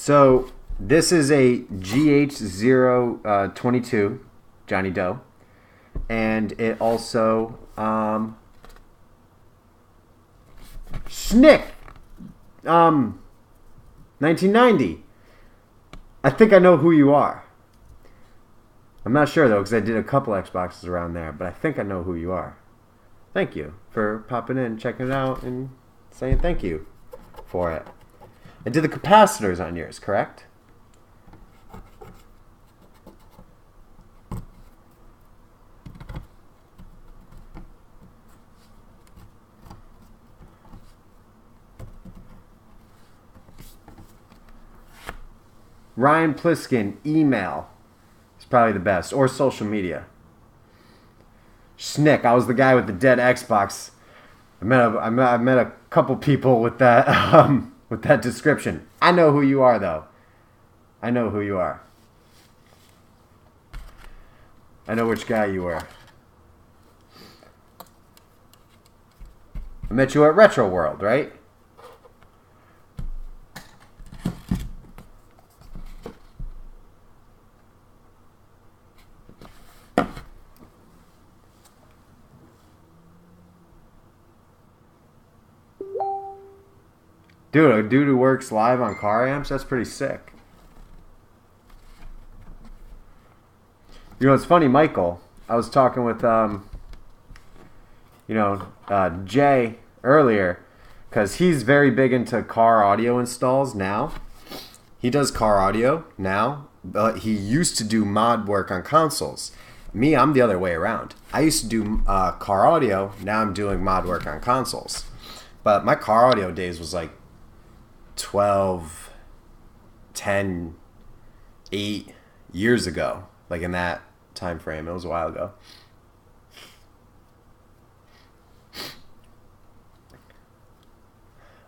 So this is a GH022 Johnny Doe, and it also Schnick 1990. I think I know who you are. I'm not sure though because I did a couple Xboxes around there, but I think I know who you are. Thank you for popping in, checking it out, and saying thank you for it. I did the capacitors on yours, correct? Ryan Pliskin, email. It's probably the best. Or social media. Schnick, I was the guy with the dead Xbox. I met a couple people with that description. I know who you are, though. I know who you are. I know which guy you were. I met you at Retro World, right? Dude, a dude who works live on car amps? That's pretty sick. You know, it's funny, Michael. I was talking with, Jay earlier, because he's very big into car audio installs now. He does car audio now, but he used to do mod work on consoles. Me, I'm the other way around. I used to do car audio. Now I'm doing mod work on consoles. But my car audio days was like 12, 10, 8 years ago. Like in that time frame. It was a while ago.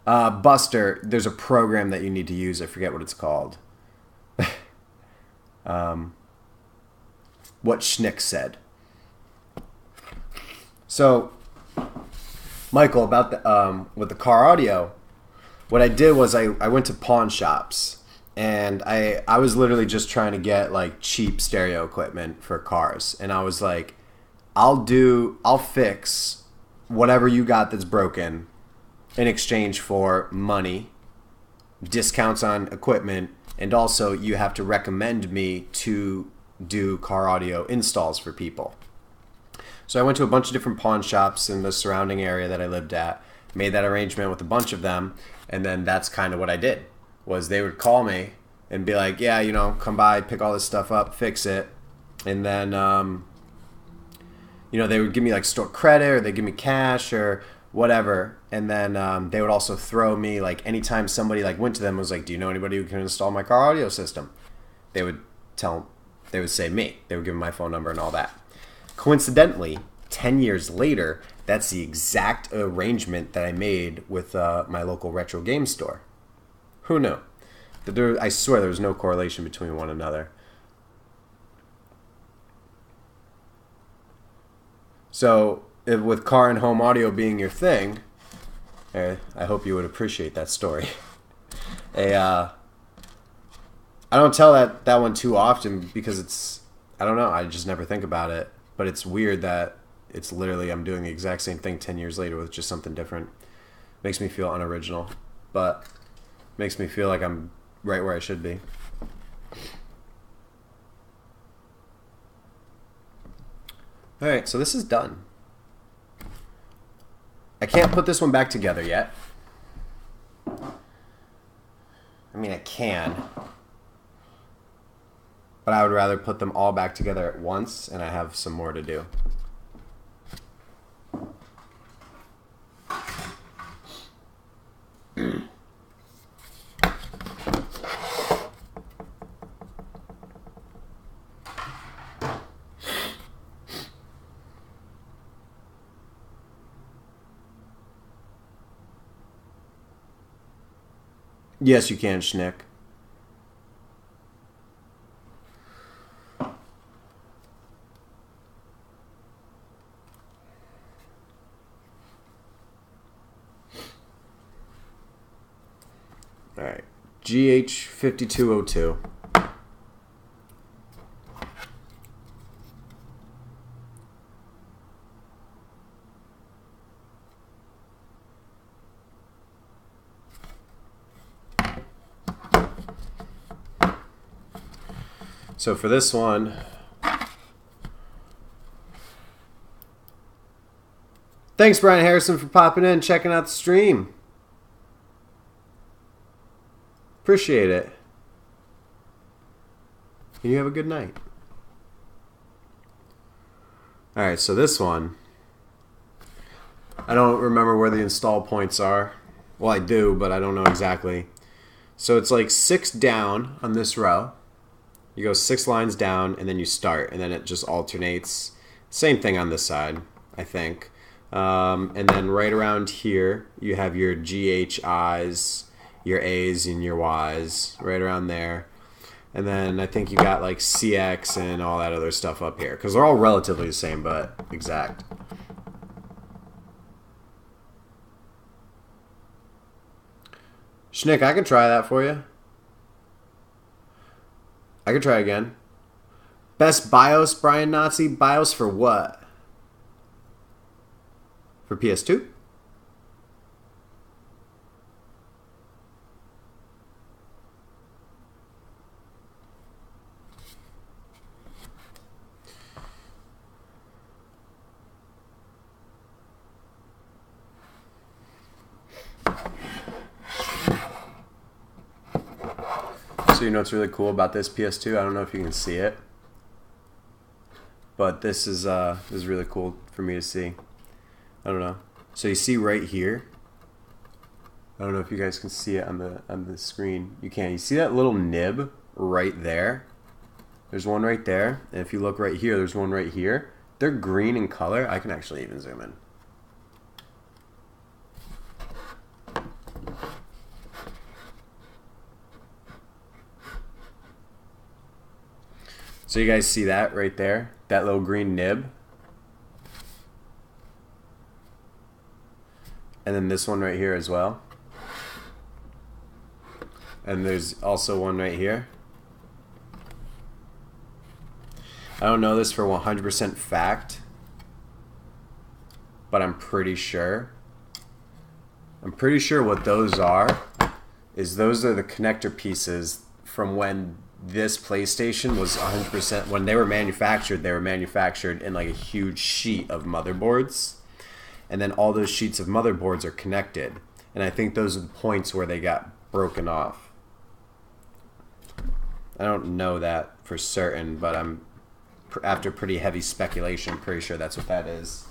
Buster, there's a program that you need to use. I forget what it's called. What Schnick said. So, Michael, about the with the car audio, what I did was I went to pawn shops, and I was literally just trying to get like cheap stereo equipment for cars, and I was like, I'll fix whatever you got that's broken in exchange for money, discounts on equipment, and also you have to recommend me to do car audio installs for people. So I went to a bunch of different pawn shops in the surrounding area that I lived at, made that arrangement with a bunch of them, and then that's kind of what I did, was they would call me and be like, yeah, come by, pick all this stuff up, fix it, and then, they would give me like store credit, or they'd give me cash, or whatever, and then they would also throw me, like, anytime somebody like went to them and was like, do you know anybody who can install my car audio system? They would say me. They would give me my phone number and all that. Coincidentally, 10 years later, that's the exact arrangement that I made with my local retro game store. Who knew? I swear there was no correlation between one another. So, with car and home audio being your thing, I hope you would appreciate that story. I don't tell that one too often because I don't know, I just never think about it. But it's weird that it's literally, I'm doing the exact same thing 10 years later with just something different. Makes me feel unoriginal, but makes me feel like I'm right where I should be. Alright, so this is done. I can't put this one back together yet. I mean, I can. But I would rather put them all back together at once, and I have some more to do. Yes, you can, Schnick. Alright, GH5202. So for this one, thanks Brian Harrison for popping in, checking out the stream. Appreciate it. And you have a good night. Alright, so this one, I don't remember where the install points are. Well, I do, but I don't know exactly. So it's like 6 down on this row. You go 6 lines down, and then you start, and then it just alternates. Same thing on this side, I think. And then right around here, you have your GHIs, your A's, and your Y's, right around there. And then I think you got like CX and all that other stuff up here, because they're all relatively the same, but exact. Schnick, I can try that for you. I could try again. Best BIOS, Brian Nazi. BIOS for what? For PS2? So you know what's really cool about this PS2? I don't know if you can see it, but this is really cool for me to see. I don't know. So you see right here. I don't know if you guys can see it on the screen. You can. You see that little nib right there? There's one right there, and if you look right here, there's one right here. They're green in color. I can actually even zoom in. So you guys see that right there? That little green nib? And then this one right here as well. And there's also one right here. I don't know this for 100% fact, but I'm pretty sure. I'm pretty sure what those are is those are the connector pieces from when this PlayStation was 100%, when they were manufactured in like a huge sheet of motherboards, and then all those sheets of motherboards are connected, and I think those are the points where they got broken off. I don't know that for certain, but I'm, after pretty heavy speculation, pretty sure that's what that is.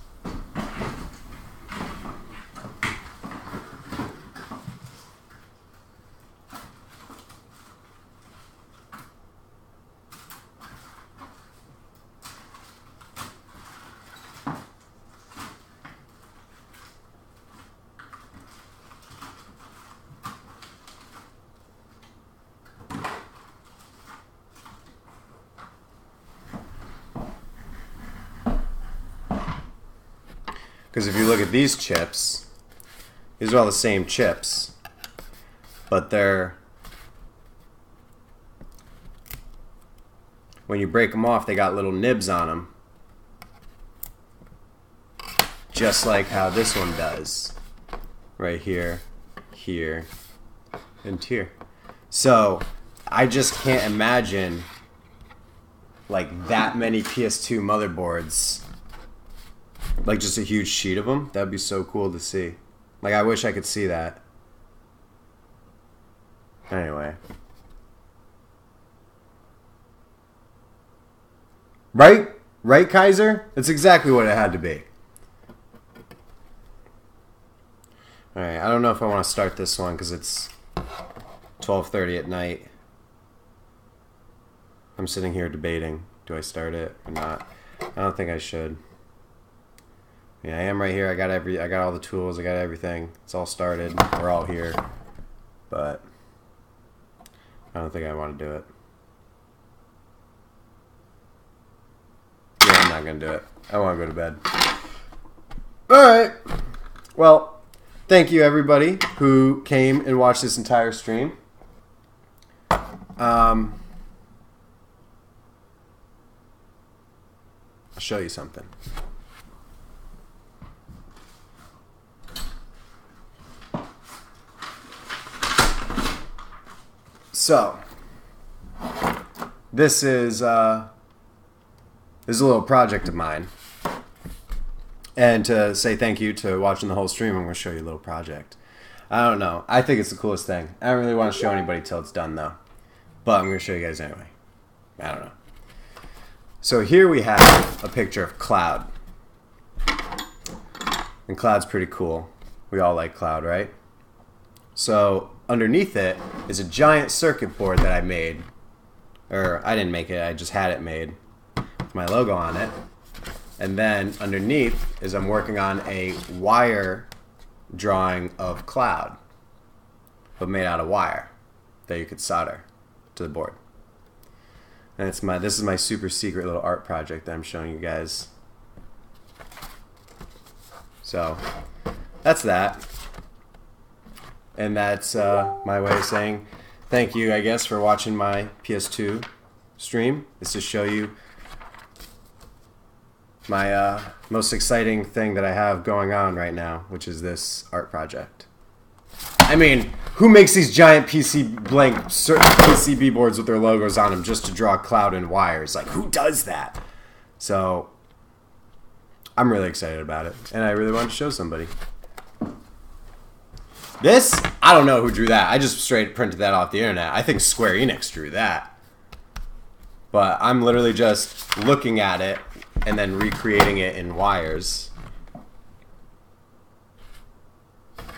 Because if you look at these chips, these are all the same chips, but they're, when you break them off, they got little nibs on them, just like how this one does, right here, here, and here. So I just can't imagine like that many PS2 motherboards. Like just a huge sheet of them. That'd be so cool to see. Like I wish I could see that. Anyway. Right? Right, Kaiser? That's exactly what it had to be. Alright, I don't know if I want to start this one because it's 12:30 at night. I'm sitting here debating. Do I start it or not? I don't think I should. Yeah, I am right here. I got all the tools. I got everything. It's all started. We're all here. But I don't think I want to do it. Yeah, I'm not going to do it. I want to go to bed. Alright. Well, thank you everybody who came and watched this entire stream. I'll show you something. So, this is a little project of mine. And to say thank you to watching the whole stream, I'm going to show you a little project. I don't know. I think it's the coolest thing. I don't really want to show anybody till it's done, though. But I'm going to show you guys anyway. I don't know. So here we have a picture of Cloud. And Cloud's pretty cool. We all like Cloud, right? So underneath it is a giant circuit board that I made. Or I didn't make it, I just had it made. With my logo on it. And then underneath is I'm working on a wire drawing of Cloud. But made out of wire that you could solder to the board. And this is my super secret little art project that I'm showing you guys. So that's that. And that's my way of saying thank you, I guess, for watching my PS2 stream. Is to show you my most exciting thing that I have going on right now, which is this art project. I mean, who makes these giant PCB boards with their logos on them just to draw Cloud and wires? Like, who does that? So, I'm really excited about it, and I really want to show somebody. This, I don't know who drew that. I just straight printed that off the internet. I think Square Enix drew that. But I'm literally just looking at it and then recreating it in wires.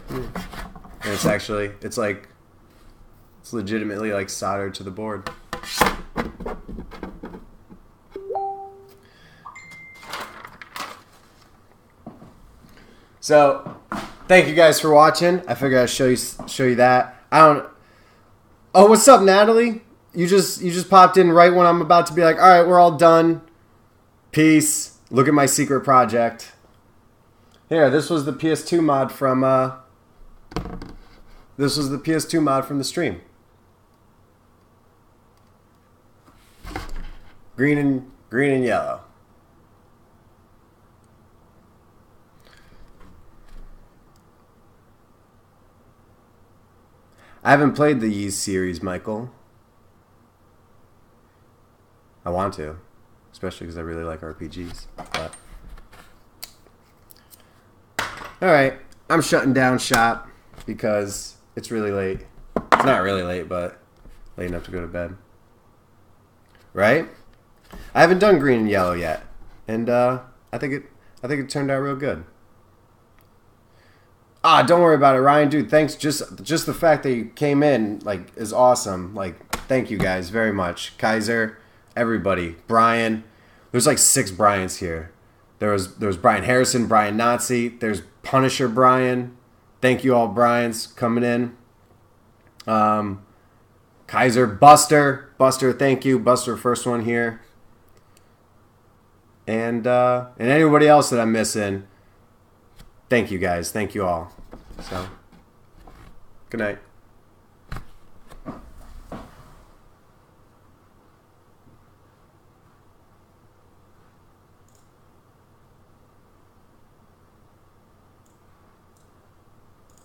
And it's actually, it's legitimately like soldered to the board. So, thank you guys for watching. I figured I'd show you that. Oh, what's up, Natalie? You just popped in right when I'm about to be like, all right, we're all done. Peace. Look at my secret project. Here, this was the PS2 mod from the stream. Green and yellow. I haven't played the Ys series, Michael. I want to, especially because I really like RPGs. But all right, I'm shutting down shop because it's really late. It's not really late, but late enough to go to bed. Right? I haven't done green and yellow yet, and I think it turned out real good. Ah, don't worry about it, Ryan, dude. Thanks. Just the fact that you came in is awesome. Thank you guys very much, Kaiser, everybody, Brian. There's 6 Bryans here. There was Brian Harrison, Brian Nazi. There's Punisher Brian. Thank you all, Bryans, coming in. Kaiser, Buster, thank you, Buster, first one here. And anybody else that I'm missing. Thank you guys. Thank you all. So, good night.